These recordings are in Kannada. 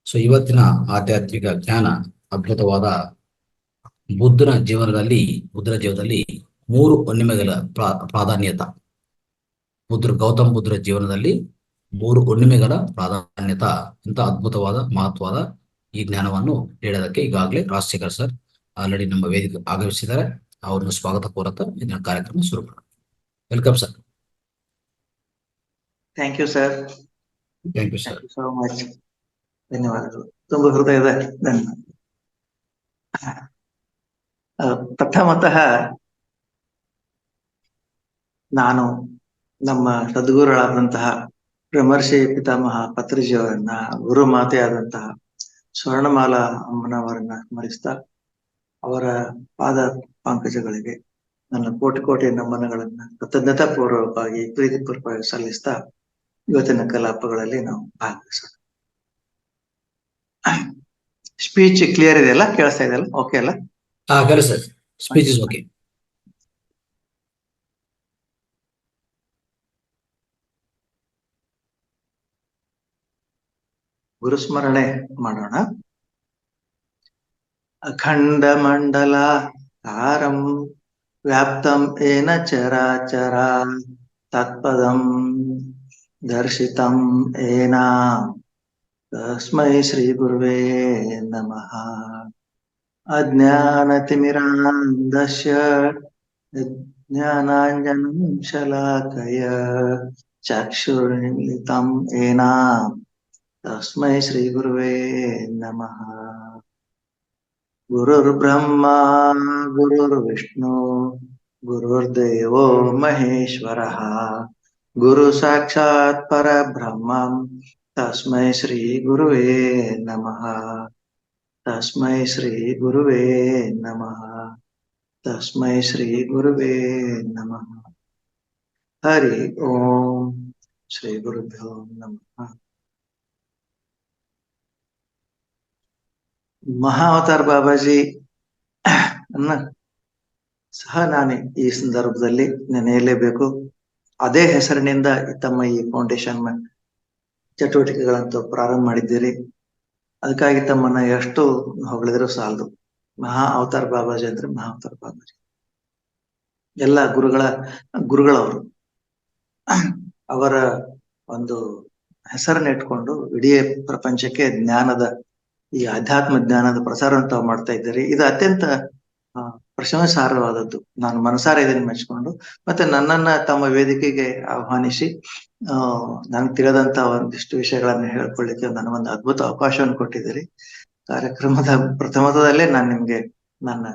ಇವತ್ತಿನ ಆಧ್ಯಾತ್ಮಿಕ ಜ್ಞಾನ ಅದ್ಭುತವಾದ ಬುದ್ಧನ ಜೀವನದಲ್ಲಿ ಮೂರು ಹುಣ್ಣಿಮೆಗಳ ಪ್ರಾಧಾನ್ಯತ. ಗೌತಮ ಬುದ್ಧರ ಜೀವನದಲ್ಲಿ ಮೂರು ಹುಣ್ಣಿಮೆಗಳ ಪ್ರಾಧಾನ್ಯತ ಇಂಥ ಅದ್ಭುತವಾದ ಮಹತ್ವದ ಈ ಜ್ಞಾನವನ್ನು ಹೇಳೋದಕ್ಕೆ ಈಗಾಗಲೇ ರಾಜಶೇಖರ್ ಸರ್ ಆಲ್ರೆಡಿ ನಮ್ಮ ವೇದಿಕೆ ಆಗಮಿಸಿದ್ದಾರೆ. ಅವರನ್ನು ಸ್ವಾಗತ ಕೋರುತ್ತಾ ಇದನ್ನ ಕಾರ್ಯಕ್ರಮ ಶುರು ಮಾಡೋಣ. Welcome sir. Thank you sir. Thank you sir. So much. ಧನ್ಯವಾದಗಳು. ತುಂಬ ಹೃದಯದ ಧನ್ಯವಾದ. ಪ್ರಥಮತಃ ನಾನು ನಮ್ಮ ಸದ್ಗುರುಗಳಾದಂತಹ ಬ್ರಹ್ಮರ್ಷಿ ಪಿತಾಮಹ ಪತ್ರಿಜಿಯವರನ್ನ, ಗುರು ಮಾತೆಯಾದಂತಹ ಸ್ವರ್ಣಮಾಲಾ ಅಮ್ಮನವರನ್ನ ಸ್ಮರಿಸ್ತಾ ಅವರ ಪಾದ ಪಂಕಜಗಳಿಗೆ ನನ್ನ ಕೋಟಿ ಕೋಟಿ ನಮನಗಳನ್ನ ಕೃತಜ್ಞತಾ ಪೂರ್ವಕವಾಗಿ ಪ್ರೀತಿಪೂರ್ವಕವಾಗಿ ಸಲ್ಲಿಸ್ತಾ ಇವತ್ತಿನ ಕಲಾಪಗಳಲ್ಲಿ ನಾವು ಭಾಗವಹಿಸೋಣ. ಸ್ಪೀಚ್ ಕ್ಲಿಯರ್ ಇದೆಯಲ್ಲ? ಕೇಳಿಸ್ತಾ ಇದೆಯಲ್ಲ? ಓಕೆ ಅಲ್ಲ? Speech is okay. ಗುರುಸ್ಮರಣೆ ಮಾಡೋಣ. ಅಖಂಡ ಮಂಡಲಾಕಾರಂ ವ್ಯಾಪ್ತಂ ಏನ ಚರಾಚರ ತತ್ಪದಂ ದರ್ಶಿತಂ ಏನ ತಸ್ಮೈ ಶ್ರೀ ಗುರುವೇ ನಮಃ. ಅಜ್ಞಾನತಿಮಿರಾಂಧಸ್ಯ ಜ್ಞಾನಾಂಜನಂ ಶಲಾಕಯ ಚಕ್ಷುರ್ಮಿಲಿತಂ ಏನ ತಸ್ಮೈ ಶ್ರೀ ಗುರುವೇ ನಮಃ. ಗುರುರ್ಬ್ರಹ್ಮ ಗುರುರ್ವಿಷ್ಣು ಗುರುರ್ದೇವೋ ಮಹೇಶ್ವರಃ ಗುರು ಸಾಕ್ಷಾತ್ ಪರಬ್ರಹ್ಮಂ ತಸ್ಮೈ ಶ್ರೀ ಗುರುವೇ ನಮಃ. ತಸ್ಮೈ ಶ್ರೀ ಗುರುವೇ ನಮಃ. ತಸ್ಮೈ ಶ್ರೀ ಗುರುವೇ ನಮಃ. ಹರಿ ಓಂ. ಶ್ರೀ ಗುರುಭ್ಯೋ ನಮಃ. ಮಹಾವತಾರ್ ಬಾಬಾಜಿ ಅನ್ನ ಸಹ ನಾನೇ ಈ ಸಂದರ್ಭದಲ್ಲಿ ನೆನೆಯಲೇಬೇಕು. ಅದೇ ಹೆಸರಿನಿಂದ ತಮ್ಮ ಈ ಫೌಂಡೇಶನ್ ಚಟುವಟಿಕೆಗಳಂತೂ ಪ್ರಾರಂಭ ಮಾಡಿದ್ದೀರಿ. ಅದಕ್ಕಾಗಿ ತಮ್ಮನ್ನ ಎಷ್ಟು ಹೊಗಳಿದ್ರು ಸಾಲದು. ಮಹಾ ಅವತಾರ್ ಬಾಬಾಜಿ ಅಂದ್ರೆ ಮಹಾ ಅವತಾರ್ ಬಾಬಾಜಿ. ಎಲ್ಲ ಗುರುಗಳವರು ಅವರ ಒಂದು ಹೆಸರನ್ನ ಇಟ್ಕೊಂಡು ಇಡೀ ಪ್ರಪಂಚಕ್ಕೆ ಜ್ಞಾನದ ಈ ಆಧ್ಯಾತ್ಮ ಜ್ಞಾನದ ಪ್ರಸಾರವನ್ನು ತಾವು ಮಾಡ್ತಾ ಇದ್ದೀರಿ. ಇದು ಅತ್ಯಂತ ಪ್ರಶಂಸಾರ್ಹವಾದದ್ದು. ನಾನು ಮನಸಾರ ಇದನ್ನು ಮೆಚ್ಕೊಂಡು ಮತ್ತೆ ನನ್ನನ್ನ ತಮ್ಮ ವೇದಿಕೆಗೆ ಆಹ್ವಾನಿಸಿ ನನಗೆ ತಿಳಿದಂತ ಒಂದಿಷ್ಟು ವಿಷಯಗಳನ್ನ ಹೇಳ್ಕೊಳ್ಳಿಕ್ಕೆ ನನಗೊಂದು ಅದ್ಭುತ ಅವಕಾಶವನ್ನು ಕೊಟ್ಟಿದ್ದೀರಿ. ಕಾರ್ಯಕ್ರಮದ ಪ್ರಥಮದಲ್ಲೇ ನಾನು ನಿಮ್ಗೆ ನನ್ನ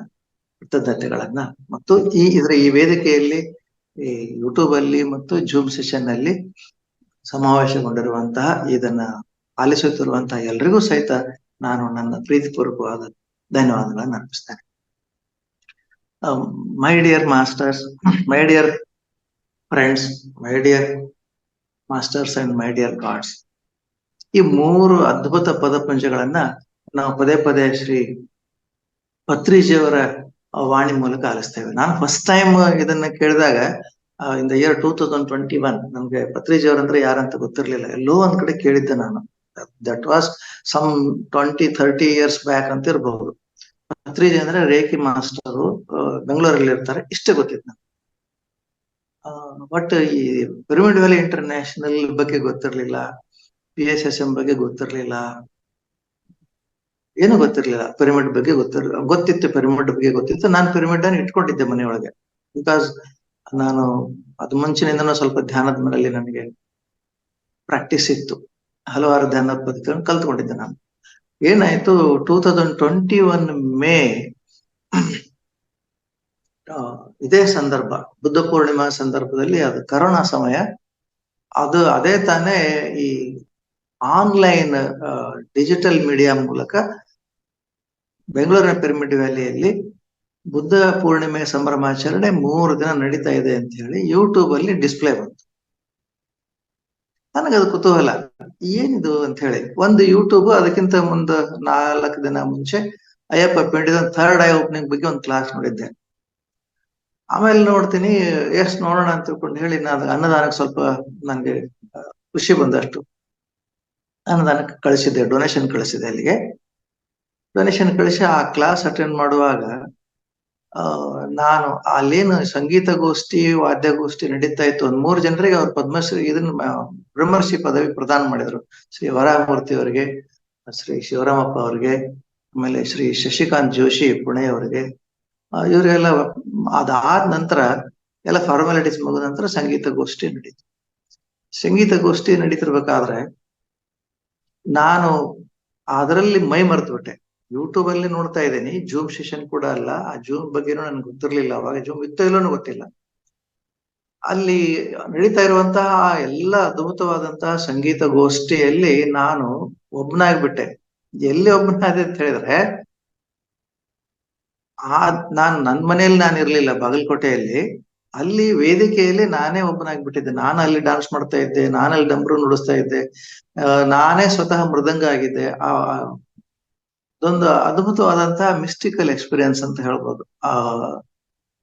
ಕೃತಜ್ಞತೆಗಳನ್ನ ಮತ್ತು ಈ ವೇದಿಕೆಯಲ್ಲಿ ಈ ಯೂಟ್ಯೂಬ್ ಅಲ್ಲಿ ಮತ್ತು ಜೂಮ್ ಸೆಷನ್ ನಲ್ಲಿ ಸಮಾವೇಶಗೊಂಡಿರುವಂತಹ ಇದನ್ನ ಆಲಿಸುತ್ತಿರುವಂತಹ ಎಲ್ರಿಗೂ ಸಹಿತ ನಾನು ನನ್ನ ಪ್ರೀತಿಪೂರ್ವಕವಾದ ಧನ್ಯವಾದಗಳನ್ನು ಅರ್ಪಿಸ್ತೇನೆ. My dear masters, my dear friends, my dear masters and my dear gods, ಈ ಮೂರು ಅದ್ಭುತ ಪದಪುಂಜಗಳನ್ನ ನಾವು ಪದೇ ಪದೇ ಶ್ರೀ ಪತ್ರಿಜಿಯವರ ವಾಣಿ ಮೂಲಕ ಆಲಿಸ್ತೇವೆ. ನಾನು ಫಸ್ಟ್ ಟೈಮ್ ಇದನ್ನ ಕೇಳಿದಾಗ ಇನ್ ದ ಇಯರ್ 2021 ನಮ್ಗೆ ಪತ್ರಿಜಿಯವರಂದ್ರೆ ಯಾರಂತ ಗೊತ್ತಿರ್ಲಿಲ್ಲ. ಎಲ್ಲೋ ಒಂದ್ ಕಡೆ ಕೇಳಿದ್ದೆ ನಾನು. That was some 20-30 years back ಅಂತ ಇರಬಹುದು. ಪತ್ರಿಜಿ ಅಂದ್ರೆ ರೇಖಿ ಮಾಸ್ಟರು, ಬೆಂಗಳೂರಲ್ಲಿ ಇರ್ತಾರೆ, ಇಷ್ಟೇ ಗೊತ್ತಿತ್ತು ನಾನು. ಬಟ್ ಈ ಪಿರಮಿಡ್ ವ್ಯಾಲಿ ಇಂಟರ್ನ್ಯಾಷನಲ್ ಬಗ್ಗೆ ಗೊತ್ತಿರ್ಲಿಲ್ಲ, PSSM ಬಗ್ಗೆ ಗೊತ್ತಿರ್ಲಿಲ್ಲ, ಏನು ಗೊತ್ತಿರ್ಲಿಲ್ಲ. ಪಿರಮಿಡ್ ಬಗ್ಗೆ ಗೊತ್ತಿತ್ತು, ಪಿರಮಿಡ್ ಬಗ್ಗೆ ಗೊತ್ತಿತ್ತು. ನಾನು ಪಿರಮಿಡ್ ಅನ್ನು ಇಟ್ಕೊಂಡಿದ್ದೆ ಮನೆಯೊಳಗೆ. ಬಿಕಾಸ್ ನಾನು ಅದು ಮುಂಚಿನಿಂದನೂ ಸ್ವಲ್ಪ ಧ್ಯಾನದ ಮೇಲೆ ನನಗೆ ಪ್ರಾಕ್ಟೀಸ್ ಇತ್ತು. ಹಲವಾರು ಧ್ಯಾನದ ಪದ್ಧತಿಗಳನ್ನು ಕಲ್ತ್ಕೊಂಡಿದ್ದೆ ನಾನು. ಏನಾಯ್ತು, 2021 ಮೇ ಇದೇ ಸಂದರ್ಭ, ಬುದ್ಧ ಪೂರ್ಣಿಮಾ ಸಂದರ್ಭದಲ್ಲಿ, ಅದು ಕರೋನಾ ಸಮಯ. ಅದೇ ತಾನೇ ಈ ಆನ್ಲೈನ್ ಡಿಜಿಟಲ್ ಮೀಡಿಯಾ ಮೂಲಕ ಬೆಂಗಳೂರಿನ ಪಿರಮಿಡ್ ವ್ಯಾಲಿಯಲ್ಲಿ ಬುದ್ಧ ಪೂರ್ಣಿಮೆ ಸಂಭ್ರಮಾಚರಣೆ 3 ದಿನ ನಡೀತಾ ಇದೆ ಅಂತ ಹೇಳಿ ಯೂಟ್ಯೂಬ್ ಅಲ್ಲಿ ಡಿಸ್ಪ್ಲೇ ಬಂತು. ನನಗದು ಕುತೂಹಲ, ಏನಿದು ಅಂತ ಹೇಳಿ ಒಂದು ಯೂಟ್ಯೂಬ್ ಅದಕ್ಕಿಂತ 4 ದಿನ ಮುಂಚೆ ಅಯ್ಯಪ್ಪ ಪಿಂಡಿದ ಥರ್ಡ್ ಐ ಓಪನಿಂಗ್ ಬಗ್ಗೆ ಒಂದು ಕ್ಲಾಸ್ ನೋಡಿದ್ದೆ. ಆಮೇಲೆ ನೋಡ್ತೀನಿ, ನೋಡೋಣ ಅಂತ ತಿಳ್ಕೊಂಡು ಹೇಳಿ ನಾನು ಅನ್ನದಾನಕ್ಕೆ ಸ್ವಲ್ಪ ನನ್ಗೆ ಖುಷಿ ಬಂದಷ್ಟು ಅನುದಾನಕ್ಕೆ ಕಳಿಸಿದ್ದೆ, ಡೊನೇಷನ್ ಕಳಿಸಿದೆ ಅಲ್ಲಿಗೆ. ಡೊನೇಷನ್ ಕಳಿಸಿ ಆ ಕ್ಲಾಸ್ ಅಟೆಂಡ್ ಮಾಡುವಾಗ ನಾನು ಅಲ್ಲೇನು ಸಂಗೀತಗೋಷ್ಠಿ ವಾದ್ಯಗೋಷ್ಠಿ ನಡೀತಾ ಇತ್ತು. ಒಂದ್ 3 ಜನರಿಗೆ ಅವ್ರು ಪದ್ಮಶ್ರೀ ಬ್ರಹ್ಮರ್ಷಿ ಪದವಿ ಪ್ರದಾನ ಮಾಡಿದ್ರು. ಶ್ರೀ ವರಾಮೂರ್ತಿ ಅವರಿಗೆ, ಶ್ರೀ ಶಿವರಾಮಪ್ಪ ಅವರಿಗೆ, ಆಮೇಲೆ ಶ್ರೀ ಶಶಿಕಾಂತ್ ಜೋಶಿ ಪುಣೆ ಅವರಿಗೆ, ಇವರೆಲ್ಲ ಅದಾದ ನಂತರ ಎಲ್ಲ ಫಾರ್ಮಾಲಿಟೀಸ್ ಮುಗಿದ ನಂತರ ಸಂಗೀತಗೋಷ್ಠಿ ನಡೀತು. ಸಂಗೀತಗೋಷ್ಠಿ ನಡೀತಿರ್ಬೇಕಾದ್ರೆ ನಾನು ಅದರಲ್ಲಿ ಮೈ ಮರೆತು ಬಿಟ್ಟೆ. ಯೂಟ್ಯೂಬ್ ಅಲ್ಲಿ ನೋಡ್ತಾ ಇದ್ದೀನಿ, ಜೂಮ್ ಸೆಷನ್ ಕೂಡ ಅಲ್ಲ, ಆ ಜೂಮ್ ಬಗ್ಗೆನೂ ನನ್ಗೆ ಗೊತ್ತಿರ್ಲಿಲ್ಲ. ಅವಾಗ ಜೂಮ್ ಇತ್ತೋ ಇಲ್ಲೋನು ಗೊತ್ತಿಲ್ಲ. ಅಲ್ಲಿ ನಡೀತಾ ಇರುವಂತಹ ಎಲ್ಲ ಅದ್ಭುತವಾದಂತಹ ಸಂಗೀತ ಗೋಷ್ಠಿಯಲ್ಲಿ ನಾನು ಒಬ್ಬನಾಗ್ಬಿಟ್ಟೆ. ಎಲ್ಲಿ ಒಬ್ಬನಾದೆ ಅಂತ ಹೇಳಿದ್ರೆ, ನನ್ನ ಮನೆಯಲ್ಲಿ ನಾನು ಇರ್ಲಿಲ್ಲ, ಬಾಗಲಕೋಟೆಯಲ್ಲಿ. ಅಲ್ಲಿ ವೇದಿಕೆಯಲ್ಲಿ ನಾನೇ ಒಬ್ಬನಾಗ್ಬಿಟ್ಟಿದ್ದೆ. ನಾನು ಅಲ್ಲಿ ಡಾನ್ಸ್ ಮಾಡ್ತಾ ಇದ್ದೆ, ನಾನಲ್ಲಿ ಡಂಬ್ರು ನುಡಿಸ್ತಾ ಇದ್ದೆ, ನಾನೇ ಸ್ವತಃ ಮೃದಂಗ ಆಗಿದ್ದೆ. ಅದೊಂದು ಅದ್ಭುತವಾದಂತಹ ಮಿಸ್ಟಿಕಲ್ ಎಕ್ಸ್ಪೀರಿಯನ್ಸ್ ಅಂತ ಹೇಳ್ಬೋದು.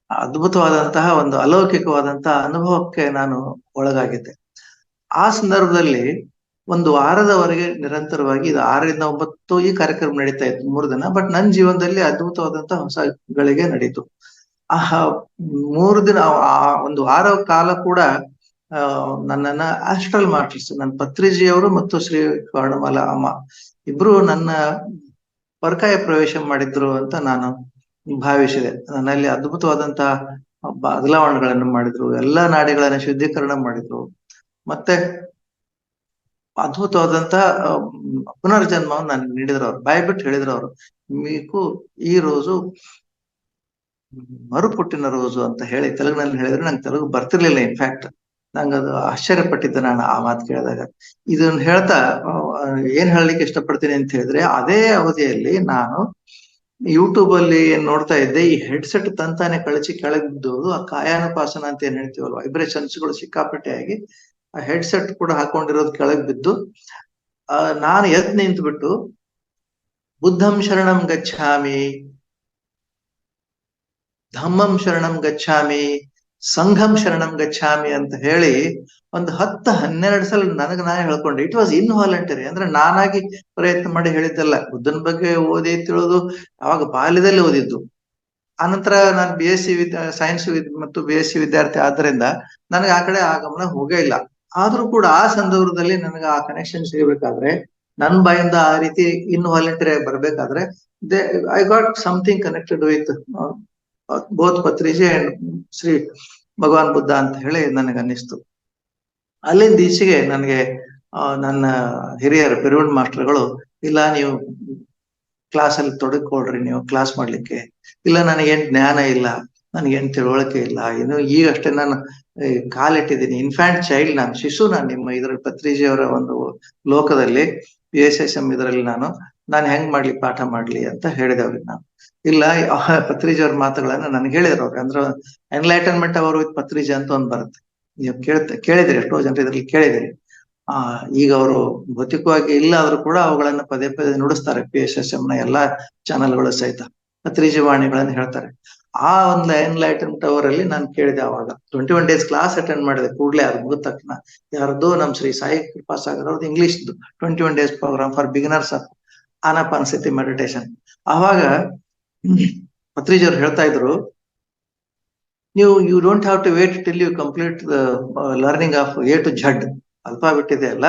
ಅದ್ಭುತವಾದಂತಹ ಒಂದು ಅಲೌಕಿಕವಾದಂತಹ ಅನುಭವಕ್ಕೆ ನಾನು ಒಳಗಾಗಿದ್ದೆ. ಆ ಸಂದರ್ಭದಲ್ಲಿ 1 ವಾರದವರೆಗೆ ನಿರಂತರವಾಗಿ ಇದು 6 ರಿಂದ 9 ಈ ಕಾರ್ಯಕ್ರಮ ನಡೀತಾ ಇತ್ತು, 3 ದಿನ. ಬಟ್ ನನ್ನ ಜೀವನದಲ್ಲಿ ಅದ್ಭುತವಾದಂತಹ ಹೊಸ ಗಳಿಗೆ ನಡೀತು. ಆ 3 ದಿನ, ಆ 1 ವಾರ ಕಾಲ ಕೂಡ ನನ್ನನ್ನ ಆಸ್ಟ್ರಲ್ ಮಾಸ್ಟರ್ಸ್, ನನ್ನ ಪತ್ರಿಜಿಯವರು ಮತ್ತು ಶ್ರೀ ವರ್ಣಮಾಲಾ ಅಮ್ಮ ಇಬ್ರು ನನ್ನ ಪರಕಾಯ ಪ್ರವೇಶ ಮಾಡಿದ್ರು ಅಂತ ನಾನು ಭಾವಿಸಿದೆ. ನನ್ನಲ್ಲಿ ಅದ್ಭುತವಾದಂತಹ ಬದಲಾವಣೆಗಳನ್ನು ಮಾಡಿದ್ರು, ಎಲ್ಲಾ ನಾಡಿಗಳನ್ನ ಶುದ್ಧೀಕರಣ ಮಾಡಿದ್ರು, ಮತ್ತೆ ಅದ್ಭುತವಾದಂತಹ ಪುನರ್ಜನ್ಮವನ್ನು ನನಗೆ ನೀಡಿದ್ರು. ಅವ್ರು ಬಾಯ್ಬಿಟ್ಟು ಹೇಳಿದ್ರು, ಅವರು మీకు ಈ ರೋಜು ಮರುಪುಟ್ಟಿನ ರೋಜು ಅಂತ ಹೇಳಿ ತೆಲುಗಿನಲ್ಲಿ ಹೇಳಿದ್ರೆ, ನಂಗೆ ತೆಲುಗು ಬರ್ತಿರ್ಲಿಲ್ಲ. ಇನ್ಫ್ಯಾಕ್ಟ್ ನಂಗೆ ಅದು ಆಶ್ಚರ್ಯಪಟ್ಟಿದ್ದೆ ನಾನು ಆ ಮಾತು ಕೇಳಿದಾಗ. ಇದನ್ನ ಹೇಳ್ತಾ ಏನ್ ಹೇಳಲಿಕ್ಕೆ ಇಷ್ಟಪಡ್ತೀನಿ ಅಂತ ಹೇಳಿದ್ರೆ, ಅದೇ ಅವಧಿಯಲ್ಲಿ ನಾನು ಯೂಟ್ಯೂಬ್ ಅಲ್ಲಿ ಏನ್ ನೋಡ್ತಾ ಇದ್ದೆ, ಈ ಹೆಡ್ಸೆಟ್ ತಂತಾನೆ ಕಳಚಿ ಕೆಳಗೆ ಬಿದ್ದೋದು, ಆ ಕಾಯಾನುಪಾಸನ ಅಂತ ಏನ್ ಹೇಳ್ತೀವಲ್ಲ, ವೈಬ್ರೇಷನ್ಸ್ಗಳು ಸಿಕ್ಕಾಪಟ್ಟೆ ಆಗಿ ಆ ಹೆಡ್ಸೆಟ್ ಕೂಡ ಹಾಕೊಂಡಿರೋದು ಕೆಳಗೆ ಬಿದ್ದು, ನಾನು ಎದ್ದು ನಿಂತು ಬಿಟ್ಟು ಬುದ್ಧಂ ಶರಣಂ ಗಚ್ಛಾಮಿ, ಧಮ್ಮಂ ಶರಣಂ ಗಚ್ಛಾಮಿ, ಸಂಘಂ ಶರಣಂ ಗಚ್ಛಾಮಿ ಅಂತ ಹೇಳಿ ಒಂದು 10-12 ಸಲ ನನಗೆ ನಾನೇ ಹೇಳ್ಕೊಂಡೆ. It was involuntary. ಅಂದ್ರೆ ನಾನಾಗಿ ಪ್ರಯತ್ನ ಮಾಡಿ ಹೇಳಿದ್ದಲ್ಲ. ಬುದ್ಧನ ಬಗ್ಗೆ ಓದಿ ತಿಳಿದು ಅವಾಗ ಬಾಲ್ಯದಲ್ಲಿ ಓದಿದ್ದು. ಆನಂತರ ನಾನು BSc ಸೈನ್ಸ್ ಮತ್ತು BSc ವಿದ್ಯಾರ್ಥಿ ಆದ್ದರಿಂದ ನನಗೆ ಆ ಕಡೆ ಆ ಗಮನ ಹೋಗೇ ಇಲ್ಲ. ಆದ್ರೂ ಕೂಡ ಆ ಸಂದರ್ಭದಲ್ಲಿ ನನಗೆ ಆ ಕನೆಕ್ಷನ್ ಸಿಗಬೇಕಾದ್ರೆ, ನನ್ನ ಬಾಯಿಂದ ಆ ರೀತಿ ಇನ್ವಾಲಂಟರಿ ಆಗಿ ಬರ್ಬೇಕಾದ್ರೆ, I got something connected with both Patriji and Shri Bhagwan Buddha ಅಂತ ಹೇಳಿ ನನಗೆ ಅನ್ನಿಸ್ತು. ಅಲ್ಲಿಂದ ಈಚೆಗೆ ನನಗೆ ನನ್ನ ಹಿರಿಯರು ಪಿರಮಿಡ್ ಮಾಸ್ಟರ್ಗಳು, ಇಲ್ಲ ನೀವು ಕ್ಲಾಸಲ್ಲಿ ತೊಡಗಿಕೊಳ್ರಿ, ನೀವು ಕ್ಲಾಸ್ ಮಾಡ್ಲಿಕ್ಕೆ. ಇಲ್ಲ, ನನಗೇನ್ ಜ್ಞಾನ ಇಲ್ಲ, ನನಗೇನ್ ತಿಳುವಳಿಕೆ ಇಲ್ಲ, ಇನ್ನು ಈಗಷ್ಟೇ ನಾನು ಕಾಲಿಟ್ಟಿದ್ದೀನಿ, ಇನ್ಫ್ಯಾಂಟ್ ಚೈಲ್ಡ್, ನಾನು ಶಿಶು, ನಾನು ನಿಮ್ಮ ಇದ್ರಲ್ಲಿ ಪತ್ರಿಜಿಯವರ ಒಂದು ಲೋಕದಲ್ಲಿ PSSM ಇದರಲ್ಲಿ ನಾನು ಹೆಂಗ್ ಮಾಡ್ಲಿ, ಪಾಠ ಮಾಡ್ಲಿ ಅಂತ ಹೇಳಿದೆ ಅವ್ರಿಗೆ ನಾನು. ಇಲ್ಲ, ಪತ್ರಿಜಿಯವ್ರ ಮಾತುಗಳನ್ನ ನನ್ಗೆ ಹೇಳಿದ್ರು ಅವ್ರಿಗೆ. ಅಂದ್ರೆ ಎನ್ಲೈಟನ್ಮೆಂಟ್ ಅವರು ವಿತ್ ಪತ್ರಿಜಿ ಅಂತ ಒಂದ್ ಬರುತ್ತೆ, ನೀವು ಕೇಳಿದಿರಿ, ಎಷ್ಟೋ ಜನರು ಇದ್ರಲ್ಲಿ ಕೇಳಿದಿರಿ. ಈಗ ಅವರು ಭೌತಿಕವಾಗಿ ಇಲ್ಲ ಆದ್ರೂ ಕೂಡ ಅವುಗಳನ್ನ ಪದೇ ಪದೇ ನುಡಿಸ್ತಾರೆ. PSSM ನ ಎಲ್ಲಾ ಚಾನೆಲ್ಗಳು ಸಹಿತ ಪತ್ರಿಜಿ ವಾಣಿಗಳನ್ನ ಹೇಳ್ತಾರೆ. ಆ ಒಂದು ಎನ್ಲೈಟನ್ಮೆಂಟ್ ಅವರಲ್ಲಿ ನಾನು ಕೇಳಿದೆ. ಅವಾಗ 21 days ಕ್ಲಾಸ್ ಅಟೆಂಡ್ ಮಾಡಿದೆ. ಕೂಡ್ಲೆ ಅದು ಮುಗಿದ ತಕ್ಷಣ ಯಾರದ್ದು ನಮ್ ಶ್ರೀ ಸಾಯಿ ಕೃಪಾಸಾಗರ್ ಅವ್ರದ್ದು English 21 days programme for beginners of Anapanasati meditation. ಆವಾಗ ಪತ್ರಿಜಿ ಅವ್ರು ಹೇಳ್ತಾ ಇದ್ರು, you don't have to wait till you complete the learning of A to Z. Alphabet ಇದೆ ಅಲ್ಲ,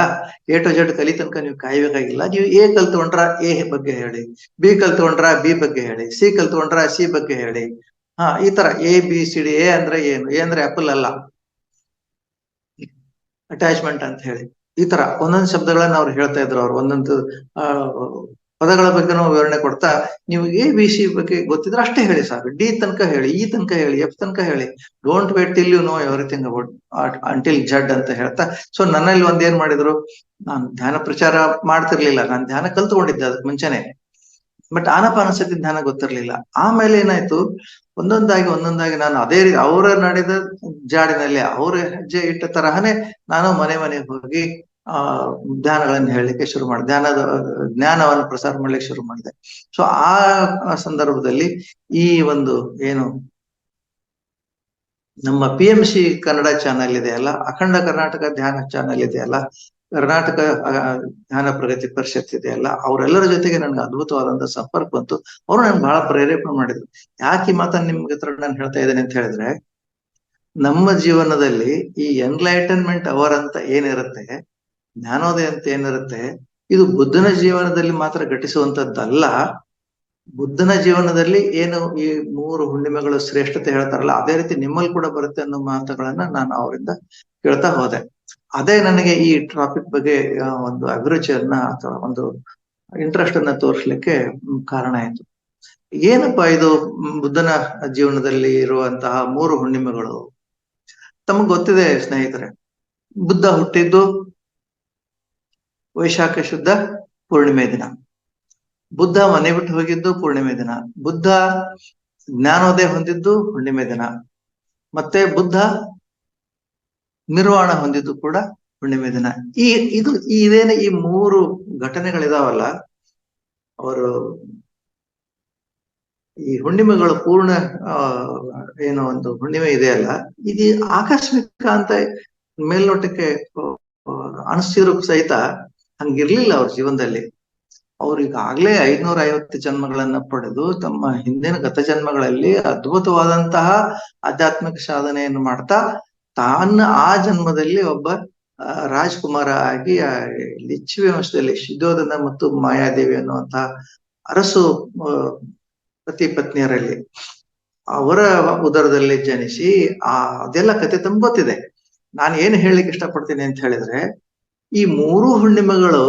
A to Z ಕಲಿ ತನಕ ನೀವು ಕಾಯ್ಬೇಕಾಗಿಲ್ಲ. ನೀವು A ಕಲ್ತ್ಕೊಂಡ್ರ A ಬಗ್ಗೆ ಹೇಳಿ, B ಕಲ್ತ್ಕೊಂಡ್ರ B ಬಗ್ಗೆ ಹೇಳಿ, C ಕಲ್ತ್ಕೊಂಡ್ರ C ಬಗ್ಗೆ ಹೇಳಿ. ಈ ತರ ABCD. A ಅಂದ್ರೆ ಏನು? A ಅಂದ್ರೆ ಆಪಲ್ ಅಲ್ಲ, ಅಟ್ಯಾಚ್ಮೆಂಟ್ ಅಂತ ಹೇಳಿ. ಈ ತರ ಒಂದೊಂದು ಶಬ್ದಗಳನ್ನ ಅವ್ರು ಹೇಳ್ತಾ ಇದ್ರು. ಅವ್ರು ಒಂದೊಂದು ಪದಗಳ ಬಗ್ಗೆ ನಾವು ವಿವರಣೆ ಕೊಡ್ತಾ, ನೀವು ABC ಬಗ್ಗೆ ಗೊತ್ತಿದ್ರೆ ಅಷ್ಟೇ ಹೇಳಿ ಸಾಕು, D ತನಕ ಹೇಳಿ, E ತನಕ ಹೇಳಿ, F ತನಕ ಹೇಳಿ. Don't wait till you know everything about until Z ಅಂತ ಹೇಳ್ತಾ. ಸೊ ನನ್ನಲ್ಲಿ ಒಂದೇನ್ ಮಾಡಿದ್ರು, ನಾನು ಧ್ಯಾನ ಪ್ರಚಾರ ಮಾಡ್ತಿರ್ಲಿಲ್ಲ, ನಾನು ಧ್ಯಾನ ಕಲ್ತ್ಕೊಂಡಿದ್ದೆ ಅದಕ್ಕೆ ಮುಂಚೆನೆ, ಬಟ್ ಆನಾಪಾನಸತಿ ಧ್ಯಾನ ಗೊತ್ತಿರ್ಲಿಲ್ಲ. ಆಮೇಲೆ ಏನಾಯ್ತು, ಒಂದೊಂದಾಗಿ ನಾನು ಅದೇ ರೀತಿ ಅವರ ನಡೆದ ಜಾಡಿನಲ್ಲಿ ಅವ್ರ ಹೆಜ್ಜೆ ಇಟ್ಟ ತರಹನೇ ನಾನು ಮನೆಗೆ ಹೋಗಿ ಧ್ಯಾನಗಳನ್ನು ಹೇಳಲಿಕ್ಕೆ ಶುರು ಮಾಡಿದೆ, ಜ್ಞಾನವನ್ನು ಪ್ರಸಾರ ಮಾಡ್ಲಿಕ್ಕೆ ಶುರು ಮಾಡಿದೆ. ಸೊ ಆ ಸಂದರ್ಭದಲ್ಲಿ ಈ ಒಂದು ಏನು ನಮ್ಮ PMC ಕನ್ನಡ ಚಾನೆಲ್ ಇದೆ ಅಲ್ಲ, ಅಖಂಡ ಕರ್ನಾಟಕ ಧ್ಯಾನ ಚಾನೆಲ್ ಇದೆ ಅಲ್ಲ, ಕರ್ನಾಟಕ ಜ್ಞಾನ ಪ್ರಗತಿ ಪರಿಷತ್ ಇದೆಯಲ್ಲ, ಅವರೆಲ್ಲರ ಜೊತೆಗೆ ನನ್ಗೆ ಅದ್ಭುತವಾದಂತ ಸಂಪರ್ಕ ಬಂತು. ಅವರು ನನ್ಗೆ ಬಹಳ ಪ್ರೇರೇಪಣೆ ಮಾಡಿದ್ರು. ಯಾಕೆ ಈ ಮಾತನ್ನ ನಿಮ್ಗೆ ಹತ್ರ ನಾನು ಹೇಳ್ತಾ ಇದ್ದೇನೆ ಅಂತ ಹೇಳಿದ್ರೆ, ನಮ್ಮ ಜೀವನದಲ್ಲಿ ಈ ಎನ್ಲೈಟನ್ಮೆಂಟ್ ಅವರ್ ಅಂತ ಏನಿರುತ್ತೆ, ಜ್ಞಾನೋದಯ ಅಂತ ಏನಿರುತ್ತೆ, ಇದು ಬುದ್ಧನ ಜೀವನದಲ್ಲಿ ಮಾತ್ರ ಘಟಿಸುವಂತದ್ದಲ್ಲ. ಬುದ್ಧನ ಜೀವನದಲ್ಲಿ ಏನು ಈ 3 ಹುಣ್ಣಿಮೆಗಳು ಶ್ರೇಷ್ಠತೆ ಹೇಳ್ತಾರಲ್ಲ, ಅದೇ ರೀತಿ ನಿಮ್ಮಲ್ಲಿ ಕೂಡ ಬರುತ್ತೆ ಅನ್ನೋ ಮಾತುಗಳನ್ನ ನಾನು ಅವರಿಂದ ಕೇಳ್ತಾ ಹೋದೆ. ಅದೇ ನನಗೆ ಈ ಟಾಪಿಕ್ ಬಗ್ಗೆ ಒಂದು ಅಭಿರುಚಿಯನ್ನ ಅಥವಾ ಒಂದು ಇಂಟ್ರೆಸ್ಟ್ ಅನ್ನ ತೋರಿಸ್ಲಿಕ್ಕೆ ಕಾರಣ ಆಯ್ತು. ಏನಪ್ಪಾ ಇದು ಬುದ್ಧನ ಜೀವನದಲ್ಲಿ ಇರುವಂತಹ 3 ಹುಣ್ಣಿಮೆಗಳು? ತಮಗ್ ಗೊತ್ತಿದೆ ಸ್ನೇಹಿತರೆ, ಬುದ್ಧ ಹುಟ್ಟಿದ್ದು ವೈಶಾಖ ಶುದ್ಧ ಪೂರ್ಣಿಮೆ ದಿನ, ಬುದ್ಧ ಮನೆ ಬಿಟ್ಟು ಹೋಗಿದ್ದು ಪೂರ್ಣಿಮೆ ದಿನ, ಬುದ್ಧ ಜ್ಞಾನೋದಯ ಹೊಂದಿದ್ದು ಹುಣ್ಣಿಮೆ ದಿನ, ಮತ್ತೆ ಬುದ್ಧ ನಿರ್ವಾಣ ಹೊಂದಿದ್ದು ಕೂಡ ಹುಣ್ಣಿಮೆ ದಿನ. ಇದೇನೆ ಈ 3 ಘಟನೆಗಳಿದಾವಲ್ಲ, ಅವರು ಈ ಹುಣ್ಣಿಮೆಗಳು ಪೂರ್ಣ ಏನೋ ಒಂದು ಹುಣ್ಣಿಮೆ ಇದೆಯಲ್ಲ, ಇದು ಆಕಸ್ಮಿಕ ಅಂತ ಮೇಲ್ನೋಟಕ್ಕೆ ಅನಿಸಿದ್ರು ಸಹಿತ ಹಂಗಿರ್ಲಿಲ್ಲ ಅವ್ರ ಜೀವನದಲ್ಲಿ. ಅವ್ರು ಈಗಾಗ್ಲೇ 550 ಜನ್ಮಗಳನ್ನ ಪಡೆದು ತಮ್ಮ ಹಿಂದಿನ ಗತ ಜನ್ಮಗಳಲ್ಲಿ ಅದ್ಭುತವಾದಂತಹ ಆಧ್ಯಾತ್ಮಿಕ ಸಾಧನೆಯನ್ನು ಮಾಡ್ತಾ ತಾನು ಆ ಜನ್ಮದಲ್ಲಿ ಒಬ್ಬ ರಾಜ್ಕುಮಾರ ಆಗಿ ಲಿಚ್ಛವಿ ವಂಶದಲ್ಲಿ ಶುದ್ಧೋಧನ ಮತ್ತು ಮಾಯಾದೇವಿ ಅನ್ನುವಂತಹ ಅರಸು ಪತಿ ಪತ್ನಿಯರಲ್ಲಿ ಅವರ ಉದರದಲ್ಲಿ ಜನಿಸಿ ಅದೆಲ್ಲ ಕತೆ ತಮ್ಗೆ ಗೊತ್ತಿದೆ. ನಾನು ಏನು ಹೇಳಲಿಕ್ಕೆ ಇಷ್ಟಪಡ್ತೀನಿ ಅಂತ ಹೇಳಿದ್ರೆ, ಈ 3 ಹುಣ್ಣಿಮೆಗಳು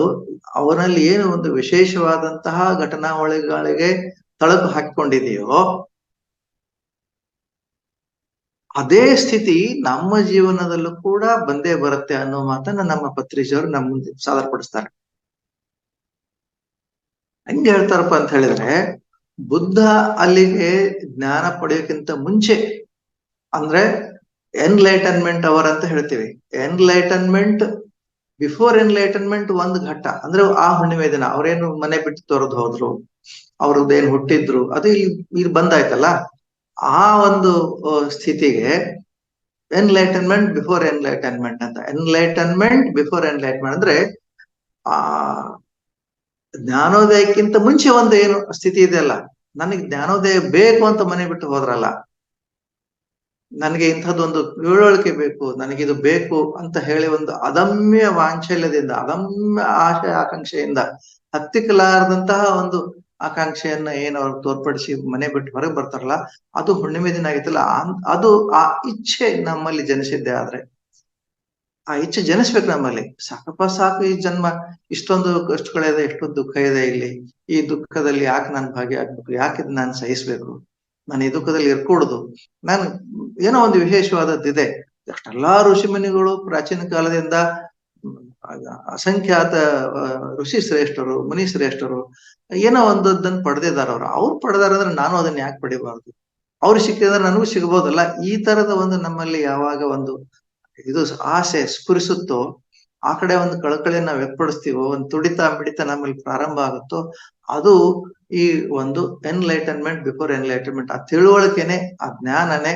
ಅವನಲ್ಲಿ ಏನು ಒಂದು ವಿಶೇಷವಾದಂತಹ ಘಟನಾವಳಿಗಳಿಗೆ ತಳಕು ಹಾಕಿಕೊಂಡಿದೆಯೋ, ಅದೇ ಸ್ಥಿತಿ ನಮ್ಮ ಜೀವನದಲ್ಲೂ ಕೂಡ ಬಂದೇ ಬರುತ್ತೆ ಅನ್ನೋ ಮಾತನ್ನ ನಮ್ಮ ಪತ್ರಿಜಿಯವರು ನಮ್ಮ ಮುಂದೆ ಸಾದರಪಡಿಸ್ತಾರೆ. ಹೆಂಗ್ ಹೇಳ್ತಾರಪ್ಪ ಅಂತ ಹೇಳಿದ್ರೆ, ಬುದ್ಧ ಅಲ್ಲಿಗೆ ಜ್ಞಾನ ಪಡೆಯೋಕ್ಕಿಂತ ಮುಂಚೆ, ಅಂದ್ರೆ ಎನ್ಲೈಟನ್ಮೆಂಟ್ ಅವರ್ ಅಂತ ಹೇಳ್ತೀವಿ. ಎನ್ಲೈಟನ್ಮೆಂಟ್ ಬಿಫೋರ್ ಎನ್ಲೈಟನ್ಮೆಂಟ್ ಒಂದು ಘಟ್ಟ, ಅಂದ್ರೆ ಆ ಹುಣ್ಣಿಮೆ ದಿನ ಅವ್ರೇನು ಮನೆ ಬಿಟ್ಟು ತೊರೆದು ಹೋದ್ರು, ಅವ್ರದ್ದೇನು ಹುಟ್ಟಿದ್ರು, ಅದು ಇಲ್ಲಿ ಬಂದಾಯ್ತಲ್ಲ, ಆ ಒಂದು ಸ್ಥಿತಿಗೆ ಎನ್ಲೈಟನ್ಮೆಂಟ್ ಬಿಫೋರ್ ಎನ್ಲೈಟನ್ಮೆಂಟ್ ಅಂತ. ಎನ್ಲೈಟನ್ಮೆಂಟ್ ಬಿಫೋರ್ ಎನ್ಲೈಟ್ಮೆಂಟ್ ಅಂದ್ರೆ ಆ ಜ್ಞಾನೋದಯಕ್ಕಿಂತ ಮುಂಚೆ ಒಂದು ಏನು ಸ್ಥಿತಿ ಇದೆಯಲ್ಲ, ನನಗೆ ಜ್ಞಾನೋದಯ ಬೇಕು ಅಂತ ಮನೆ ಬಿಟ್ಟು ಹೋದ್ರಲ್ಲ, ನನಗೆ ಇಂಥದ್ದೊಂದು ತಿಳುವಳಿಕೆ ಬೇಕು, ನನಗಿದು ಬೇಕು ಅಂತ ಹೇಳಿ ಒಂದು ಅದಮ್ಯ ವಾಂಚಲ್ಯದಿಂದ, ಅದಮ್ಯ ಆಶಯ ಆಕಾಂಕ್ಷೆಯಿಂದ, ಹತ್ತಿಕ್ಕಲಾರದಂತಹ ಒಂದು ಆಕಾಂಕ್ಷೆಯನ್ನ ಏನು ಅವ್ರು ತೋರ್ಪಡಿಸಿ ಮನೆ ಬಿಟ್ಟು ಹೊರಗೆ ಬರ್ತಾರಲ್ಲ, ಅದು ಹುಣ್ಣಿಮೆ ದಿನ ಆಗಿತ್ತಲ್ಲ, ಅದು ಆ ಇಚ್ಛೆ ನಮ್ಮಲ್ಲಿ ಜನಿಸಿದ್ದೆ. ಆದ್ರೆ ಆ ಇಚ್ಛೆ ಜನಿಸ್ಬೇಕು ನಮ್ಮಲ್ಲಿ. ಸಾಕಪ್ಪ ಸಾಕು, ಈ ಜನ್ಮ ಇಷ್ಟೊಂದು ಕಷ್ಟಗಳಿದೆ, ಎಷ್ಟೊಂದು ದುಃಖ ಇದೆ ಇಲ್ಲಿ, ಈ ದುಃಖದಲ್ಲಿ ಯಾಕೆ ನಾನು ಭಾಗಿಯಾಗ್ಬೇಕು, ಯಾಕೆ ನಾನು ಸಹಿಸ್ಬೇಕು, ನಾನು ಈ ದುಃಖದಲ್ಲಿ ಇರ್ಕೂಡುದು, ನಾನು ಏನೋ ಒಂದು ವಿಶೇಷವಾದದ್ದಿದೆ. ಅಷ್ಟೆಲ್ಲಾ ಋಷಿಮುನಿಗಳು ಪ್ರಾಚೀನ ಕಾಲದಿಂದ ಅಸಂಖ್ಯಾತ ಋಷಿ ಶ್ರೇಷ್ಠರು, ಮುನಿ ಶ್ರೇಷ್ಠರು ಏನೋ ಒಂದನ್ನು ಪಡೆದಿದ್ದಾರೆ. ಅವ್ರು ಪಡೆದಾರ ಅಂದ್ರೆ ನಾನು ಅದನ್ನ ಯಾಕೆ ಪಡಿಬಾರ್ದು, ಅವ್ರು ಸಿಕ್ಕಿದ್ರೆ ನನಗೂ ಸಿಗ್ಬೋದಲ್ಲ. ಈ ತರದ ಒಂದು ನಮ್ಮಲ್ಲಿ ಯಾವಾಗ ಒಂದು ಇದು ಆಸೆ ಸ್ಫುರಿಸುತ್ತೋ, ಆ ಕಡೆ ಒಂದು ಕಳಕಳಿಯನ್ನ ವ್ಯಕ್ತಪಡಿಸ್ತೀವೋ, ಒಂದು ತುಡಿತ ಮಿಡಿತ ನಮ್ಮಲ್ಲಿ ಪ್ರಾರಂಭ ಆಗುತ್ತೋ, ಅದು ಈ ಒಂದು ಎನ್ಲೈಟನ್ಮೆಂಟ್ ಬಿಫೋರ್ ಎನ್ಲೈಟನ್ಮೆಂಟ್, ಆ ತಿಳುವಳಿಕೆನೆ, ಆ ಜ್ಞಾನನೇ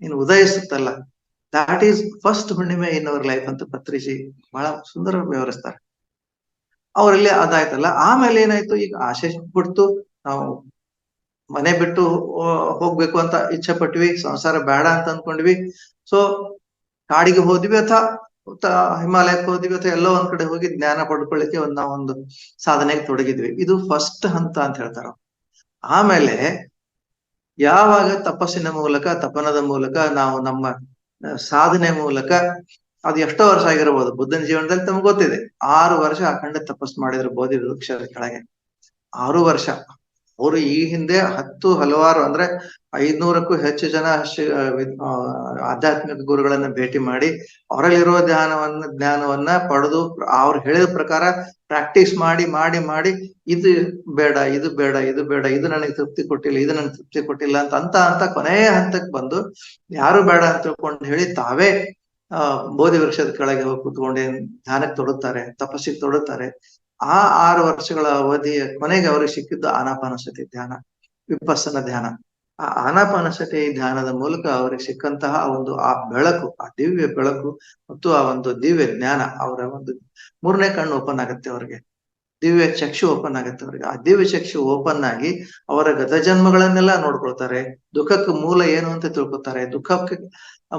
ಇನ್ನು ಉದಯಿಸುತ್ತಲ್ಲ, ದಾಟ್ ಈಸ್ ಫಸ್ಟ್ ಹುಣ್ಣಿಮೆ ಇನ್ ಅವರ್ ಲೈಫ್ ಅಂತ ಪತ್ರಿಜಿ ಬಹಳ ಸುಂದರ ವಿವರಿಸ್ತಾರೆ. ಅವರಲ್ಲಿ ಅದಾಯ್ತಲ್ಲ, ಆಮೇಲೆ ಏನಾಯ್ತು, ಈಗ ಆಸೆ ಬಿಡ್ತು, ನಾವು ಮನೆ ಬಿಟ್ಟು ಹೋಗ್ಬೇಕು ಅಂತ ಇಚ್ಛೆ ಪಟ್ವಿ, ಸಂಸಾರ ಬೇಡ ಅಂತ ಅನ್ಕೊಂಡ್ವಿ. ಸೊ ಕಾಡಿಗೆ ಹೋದ್ವಿ ಅಥವಾ ಹಿಮಾಲಯಕ್ಕೆ ಹೋದ್ವಿ ಅಥವಾ ಎಲ್ಲೋ ಒಂದ್ ಕಡೆ ಹೋಗಿ ಜ್ಞಾನ ಪಡ್ಕೊಳ್ಳಿಕ್ಕೆ ನಾವೊಂದು ಸಾಧನೆಗೆ ತೊಡಗಿದ್ವಿ. ಇದು ಫಸ್ಟ್ ಹಂತ ಅಂತ ಹೇಳ್ತಾರ. ಆಮೇಲೆ ಯಾವಾಗ ತಪಸ್ಸಿನ ಮೂಲಕ, ತಪನದ ಮೂಲಕ, ನಾವು ನಮ್ಮ ಸಾಧನೆ ಮೂಲಕ, ಅದು ಎಷ್ಟೋ ವರ್ಷ ಆಗಿರ್ಬೋದು, ಬುದ್ಧನ ಜೀವನದಲ್ಲಿ ತಮ್ಗೆ ಗೊತ್ತಿದೆ, 6 ವರ್ಷ ಅಖಂಡ ತಪಸ್ ಮಾಡಿದ್ರು ಬೋಧಿ ವೃಕ್ಷದ ಕೆಳಗೆ. 6 ವರ್ಷ. ಅವರು ಈ ಹಿಂದೆ ಹಲವಾರು ಅಂದ್ರೆ 500ಕ್ಕೂ ಹೆಚ್ಚು ಜನ ಆಧ್ಯಾತ್ಮಿಕ ಗುರುಗಳನ್ನ ಭೇಟಿ ಮಾಡಿ ಅವರಲ್ಲಿರುವ ಜ್ಞಾನವನ್ನ ಪಡೆದು, ಅವ್ರು ಹೇಳಿದ ಪ್ರಕಾರ ಪ್ರಾಕ್ಟೀಸ್ ಮಾಡಿ ಮಾಡಿ ಮಾಡಿ ಇದು ಬೇಡ, ಇದು ಬೇಡ, ಇದು ಬೇಡ, ಇದು ನನಗೆ ತೃಪ್ತಿ ಕೊಟ್ಟಿಲ್ಲ, ಇದು ನನಗೆ ತೃಪ್ತಿ ಕೊಟ್ಟಿಲ್ಲ ಅಂತ ಕೊನೆಯ ಹಂತಕ್ಕೆ ಬಂದು ಯಾರು ಬೇಡ ಅಂತ ತಿಳ್ಕೊಂಡು ಹೇಳಿ ತಾವೇ ಬೋಧಿ ವೃಕ್ಷದ ಕೆಳಗೆ ಹೋಗಿ ಕೂತ್ಕೊಂಡು ಧ್ಯಾನಕ್ಕೆ ತೊಡುತ್ತಾರೆ, ತಪಸ್ಸಿಗೆ ತೊಡುತ್ತಾರೆ. ಆ 6 ವರ್ಷಗಳ ಅವಧಿಯ ಕೊನೆಗೆ ಅವ್ರಿಗೆ ಸಿಕ್ಕಿದ್ದು ಆನಾಪಾನಸತಿ ಧ್ಯಾನ, ವಿಪಸ್ಸನ ಧ್ಯಾನ. ಆ ಆನಾಪಾನಸತಿ ಧ್ಯಾನದ ಮೂಲಕ ಅವರಿಗೆ ಸಿಕ್ಕಂತಹ ಒಂದು ಆ ಬೆಳಕು, ಆ ದಿವ್ಯ ಬೆಳಕು ಮತ್ತು ಆ ಒಂದು ದಿವ್ಯ ಜ್ಞಾನ, ಅವರ ಒಂದು 3ನೇ ಕಣ್ಣು ಓಪನ್ ಆಗುತ್ತೆ ಅವ್ರಿಗೆ, ದಿವ್ಯ ಚಕ್ಷು ಓಪನ್ ಆಗುತ್ತೆ ಅವ್ರಿಗೆ. ಆ ದಿವ್ಯ ಚಕ್ಷು ಓಪನ್ ಆಗಿ ಅವರ ಗತ ಜನ್ಮಗಳನ್ನೆಲ್ಲ ನೋಡ್ಕೊಳ್ತಾರೆ, ದುಃಖಕ್ಕೆ ಮೂಲ ಏನು ಅಂತ ತಿಳ್ಕೊತಾರೆ, ದುಃಖಕ್ಕೆ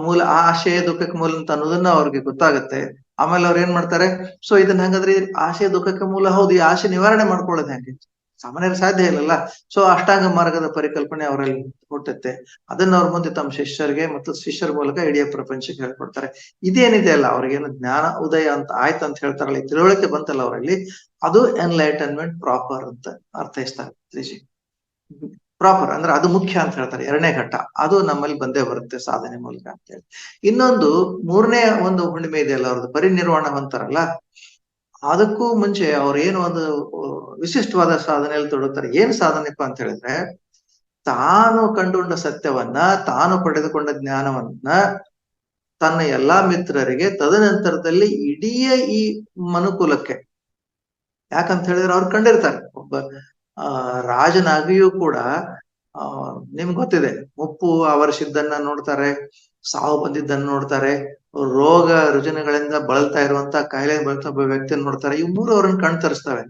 ಮೂಲ ಆ ಆಶಯ ದುಃಖಕ್ಕೆ ಮೂಲ ಅಂತ ಅನ್ನೋದನ್ನ ಅವ್ರಿಗೆ ಗೊತ್ತಾಗುತ್ತೆ. ಆಮೇಲೆ ಅವ್ರು ಏನ್ ಮಾಡ್ತಾರೆ, ಸೊ ಇದನ್ನ ಹಾಗಾದ್ರೆ ಆಶಯ ದುಃಖಕ್ಕೆ ಮೂಲ ಹೌದು, ಈ ಆಶೆ ನಿವಾರಣೆ ಮಾಡ್ಕೊಳ್ಳೋದು ಹೆಂಗೆ, ಸಾಮಾನ್ಯರು ಸಾಧ್ಯ ಇಲ್ಲಲ್ಲ. ಸೊ ಅಷ್ಟಾಂಗ ಮಾರ್ಗದ ಪರಿಕಲ್ಪನೆ ಅವರಲ್ಲಿ ಹುಟ್ಟುತ್ತೆ. ಅದನ್ನ ಅವ್ರ ಮುಂದೆ ತಮ್ಮ ಶಿಷ್ಯರಿಗೆ ಮತ್ತು ಶಿಷ್ಯರ ಮೂಲಕ ಇಡೀ ಪ್ರಪಂಚಕ್ಕೆ ಹೇಳ್ಕೊಡ್ತಾರೆ. ಇದೇನಿದೆ ಅಲ್ಲ, ಅವ್ರಿಗೇನು ಜ್ಞಾನ ಉದಯ ಅಂತ ಆಯ್ತು ಅಂತ ಹೇಳ್ತಾರಲ್ಲ, ಈ ತಿಳುವಳಿಕೆ ಬಂತಲ್ಲ ಅವರಲ್ಲಿ, ಅದು ಎನ್ಲೈಟನ್ಮೆಂಟ್ ಪ್ರಾಪರ್ ಅಂತ ಅರ್ಥೈಸ್ತಾರೆ ಶ್ರೀಜಿ. ಪ್ರಾಪರ್ ಅಂದ್ರೆ ಅದು ಮುಖ್ಯ ಅಂತ ಹೇಳ್ತಾರೆ, 2ನೇ ಘಟ್ಟ ಅದು ನಮ್ಮಲ್ಲಿ ಬಂದೇ ಬರುತ್ತೆ ಸಾಧನೆ ಮೂಲಕ ಅಂತ ಹೇಳಿ. ಇನ್ನೊಂದು 3ನೇ ಒಂದು ಹುಣ್ಣಿಮೆ ಇದೆಯಲ್ಲ ಅವ್ರದ್ದು, ಪರಿನಿರ್ವಾಣ ಅಂತಾರಲ್ಲ, ಅದಕ್ಕೂ ಮುಂಚೆ ಅವ್ರು ಏನು ಒಂದು ವಿಶಿಷ್ಟವಾದ ಸಾಧನೆಯಲ್ಲಿ ತೊಡಗುತ್ತಾರೆ. ಏನ್ ಸಾಧನೆಪ್ಪ ಅಂತ ಹೇಳಿದ್ರೆ, ತಾನು ಕಂಡುಕೊಂಡ ಸತ್ಯವನ್ನ, ತಾನು ಪಡೆದುಕೊಂಡ ಜ್ಞಾನವನ್ನ ತನ್ನ ಎಲ್ಲಾ ಮಿತ್ರರಿಗೆ, ತದನಂತರದಲ್ಲಿ ಇಡೀ ಈ ಮನುಕುಲಕ್ಕೆ, ಯಾಕಂತ ಹೇಳಿದ್ರೆ ಅವ್ರು ಕಂಡಿರ್ತಾರೆ. ಒಬ್ಬ ರಾಜನಾಗಿಯೂ ಕೂಡ ನಿಮ್ಗೆ ಗೊತ್ತಿದೆ, ಮುಪ್ಪು ಆವರಿಸಿದ್ದನ್ನ ನೋಡ್ತಾರೆ, ಸಾವು ಬಂದಿದ್ದನ್ನ ನೋಡ್ತಾರೆ, ರೋಗ ರುಜಿನಗಳಿಂದ ಬಳಲ್ತಾ ಇರುವಂತ ಕಾಯಿಲೆ ಬಳಲ್ತಾ ಒಬ್ಬ ವ್ಯಕ್ತಿಯನ್ನು ನೋಡ್ತಾರೆ. ಈ 3 ಅವ್ರನ್ನ ಕಣ್ ತರಿಸ್ತವೆ.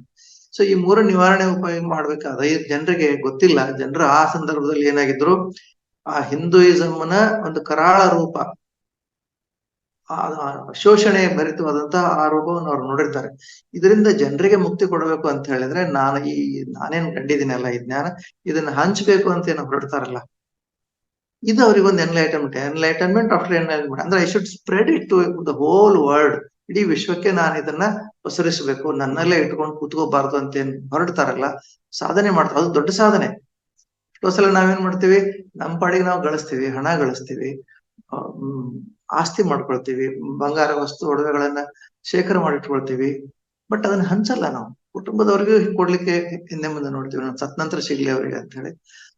ಸೊ ಈ 3 ನಿವಾರಣೆ ಉಪಾಯ ಮಾಡ್ಬೇಕಾದ್ರೆ ಜನರಿಗೆ ಗೊತ್ತಿಲ್ಲ. ಜನರು ಆ ಸಂದರ್ಭದಲ್ಲಿ ಏನಾಗಿದ್ರು, ಆ ಹಿಂದೂಯಿಸಮ್ನ ಒಂದು ಕರಾಳ ರೂಪ, ಶೋಷಣೆ ಭರಿತವಾದಂತಹ ಆ ರೂಪವನ್ನು ಅವ್ರು ನೋಡಿರ್ತಾರೆ. ಇದರಿಂದ ಜನರಿಗೆ ಮುಕ್ತಿ ಕೊಡಬೇಕು ಅಂತ ಹೇಳಿದ್ರೆ, ನಾನೇನ್ ಕಂಡಿದ್ದೀನಲ್ಲ ಈ ಜ್ಞಾನ, ಇದನ್ನ ಹಂಚ್ಬೇಕು ಅಂತ ಏನೋ ಹೊರಡ್ತಾರಲ್ಲ, ಇದು ಅವ್ರಿಗೊಂದು ಎನ್ಲೈಟನ್ಮೆಂಟ್ ಆಫ್ಟರ್ ಎನ್ಲೈಟನ್ಮೆಂಟ್ ಅಂದ್ರೆ I should spread it to the whole world. ಇಡೀ ವಿಶ್ವಕ್ಕೆ ನಾನು ಇದನ್ನ ಪಸರಿಸಬೇಕು, ನನ್ನಲ್ಲೇ ಇಟ್ಕೊಂಡು ಕೂತ್ಕೋಬಾರ್ದು ಅಂತ ಏನ್ ಹೊರಡ್ತಾರಲ್ಲ, ಸಾಧನೆ ಮಾಡ್ತಾರೆ. ಅದು ದೊಡ್ಡ ಸಾಧನೆ. ಎಷ್ಟೋ ಸಲ ನಾವೇನ್ ಮಾಡ್ತೀವಿ, ನಮ್ಮ ಪಾಡಿಗೆ ನಾವು ಗಳಿಸ್ತೀವಿ, ಹಣ ಗಳಿಸ್ತೀವಿ, ಆಸ್ತಿ ಮಾಡ್ಕೊಳ್ತೀವಿ, ಬಂಗಾರ ವಸ್ತು ಒಡವೆಗಳನ್ನ ಶೇಖರ ಮಾಡಿಟ್ಕೊಳ್ತೀವಿ, ಬಟ್ ಅದನ್ನ ಹಂಚಲ್ಲ ನಾವು. ಕುಟುಂಬದವ್ರಿಗೂ ಕೊಡ್ಲಿಕ್ಕೆ ಹಿಂದೆ ಮುಂದೆ ನೋಡ್ತೀವಿ, ನಾವು ಸತ್ ನಂತರ ಸಿಗ್ಲಿ ಅವ್ರಿಗೆ ಅಂತ ಹೇಳಿ,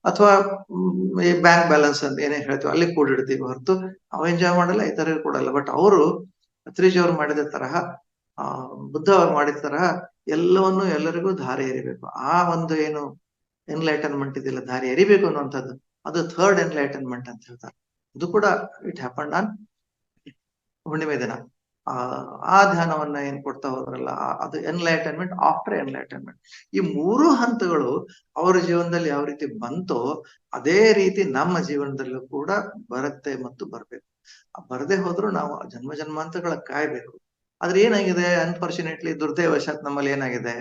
ಅಥವಾ ಈ ಬ್ಯಾಂಕ್ ಬ್ಯಾಲೆನ್ಸ್ ಅಂತ ಏನೇ ಹೇಳ್ತೀವಿ ಅಲ್ಲಿ ಕೂಡಿಡ್ತೀವಿ ಹೊರತು ಅವ್ ಎಂಜಾಯ್ ಮಾಡಲ್ಲ, ಈ ತರ ಕೊಡಲ್ಲ. ಬಟ್ ಅವರು ಅತ್ರೀಜ್ ಅವ್ರು ಮಾಡಿದ ತರಹ, ಬುದ್ಧ ಅವ್ರು ಮಾಡಿದ ತರಹ ಎಲ್ಲವನ್ನೂ ಎಲ್ಲರಿಗೂ ದಾರಿ ಎರಿಬೇಕು. ಆ ಒಂದು ಏನು ಎನ್ಲೈಟನ್ಮೆಂಟ್ ಇದೆಯಲ್ಲ, ದಾರಿ ಎರಿಬೇಕು ಅನ್ನುವಂಥದ್ದು, ಅದು 3rd ಎನ್ಲೈಟನ್ಮೆಂಟ್ ಅಂತ ಹೇಳ್ತಾರೆ. ಇದು ಕೂಡ ಇಟ್ ಹ್ಯಾಪನ್ ಆನ್ ಹುಣ್ಣಿಮೆ ದಿನ. ಆ ಧ್ಯಾನವನ್ನ ಏನ್ ಕೊಡ್ತಾ ಹೋದ್ರಲ್ಲ, ಅದು ಎನ್ಲೈಟನ್ಮೆಂಟ್ ಆಫ್ಟರ್ ಎನ್ಲೈಟನ್ಮೆಂಟ್. ಈ 3 ಹಂತಗಳು ಅವರ ಜೀವನದಲ್ಲಿ ಯಾವ ರೀತಿ ಬಂತೋ ಅದೇ ರೀತಿ ನಮ್ಮ ಜೀವನದಲ್ಲೂ ಕೂಡ ಬರುತ್ತೆ ಮತ್ತು ಬರ್ಬೇಕು. ಬರದೇ ಹೋದ್ರು ನಾವು ಜನ್ಮ ಜನ್ಮಾಂತರಗಳ ಕಾಯ್ಬೇಕು. ಆದ್ರೆ ಏನಾಗಿದೆ, ಅನ್ಫಾರ್ಚುನೇಟ್ಲಿ ದುರ್ದೈವಶಾತ್ ನಮ್ಮಲ್ಲಿ ಏನಾಗಿದೆ,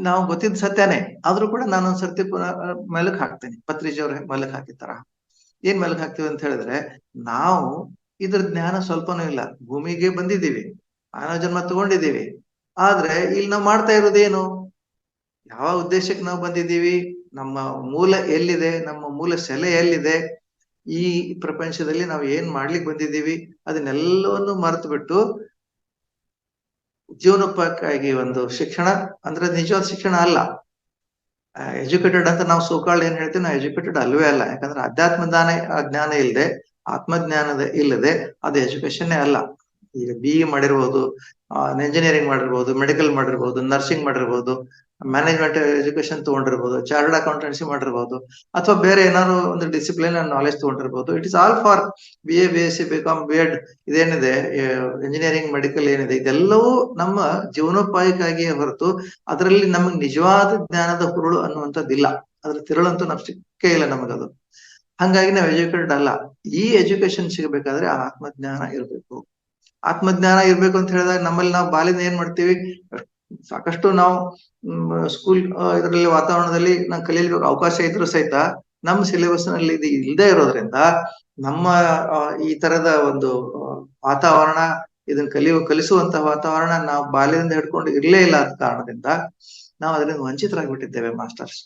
ನಾವು ಗೊತ್ತಿದ್ದ ಸತ್ಯನೇ ಆದ್ರೂ ಕೂಡ ನಾನೊಂದ್ ಸರ್ತಿ ಪುನಃ ಮೆಲುಕು ಹಾಕ್ತೇನೆ, ಪತ್ರಿಜಿ ಅವ್ರ ಮೆಲುಕು ಹಾಕಿತ್ತಾರ. ಏನ್ ಮೆಲುಕು ಹಾಕ್ತಿವಿ ಅಂತ ಹೇಳಿದ್ರೆ, ನಾವು ಇದ್ರ ಜ್ಞಾನ ಸ್ವಲ್ಪನೂ ಇಲ್ಲ, ಭೂಮಿಗೆ ಬಂದಿದ್ದೀವಿ, ಮಾನವ ಜನ್ಮ ತಗೊಂಡಿದ್ದೀವಿ, ಆದ್ರೆ ಇಲ್ಲಿ ನಾವು ಮಾಡ್ತಾ ಇರೋದೇನು, ಯಾವ ಉದ್ದೇಶಕ್ಕೆ ನಾವು ಬಂದಿದ್ದೀವಿ, ನಮ್ಮ ಮೂಲ ಎಲ್ಲಿದೆ, ನಮ್ಮ ಮೂಲ ಸೆಲೆ ಎಲ್ಲಿದೆ, ಈ ಪ್ರಪಂಚದಲ್ಲಿ ನಾವು ಏನ್ ಮಾಡ್ಲಿಕ್ಕೆ ಬಂದಿದ್ದೀವಿ, ಅದನ್ನೆಲ್ಲವನ್ನು ಮರೆತು ಬಿಟ್ಟು ಜೀವನೋಪಾಯಕ್ಕಾಗಿ ಒಂದು ಶಿಕ್ಷಣ ಅಂದ್ರೆ ನಿಜವಾದ ಶಿಕ್ಷಣ ಅಲ್ಲ. ಎಜುಕೇಟೆಡ್ ಅಂತ ನಾವು ಸೋಕಾಳ್ ಏನ್ ಹೇಳ್ತೀವಿ, ನಾವು ಎಜುಕೇಟೆಡ್ ಅಲ್ವೇ ಅಲ್ಲ. ಯಾಕಂದ್ರೆ ಅಧ್ಯಾತ್ಮ ಜ್ಞಾನ ಇಲ್ಲದೆ, ಆತ್ಮಜ್ಞಾನದ ಇಲ್ಲದೆ ಅದು ಎಜುಕೇಶನ್ನೇ ಅಲ್ಲ. ಈಗ BE ಮಾಡಿರ್ಬೋದು, ಇಂಜಿನಿಯರಿಂಗ್ ಮಾಡಿರ್ಬೋದು, ಮೆಡಿಕಲ್ ಮಾಡಿರ್ಬೋದು, ನರ್ಸಿಂಗ್ ಮಾಡಿರ್ಬೋದು, ಮ್ಯಾನೇಜ್ಮೆಂಟ್ ಎಜುಕೇಶನ್ ತಗೊಂಡಿರ್ಬೋದು, ಚಾರ್ಟರ್ಡ್ ಅಕೌಂಟೆನ್ಸಿ ಮಾಡಿರ್ಬೋದು, ಅಥವಾ ಬೇರೆ ಏನಾದ್ರು ಒಂದು ಡಿಸಿಪ್ಲಿನ್ ನಾಲೆಜ್ ತಗೊಂಡಿರ್ಬೋದು. It is all for BA, BSc, BCom, B.Ed ಇದೇನಿದೆ, ಇಂಜಿನಿಯರಿಂಗ್, ಮೆಡಿಕಲ್ ಏನಿದೆ, ಇದೆಲ್ಲವೂ ನಮ್ಮ ಜೀವನೋಪಾಯಕ್ಕಾಗಿಯೇ ಹೊರತು ಅದರಲ್ಲಿ ನಮಗೆ ನಿಜವಾದ ಜ್ಞಾನದ ಹುರುಳು ಅನ್ನುವಂಥದ್ದಿಲ್ಲ. ಅದ್ರ ತಿರುಳಂತೂ ನಮ್ಗೆ ಸಿಕ್ಕೇ ಇಲ್ಲ ನಮಗದು. ಹಂಗಾಗಿ ನಾವು ಎಜುಕೇಟೆಡ್ ಅಲ್ಲ. ಈ ಎಜುಕೇಶನ್ ಸಿಗಬೇಕಾದ್ರೆ ಆತ್ಮಜ್ಞಾನ ಇರ್ಬೇಕು. ಆತ್ಮಜ್ಞಾನ ಇರ್ಬೇಕು ಅಂತ ಹೇಳಿದಾಗ ನಮ್ಮಲ್ಲಿ ನಾವು ಬಾಲ್ಯದ ಏನ್ ಮಾಡ್ತೀವಿ, ಸಾಕಷ್ಟು ನಾವು ಸ್ಕೂಲ್ ಇದರಲ್ಲಿ ವಾತಾವರಣದಲ್ಲಿ ನಾವು ಕಲಿಯಲಿಕ್ಕೆ ಅವಕಾಶ ಇದ್ರು ಸಹಿತ ನಮ್ಮ ಸಿಲೆಬಸ್ ನಲ್ಲಿ ಇದು ಇಲ್ಲದೆ ಇರೋದ್ರಿಂದ, ನಮ್ಮ ಈ ತರದ ಒಂದು ವಾತಾವರಣ, ಇದನ್ನ ಕಲಿಸುವಂತಹ ವಾತಾವರಣ ನಾವು ಬಾಲ್ಯದಿಂದ ಹಿಡ್ಕೊಂಡು ಇರ್ಲೇ ಇಲ್ಲ ಆದ ಕಾರಣದಿಂದ ನಾವು ಅದರಿಂದ ವಂಚಿತರಾಗ್ಬಿಟ್ಟಿದ್ದೇವೆ ಮಾಸ್ಟರ್ಸ್.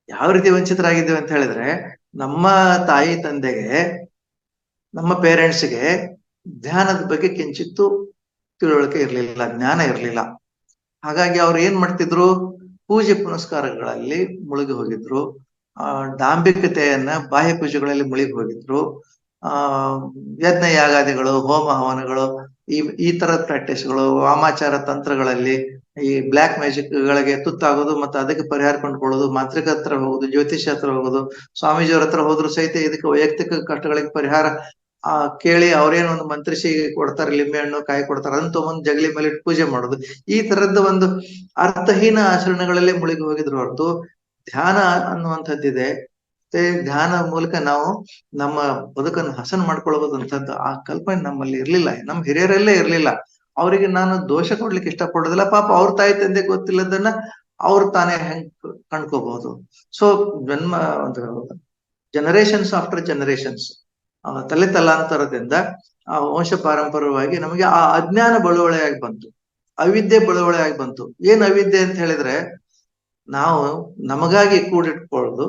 ಯಾವ ರೀತಿ ವಂಚಿತರಾಗಿದ್ದೇವೆ ಅಂತ ಹೇಳಿದ್ರೆ, ನಮ್ಮ ತಾಯಿ ತಂದೆಗೆ, ನಮ್ಮ ಪೇರೆಂಟ್ಸ್ಗೆ ಧ್ಯಾನದ ಬಗ್ಗೆ ಕಿಂಚಿತ್ತು ತಿಳುವಳಿಕೆ ಇರ್ಲಿಲ್ಲ, ಜ್ಞಾನ ಇರ್ಲಿಲ್ಲ. ಹಾಗಾಗಿ ಅವ್ರು ಏನ್ ಮಾಡ್ತಿದ್ರು, ಪೂಜೆ ಪುನಸ್ಕಾರಗಳಲ್ಲಿ ಮುಳುಗಿ ಹೋಗಿದ್ರು, ಡಾಂಬಿಕತೆಯನ್ನ ಬಾಹ್ಯ ಪೂಜೆಗಳಲ್ಲಿ ಮುಳುಗಿ ಹೋಗಿದ್ರು, ಯಜ್ಞ ಯಾಗಾದಿಗಳು, ಹೋಮ ಹವನಗಳು, ಈ ತರದ ಪ್ರಾಕ್ಟೀಸ್ಗಳು, ವಾಮಾಚಾರ ತಂತ್ರಗಳಲ್ಲಿ ಈ ಬ್ಲ್ಯಾಕ್ ಮ್ಯಾಜಿಕ್ ಗಳಿಗೆ ತುತ್ತಾಗೋದು, ಮತ್ತೆ ಅದಕ್ಕೆ ಪರಿಹಾರ ಕೊಂಡ್ಕೊಳ್ಳೋದು, ಮಾಂತ್ರಿಕ ಹತ್ರ ಹೋಗೋದು, ಜ್ಯೋತಿಷ್ಯ ಹತ್ರ ಹೋಗೋದು, ಸ್ವಾಮೀಜಿಯವ್ರ ಹತ್ರ ಹೋದ್ರು ಸಹಿತ ಇದಕ್ಕೆ ವೈಯಕ್ತಿಕ ಕಷ್ಟಗಳಿಗೆ ಪರಿಹಾರ ಕೇಳಿ ಅವ್ರೇನೋ ಒಂದು ಮಂತ್ರಿಸಿ ಕೊಡ್ತಾರೆ, ಲಿಂಬೆ ಹಣ್ಣು ಕಾಯಿ ಕೊಡ್ತಾರೆ, ಅದನ್ನ ತಗೊಂಡ್ ಜಗಲಿ ಮೇಲೆ ಇಟ್ಟು ಪೂಜೆ ಮಾಡೋದು. ಈ ತರದ್ದು ಒಂದು ಅರ್ಥಹೀನ ಆಚರಣೆಗಳಲ್ಲೇ ಮುಳುಗಿ ಹೋಗಿದ್ರು ಹೊರತು ಧ್ಯಾನ ಅನ್ನುವಂಥದ್ದಿದೆ. ಮತ್ತೆ ಧ್ಯಾನ ಮೂಲಕ ನಾವು ನಮ್ಮ ಬದುಕನ್ನು ಹಸನ್ ಮಾಡ್ಕೊಳ್ಬಹುದಂತದ್ದು ಆ ಕಲ್ಪನೆ ನಮ್ಮಲ್ಲಿ ಇರ್ಲಿಲ್ಲ, ನಮ್ಮ ಹಿರಿಯರಲ್ಲೇ ಇರ್ಲಿಲ್ಲ. ಅವರಿಗೆ ನಾನು ದೋಷ ಕೊಡ್ಲಿಕ್ಕೆ ಇಷ್ಟಪಡೋದಿಲ್ಲ, ಪಾಪ ಅವ್ರ ತಾಯಿ ತಂದೆ ಗೊತ್ತಿಲ್ಲದನ್ನ ಅವ್ರು ತಾನೇ ಹೆಂಗ್ ಕಂಡ್ಕೋಬಹುದು. ಸೊ ಜನ್ಮ ಒಂದು ಜನರೇಷನ್ಸ್ ಆಫ್ಟರ್ ಜನರೇಷನ್ಸ್ ತಲೆ ತಲಾಂತರದಿಂದ ಆ ವಂಶ ಪಾರಂಪರ್ಯವಾಗಿ ನಮಗೆ ಆ ಅಜ್ಞಾನ ಬಳುವಳಿಯಾಗಿ ಬಂತು, ಅವಿದ್ಯೆ ಬಳುವಳಿಯಾಗಿ ಬಂತು. ಏನ್ ಅವಿದ್ಯೆ ಅಂತ ಹೇಳಿದ್ರೆ, ನಾವು ನಮಗಾಗಿ ಕೂಡಿಟ್ಕೊಳ್ಳೋದು,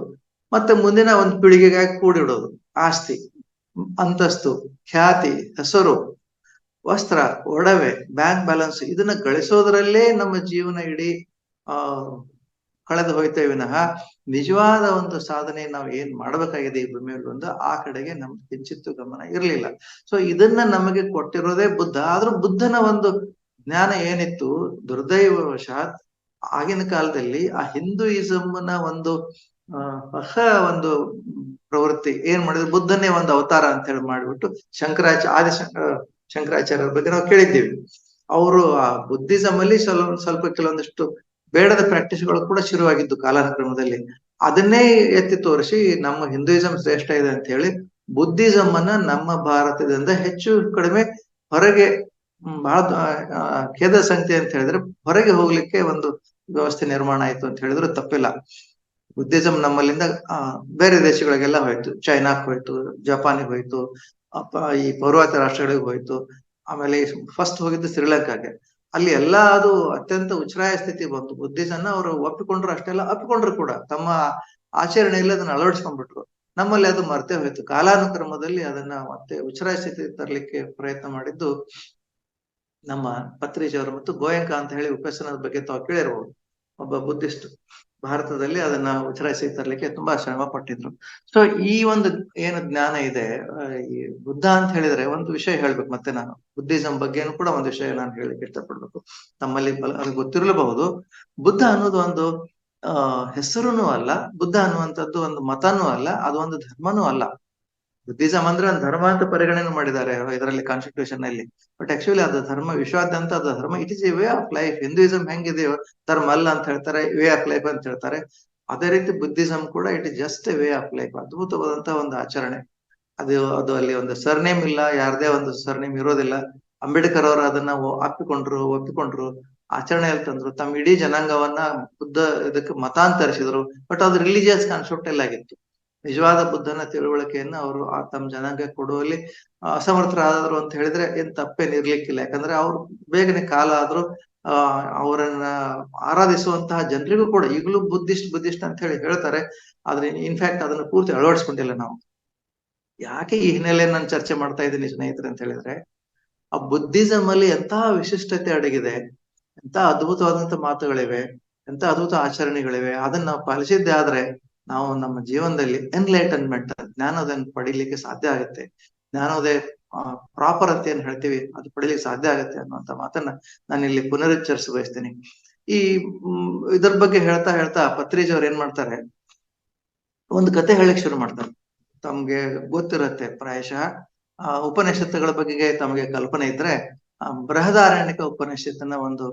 ಮತ್ತೆ ಮುಂದಿನ ಒಂದು ಪೀಳಿಗೆಗಾಗಿ ಕೂಡಿಡೋದು. ಆಸ್ತಿ, ಅಂತಸ್ತು, ಖ್ಯಾತಿ, ಹೆಸರು, ವಸ್ತ್ರ, ಒಡವೆ, ಬ್ಯಾಂಕ್ ಬ್ಯಾಲೆನ್ಸ್, ಇದನ್ನ ಗಳಿಸೋದ್ರಲ್ಲೇ ನಮ್ಮ ಜೀವನ ಇಡೀ ಕಳೆದು ಹೋಯ್ತೇವೆ ವಿನಃ ನಿಜವಾದ ಒಂದು ಸಾಧನೆ ನಾವು ಏನ್ ಮಾಡ್ಬೇಕಾಗಿದೆ ಈ ಭೂಮಿಯಲ್ಲಿ ಒಂದು ಆ ಕಡೆಗೆ ನಮ್ಗೆ ಕಿಂಚಿತ್ತು ಗಮನ ಇರ್ಲಿಲ್ಲ. ಸೊ ಇದನ್ನ ನಮಗೆ ಕೊಟ್ಟಿರೋದೇ ಬುದ್ಧ. ಆದ್ರೂ ಬುದ್ಧನ ಒಂದು ಜ್ಞಾನ ಏನಿತ್ತು, ದುರ್ದೈವವಶಾತ್ ಆಗಿನ ಕಾಲದಲ್ಲಿ ಆ ಹಿಂದೂಯಿಸಮ್ನ ಒಂದು ಹೊಸ ಒಂದು ಪ್ರವೃತ್ತಿ ಏನ್ ಮಾಡಿದ್ರು, ಬುದ್ಧನೇ ಒಂದು ಅವತಾರ ಅಂತ ಹೇಳಿ ಮಾಡ್ಬಿಟ್ಟು ಶಂಕರಾಚಾರ್ಯರ ಬಗ್ಗೆ ನಾವು ಕೇಳಿದ್ದೀವಿ. ಅವರು ಆ ಬುದ್ಧಿಸಮ್ ಅಲ್ಲಿ ಸ್ವಲ್ಪ ಕೆಲವೊಂದಿಷ್ಟು ಬೇಡದ ಪ್ರಾಕ್ಟೀಸ್ಗಳು ಕೂಡ ಶುರುವಾಗಿದ್ದು ಕಾಲಾನುಕ್ರಮದಲ್ಲಿ. ಅದನ್ನೇ ಎತ್ತಿ ತೋರಿಸಿ ನಮ್ಮ ಹಿಂದೂಯಿಸಂ ಶ್ರೇಷ್ಠ ಇದೆ ಅಂತ ಹೇಳಿ ಬುದ್ಧಿಸಮ್ ಅನ್ನ ನಮ್ಮ ಭಾರತದಿಂದ ಹೆಚ್ಚು ಕಡಿಮೆ ಹೊರಗೆ ಬಹಳ ಖೇದ ಸಂಗತಿ ಅಂತ ಹೇಳಿದ್ರೆ ಹೊರಗೆ ಹೋಗ್ಲಿಕ್ಕೆ ಒಂದು ವ್ಯವಸ್ಥೆ ನಿರ್ಮಾಣ ಆಯ್ತು ಅಂತ ಹೇಳಿದ್ರು ತಪ್ಪಿಲ್ಲ. ಬುದ್ಧಿಸಂ ನಮ್ಮಲ್ಲಿಂದ ಬೇರೆ ದೇಶಗಳಿಗೆಲ್ಲ ಹೋಯ್ತು, ಚೈನಾಕ್ ಹೋಯ್ತು, ಜಪಾನಿಗೆ ಹೋಯ್ತು, ಈ ಪೌರ್ವಾತ್ಯ ರಾಷ್ಟ್ರಗಳಿಗೆ ಹೋಯ್ತು. ಆಮೇಲೆ ಫಸ್ಟ್ ಹೋಗಿದ್ದು ಶ್ರೀಲಂಕಾಗೆ. ಅಲ್ಲಿ ಎಲ್ಲಾ ಅದು ಅತ್ಯಂತ ಉಚ್ಛ್ರಾಯ ಸ್ಥಿತಿ ಬಂತು. ಬುದ್ಧಿಸನ್ನ ಅವರು ಒಪ್ಪಿಕೊಂಡ್ರು, ಅಷ್ಟೆಲ್ಲ ಒಪ್ಪಿಕೊಂಡ್ರು ಕೂಡ ತಮ್ಮ ಆಚರಣೆಯಲ್ಲಿ ಅದನ್ನ ಅಳವಡಿಸ್ಕೊಂಡ್ಬಿಟ್ರು. ನಮ್ಮಲ್ಲಿ ಅದು ಮರ್ತೇ ಹೋಯ್ತು. ಕಾಲಾನುಕ್ರಮದಲ್ಲಿ ಅದನ್ನ ಮತ್ತೆ ಉಚ್ಛ್ರಾಯ ಸ್ಥಿತಿ ತರಲಿಕ್ಕೆ ಪ್ರಯತ್ನ ಮಾಡಿದ್ದು ನಮ್ಮ ಪತ್ರಿಜಿಯವರು ಮತ್ತು ಗೋಯಂಕ ಅಂತ ಹೇಳಿ ಉಪೇಸನದ ಬಗ್ಗೆ ತಾವು ಕೇಳಿರ್ಬೋದು, ಒಬ್ಬ ಬುದ್ಧಿಸ್ಟ್. ಭಾರತದಲ್ಲಿ ಅದನ್ನ ಉಚ್ಛ್ರಾಯಿಸಿ ತರಲಿಕ್ಕೆ ತುಂಬಾ ಶ್ರಮ ಪಟ್ಟಿದ್ರು. ಸೊ ಈ ಒಂದು ಏನು ಜ್ಞಾನ ಇದೆ, ಈ ಬುದ್ಧ ಅಂತ ಹೇಳಿದ್ರೆ ಒಂದು ವಿಷಯ ಹೇಳ್ಬೇಕು. ಮತ್ತೆ ನಾನು ಬುದ್ಧಿಸಂ ಬಗ್ಗೆನೂ ಕೂಡ ಒಂದು ವಿಷಯ ನಾನು ಹೇಳಿಕ್ಕೆ ಇಷ್ಟಪಡ್ಬೇಕು. ನಮ್ಮಲ್ಲಿ ಅದು ಗೊತ್ತಿರಲಬಹುದು. ಬುದ್ಧ ಅನ್ನೋದು ಒಂದು ಹೆಸರುನೂ ಅಲ್ಲ, ಬುದ್ಧ ಅನ್ನುವಂಥದ್ದು ಒಂದು ಮತನೂ ಅಲ್ಲ, ಅದು ಒಂದು ಧರ್ಮನೂ ಅಲ್ಲ. ಬುದ್ಧಿಸಂ ಅಂದ್ರೆ ಒಂದು ಧರ್ಮ ಅಂತ ಪರಿಗಣನೆ ಮಾಡಿದ್ದಾರೆ ಇದರಲ್ಲಿ ಕಾನ್ಸ್ಟಿಟ್ಯೂಷನ್ ಅಲ್ಲಿ. ಬಟ್ ಆಕ್ಚುಲಿ ಅದು ಧರ್ಮ, ವಿಶ್ವಾದ್ಯಂತ ಅದು ಧರ್ಮ. It is a way of life. Hinduism ಹೆಂಗಿದೆಯೋ ಧರ್ಮ ಅಲ್ಲ ಅಂತ ಹೇಳ್ತಾರೆ, ವೇ ಆಫ್ ಲೈಫ್ ಅಂತ ಹೇಳ್ತಾರೆ. ಅದೇ ರೀತಿ ಬುದ್ಧಿಸಂ ಕೂಡ it is just A way of life. ಅದ್ಭುತವಾದಂತಹ ಒಂದು ಆಚರಣೆ. ಅದು ಅಲ್ಲಿ ಒಂದು ಸರ್ನೇಮ್ ಇಲ್ಲ, ಯಾರದೇ ಒಂದು ಸರ್ನೇಮ್ ಇರೋದಿಲ್ಲ. ಅಂಬೇಡ್ಕರ್ ಅವರು ಅದನ್ನ ಒಪ್ಪಿಕೊಂಡ್ರು, ಆಚರಣೆಯಲ್ಲಿ ತಂದ್ರು. ತಮ್ಮ ಇಡೀ ಜನಾಂಗವನ್ನ ಬುದ್ಧ ಇದಕ್ಕೆ ಮತಾಂತರಿಸಿದ್ರು. ಬಟ್ ಅದು ರಿಲಿಜಿಯಸ್ ಕಾನ್ಸೆಪ್ಟ್ ಎಲ್ಲ ಆಗಿತ್ತು. ನಿಜವಾದ ಬುದ್ಧನ ತಿಳುವಳಿಕೆಯನ್ನ ಅವರು ತಮ್ಮ ಜನಾಂಗ ಕೊಡುವಲ್ಲಿ ಅಸಮರ್ಥರಾದ್ರು ಅಂತ ಹೇಳಿದ್ರೆ ಏನ್ ತಪ್ಪೇನಿರ್ಲಿಕ್ಕಿಲ್ಲ. ಯಾಕಂದ್ರೆ ಅವ್ರು ಬೇಗನೆ ಕಾಲ ಆದ್ರೂ ಅವರನ್ನ ಆರಾಧಿಸುವಂತಹ ಜನರಿಗೂ ಕೂಡ ಈಗಲೂ ಬುದ್ಧಿಸ್ಟ್ ಅಂತ ಹೇಳಿ ಹೇಳ್ತಾರೆ. ಆದ್ರೆ ಇನ್ಫ್ಯಾಕ್ಟ್ ಅದನ್ನ ಪೂರ್ತಿ ಅಳವಡಿಸ್ಕೊಂಡಿಲ್ಲ ನಾವು. ಯಾಕೆ ಈ ಹಿನ್ನೆಲೆ ನಾನು ಚರ್ಚೆ ಮಾಡ್ತಾ ಇದ್ದೀನಿ ಸ್ನೇಹಿತರೆ ಅಂತ ಹೇಳಿದ್ರೆ, ಆ ಬುದ್ಧಿಸಂ ಅಲ್ಲಿ ಎಂತಹ ವಿಶಿಷ್ಟತೆ ಅಡಗಿದೆ, ಎಂತ ಅದ್ಭುತವಾದಂತ ಮಾತುಗಳಿವೆ, ಎಂತ ಅದ್ಭುತ ಆಚರಣೆಗಳಿವೆ. ಅದನ್ನ ನಾವು ಪಾಲಿಸಿದ್ದೆ ಆದ್ರೆ ನಾವು ನಮ್ಮ ಜೀವನದಲ್ಲಿ ಎನ್ಲೈಟನ್ಮೆಂಟ್, ಜ್ಞಾನೋದಯನ ಪಡಿಲಿಕ್ಕೆ ಸಾಧ್ಯ ಆಗುತ್ತೆ. ಜ್ಞಾನೋದಯ ಪ್ರಾಪರ್ ಅಂತ ಏನ್ ಹೇಳ್ತೀವಿ ಅದು ಪಡಿಲಿಕ್ಕೆ ಸಾಧ್ಯ ಆಗುತ್ತೆ ಅನ್ನುವಂತ ಮಾತನ್ನ ನಾನು ಇಲ್ಲಿ ಪುನರುಚ್ಚರಿಸ ಬಯಸ್ತೇನೆ. ಈ ಇದ್ರ ಬಗ್ಗೆ ಹೇಳ್ತಾ ಪತ್ರಿಜಿ ಅವ್ರು ಏನ್ ಮಾಡ್ತಾರೆ, ಒಂದು ಕತೆ ಹೇಳಕ್ ಶುರು ಮಾಡ್ತಾರೆ. ತಮ್ಗೆ ಗೊತ್ತಿರತ್ತೆ ಪ್ರಾಯಶಃ ಉಪನಿಷತ್ತುಗಳ ಬಗ್ಗೆ ತಮಗೆ ಕಲ್ಪನೆ ಇದ್ರೆ, ಬೃಹದಾರಣ್ಯಕ ಉಪನಿಷತ್ತನ್ನ ಒಂದು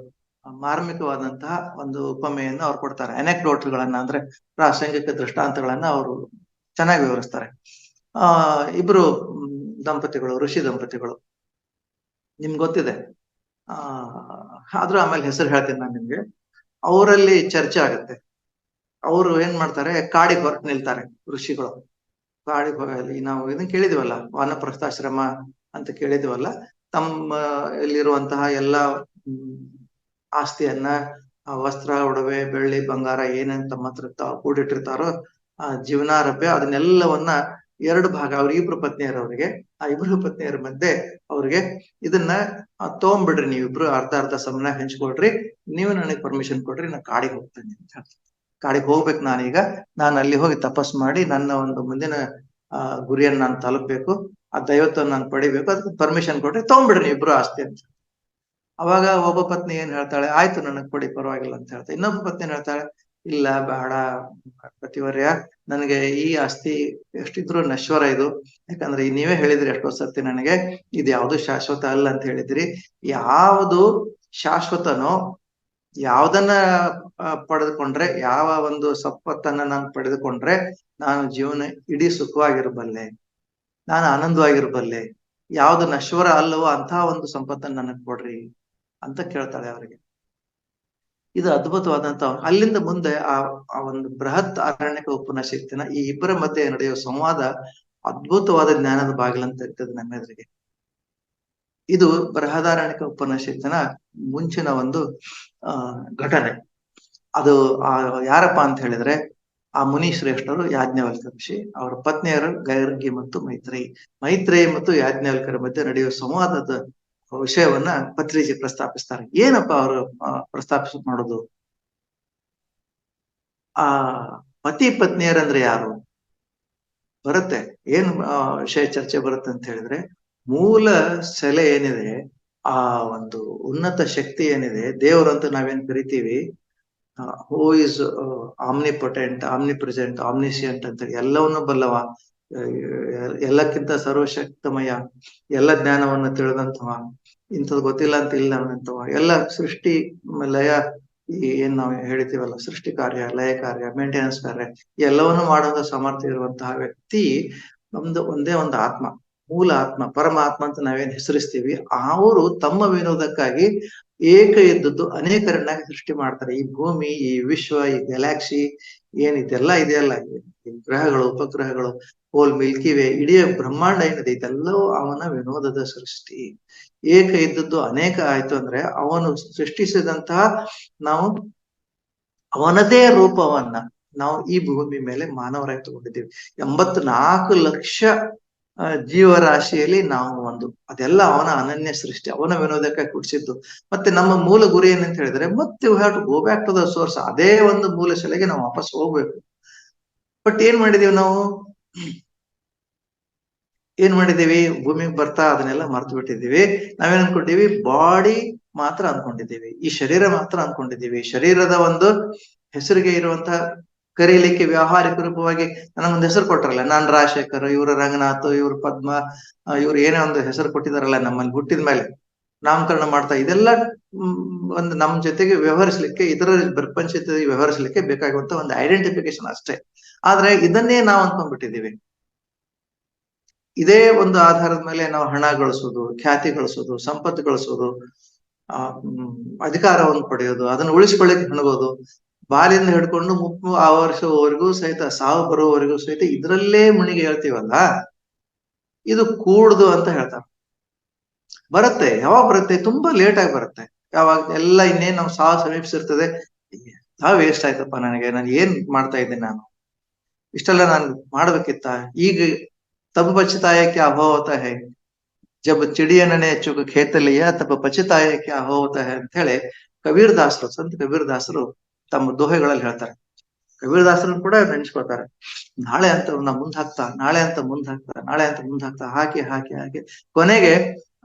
ಮಾರ್ಮಿಕವಾದಂತಹ ಒಂದು ಉಪಮೆಯನ್ನು ಅವ್ರು ಕೊಡ್ತಾರೆ. ಅನೆಕ್ಡೋಟ್ಗಳನ್ನ, ಅಂದ್ರೆ ಪ್ರಾಸಂಗಿಕ ದೃಷ್ಟಾಂತಗಳನ್ನ ಅವರು ಚೆನ್ನಾಗಿ ವಿವರಿಸ್ತಾರೆ. ಇಬ್ರು ದಂಪತಿಗಳು, ಋಷಿ ದಂಪತಿಗಳು, ನಿಮ್ಗೆ ಗೊತ್ತಿದೆ. ಆದ್ರೂ ಆಮೇಲೆ ಹೆಸರು ಹೇಳ್ತೀನಿ ನಾನು ನಿಮ್ಗೆ. ಅವರಲ್ಲಿ ಚರ್ಚೆ ಆಗುತ್ತೆ. ಅವರು ಏನ್ ಮಾಡ್ತಾರೆ, ಕಾಡಿಗೆ ಹೊರಟು ನಿಲ್ತಾರೆ ಋಷಿಗಳು. ಕಾಡಿಗೆ ನಾವು ಇದನ್ನ ಕೇಳಿದಿವಲ್ಲ, ವಾನಪ್ರಸ್ಥಾಶ್ರಮ ಅಂತ ಕೇಳಿದಿವಲ್ಲ. ತಮ್ಮ ಇಲ್ಲಿರುವಂತಹ ಎಲ್ಲಾ ಆಸ್ತಿಯನ್ನ, ವಸ್ತ್ರ, ಒಡವೆ, ಬೆಳ್ಳಿ, ಬಂಗಾರ ಏನೇನ್ ತಮ್ಮ ಹತ್ರ ಕೂಡಿಟ್ಟಿರ್ತಾರೋ ಜೀವನಾರಭ್ಯ, ಅದನ್ನೆಲ್ಲವನ್ನ 2 ಭಾಗ, ಅವ್ರ ಇಬ್ರು ಪತ್ನಿಯರವರಿಗೆ, ಆ ಇಬ್ರು ಪತ್ನಿಯರ ಮಧ್ಯೆ ಅವ್ರಿಗೆ ಇದನ್ನ ತಗೊಂಡ್ಬಿಡ್ರಿ, ನೀವಿಬ್ರು ಅರ್ಧ ಸಮನ ಹಂಚ್ಕೊಳ್ರಿ, ನೀವು ನನಗೆ ಪರ್ಮಿಷನ್ ಕೊಡ್ರಿ, ನಾನು ಕಾಡಿಗೆ ಹೋಗ್ತೇನೆ ಅಂತ ಹೇಳ್ತಾರೆ. ಕಾಡಿಗೆ ಹೋಗ್ಬೇಕು ನಾನೀಗ, ನಾನು ಅಲ್ಲಿ ಹೋಗಿ ತಪಸ್ ಮಾಡಿ ನನ್ನ ಒಂದು ಮುಂದಿನ ಗುರಿಯನ್ನು ನಾನು ತಲುಪಬೇಕು, ಆ ದೈವತ್ವವನ್ನು ನಾನು ಪಡಿಬೇಕು, ಅದಕ್ಕೆ ಪರ್ಮಿಷನ್ ಕೊಟ್ರಿ, ತಗೊಂಡ್ಬಿಡ್ರಿ ಇಬ್ರು ಆಸ್ತಿ ಅಂತ. ಅವಾಗ ಒಬ್ಬ ಪತ್ನಿ ಏನ್ ಹೇಳ್ತಾಳೆ, ಆಯ್ತು ನನಗ್ ಕೊಡಿ ಪರವಾಗಿಲ್ಲ ಅಂತ ಹೇಳ್ತಾಳೆ. ಇನ್ನೊಬ್ಬ ಪತ್ನಿ ಏನ್ ಹೇಳ್ತಾಳೆ, ಇಲ್ಲ ಬೇಡ ಪತಿವರ್ಯ, ನನಗೆ ಈ ಆಸ್ತಿ ಎಷ್ಟಿದ್ರು ನಶ್ವರ ಇದು. ಯಾಕಂದ್ರೆ ನೀವೇ ಹೇಳಿದ್ರಿ ಎಷ್ಟೋ ಸರ್ತಿ ನನಗೆ ಇದು ಯಾವುದು ಶಾಶ್ವತ ಅಲ್ಲ ಅಂತ ಹೇಳಿದ್ರಿ. ಯಾವುದು ಶಾಶ್ವತನೋ, ಯಾವ್ದನ್ನ ಪಡೆದುಕೊಂಡ್ರೆ, ಯಾವ ಒಂದು ಸಂಪತ್ತನ್ನ ನಾನು ಪಡೆದುಕೊಂಡ್ರೆ ನಾನು ಜೀವನ ಇಡೀ ಸುಖವಾಗಿರಬಲ್ಲೆ, ನಾನು ಆನಂದವಾಗಿರಬಲ್ಲೆ, ಯಾವ್ದು ನಶ್ವರ ಅಲ್ಲವೋ ಅಂತಹ ಒಂದು ಸಂಪತ್ತನ್ನು ನನಗ್ ಕೊಡ್ರಿ ಅಂತ ಕೇಳ್ತಾಳೆ ಅವರಿಗೆ. ಇದು ಅದ್ಭುತವಾದಂತ. ಅಲ್ಲಿಂದ ಮುಂದೆ ಆ ಒಂದು ಬೃಹತ್ ಅರಣ್ಯಕ ಉಪನಿಷತ್ತಿನ ಈ ಇಬ್ಬರ ಮಧ್ಯೆ ನಡೆಯುವ ಸಂವಾದ ಅದ್ಭುತವಾದ ಜ್ಞಾನದ ಬಾಗಿಲಂತ ಇರ್ತದೆ ನಮ್ಮ ಎದುರಿಗೆ. ಇದು ಬೃಹದಾರಣ್ಯಕ ಉಪನಿಷತ್ತಿನ ಮುಂಚಿನ ಒಂದು ಘಟನೆ. ಅದು ಯಾರಪ್ಪ ಅಂತ ಹೇಳಿದ್ರೆ ಆ ಮುನಿ ಶ್ರೇಷ್ಠರು ಯಾಜ್ಞವಲ್ಕ್ಯ ಋಷಿ, ಅವರ ಪತ್ನಿಯರು ಗೈರ್ಗಿ ಮತ್ತು ಮೈತ್ರೇಯಿ ಮತ್ತು ಯಾಜ್ಞವಲ್ಕ್ಯರ ಮಧ್ಯೆ ನಡೆಯುವ ಸಂವಾದದ ವಿಷಯವನ್ನ ಪತ್ರಿಜಿ ಪ್ರಸ್ತಾಪಿಸ್ತಾರೆ. ಏನಪ್ಪಾ ಅವರು ಪ್ರಸ್ತಾಪಿಸ ಮಾಡೋದು, ಆ ಪತಿ ಪತ್ನಿಯರಂದ್ರೆ ಯಾರು ಬರುತ್ತೆ, ಏನ್ ವಿಷಯ ಚರ್ಚೆ ಬರುತ್ತೆ ಅಂತ ಹೇಳಿದ್ರೆ, ಮೂಲ ಸೆಲೆ ಏನಿದೆ, ಆ ಒಂದು ಉನ್ನತ ಶಕ್ತಿ ಏನಿದೆ, ದೇವರು ಅಂತ ನಾವೇನ್ ಕರಿತೀವಿ, ಹೂ ಇಸ್ ಆಮ್ನಿಪೊಟೆಂಟ್, ಆಮ್ನಿಪ್ರೆಸೆಂಟ್, ಆಮ್ನಿಸಿಯಂಟ್ ಅಂತ ಹೇಳಿ, ಎಲ್ಲವನ್ನು ಬಲ್ಲವ, ಎಲ್ಲಕ್ಕಿಂತ ಸರ್ವಶಕ್ತಮಯ, ಎಲ್ಲ ಜ್ಞಾನವನ್ನು ತಿಳಿದಂತವ, ಇಂಥದ್ದು ಗೊತ್ತಿಲ್ಲ ಅಂತ ಇಲ್ಲ ಅನ್ನಂತವ, ಎಲ್ಲ ಸೃಷ್ಟಿ ಲಯ ಏನ್ ನಾವು ಹೇಳ್ತೀವಲ್ಲ, ಸೃಷ್ಟಿ ಕಾರ್ಯ, ಲಯ ಕಾರ್ಯ, ಮೇಂಟೆನೆನ್ಸ್ ಕಾರ್ಯ ಎಲ್ಲವನ್ನು ಮಾಡುವ ಸಾಮರ್ಥ್ಯ ಇರುವಂತಹ ವ್ಯಕ್ತಿ ಒಂದೇ ಒಂದು ಆತ್ಮ, ಮೂಲ ಆತ್ಮ, ಪರಮಾತ್ಮ ಅಂತ ನಾವೇನ್ ಹೆಸರಿಸ್ತೀವಿ. ಅವರು ತಮ್ಮ ವಿನೋದಕ್ಕಾಗಿ ಏಕ ಇದ್ದದ್ದು ಅನೇಕರನ್ನಾಗಿ ಸೃಷ್ಟಿ ಮಾಡ್ತಾರೆ. ಈ ಭೂಮಿ, ಈ ವಿಶ್ವ, ಈ ಗ್ಯಾಲಾಕ್ಸಿ ಏನಿದೆಲ್ಲ ಇದೆಯಲ್ಲ, ಈ ಗ್ರಹಗಳು, ಉಪಗ್ರಹಗಳು, ಹೋಲ್ ಮಿಲ್ಕಿ ವೇ, ಇಡೀ ಬ್ರಹ್ಮಾಂಡ ಏನಿದೆ, ಇದೆಲ್ಲವೂ ಅವನ ವಿನೋದದ ಸೃಷ್ಟಿ. ಏಕ ಇದ್ದದ್ದು ಅನೇಕ ಆಯ್ತು ಅಂದ್ರೆ ಅವನು ಸೃಷ್ಟಿಸಿದಂತಹ ನಾವು ಅವನದೇ ರೂಪವನ್ನ ನಾವು ಈ ಭೂಮಿ ಮೇಲೆ ಮಾನವರಾಗಿ ತಗೊಂಡಿದ್ದೀವಿ. 84 ಲಕ್ಷ ಜೀವರಾಶಿಯಲ್ಲಿ ನಾವು ಒಂದು, ಅದೆಲ್ಲ ಅವನ ಅನನ್ಯ ಸೃಷ್ಟಿ, ಅವನ ವಿನೋದಕ್ಕೆ ಕುಡಿಸಿದ್ದು. ಮತ್ತೆ ನಮ್ಮ ಮೂಲ ಗುರಿ ಏನಂತ ಹೇಳಿದ್ರೆ, ಮತ್ತೆ we have to go back to the source, ಅದೇ ಒಂದು ಮೂಲ ಶಿಲೆಗೆ ನಾವು ವಾಪಸ್ ಹೋಗ್ಬೇಕು. ಬಟ್ ಏನ್ ಮಾಡಿದೀವಿ ನಾವು, ಭೂಮಿಗೆ ಬರ್ತಾ ಅದನ್ನೆಲ್ಲ ಮರ್ತು ಬಿಟ್ಟಿದ್ದೀವಿ. ನಾವೇನ್ ಅನ್ಕೊಂಡಿದೀವಿ, ಬಾಡಿ ಮಾತ್ರ ಅನ್ಕೊಂಡಿದ್ದೀವಿ, ಈ ಶರೀರ ಮಾತ್ರ ಅನ್ಕೊಂಡಿದ್ದೀವಿ. ಶರೀರದ ಒಂದು ಹೆಸರಿಗೆ ಇರುವಂತಹ ಕರೀಲಿಕ್ಕೆ ವ್ಯಾವಹಾರಿಕ ರೂಪವಾಗಿ ನನಗೊಂದು ಹೆಸರು ಕೊಟ್ರಲ್ಲ, ನಾನ್ ರಾಜಶೇಖರ್, ಇವರು ರಂಗನಾಥ್, ಇವ್ರು ಪದ್ಮ, ಇವ್ರು ಏನೇ ಒಂದು ಹೆಸರು ಕೊಟ್ಟಿದಾರಲ್ಲ ನಮ್ಮಲ್ಲಿ ಹುಟ್ಟಿದ ಮೇಲೆ ನಾಮಕರಣ ಮಾಡ್ತಾ, ಇದೆಲ್ಲ ಒಂದು ನಮ್ ಜೊತೆಗೆ ವ್ಯವಹರಿಸ್ಲಿಕ್ಕೆ, ಇದರ ಪ್ರಪಂಚದ ವ್ಯವಹರಿಸ್ಲಿಕ್ಕೆ ಬೇಕಾಗುವಂತ ಒಂದು ಐಡೆಂಟಿಫಿಕೇಶನ್ ಅಷ್ಟೇ. ಆದ್ರೆ ಇದನ್ನೇ ನಾವು ಅನ್ಕೊಂಡ್ಬಿಟ್ಟಿದೀವಿ. ಇದೇ ಒಂದು ಆಧಾರದ ಮೇಲೆ ನಾವು ಹಣ ಗಳಿಸೋದು, ಖ್ಯಾತಿ ಗಳಿಸೋದು, ಸಂಪತ್ತು ಗಳಿಸೋದು, ಅಧಿಕಾರವನ್ನು ಪಡೆಯೋದು, ಅದನ್ನು ಉಳಿಸ್ಕೊಳ್ಳಿಕ್ಕೆ ಹಣಗೋದು, ಬಾಲಿಂದ ಹಿಡ್ಕೊಂಡು ಮುಪ್ಪು ಆ ವರ್ಷವರೆಗೂ ಸಹಿತ, ಸಾವು ಬರುವವರೆಗೂ ಸಹಿತ ಇದರಲ್ಲೇ ಮುಣಿಗೆ ಹೇಳ್ತೀವಲ್ಲ, ಇದು ಕೂಡ್ದು ಅಂತ ಹೇಳ್ತಾರೆ. ಬರುತ್ತೆ, ಯಾವಾಗ ಬರುತ್ತೆ, ತುಂಬಾ ಲೇಟ್ ಆಗಿ ಬರುತ್ತೆ. ಯಾವಾಗ ಎಲ್ಲ ಇನ್ನೇನ್ ನಾವು ಸಾವು ಸಮೀಪಿಸಿರ್ತದೆ, ವೇಸ್ಟ್ ಆಯ್ತಪ್ಪ ನನಗೆ, ನಾನು ಏನ್ ಮಾಡ್ತಾ ಇದ್ದೀನಿ, ನಾನು ಇಷ್ಟೆಲ್ಲ ನಾನು ಮಾಡ್ಬೇಕಿತ್ತ, ಈಗ ತಬ್ ಪಚ್ತಾಯ ಕ್ಯಾ ಹೋತಾ ಹೈ, ಜಬ್ ಚಿಡಿಯನೇ ಚುಕ್ ಖೇತಲಿಯ ತಬ್ ಪಚ್ತಾಯ ಕ್ಯಾ ಹೋತಾ ಹೈ ಅಂತ ಹೇಳಿ ಕಬೀರ್ ದಾಸರು, ಸಂತ ಕಬೀರ್ ದಾಸರು ತಮ್ಮ ದೋಹೆಗಳಲ್ಲಿ ಹೇಳ್ತಾರೆ. ಕಬೀರ್ ದಾಸರನ್ನು ಕೂಡ ನೆನೆಸ್ಕೊಳ್ತಾರೆ. ನಾಳೆ ಅಂತ ಮುಂದ್ ಹಾಕ್ತಾ, ನಾಳೆ ಅಂತ ಮುಂದ್ ಹಾಕ್ತಾ, ನಾಳೆ ಅಂತ ಮುಂದ್ ಹಾಕ್ತಾ, ಹಾಕಿ ಹಾಕಿ ಹಾಕಿ ಕೊನೆಗೆ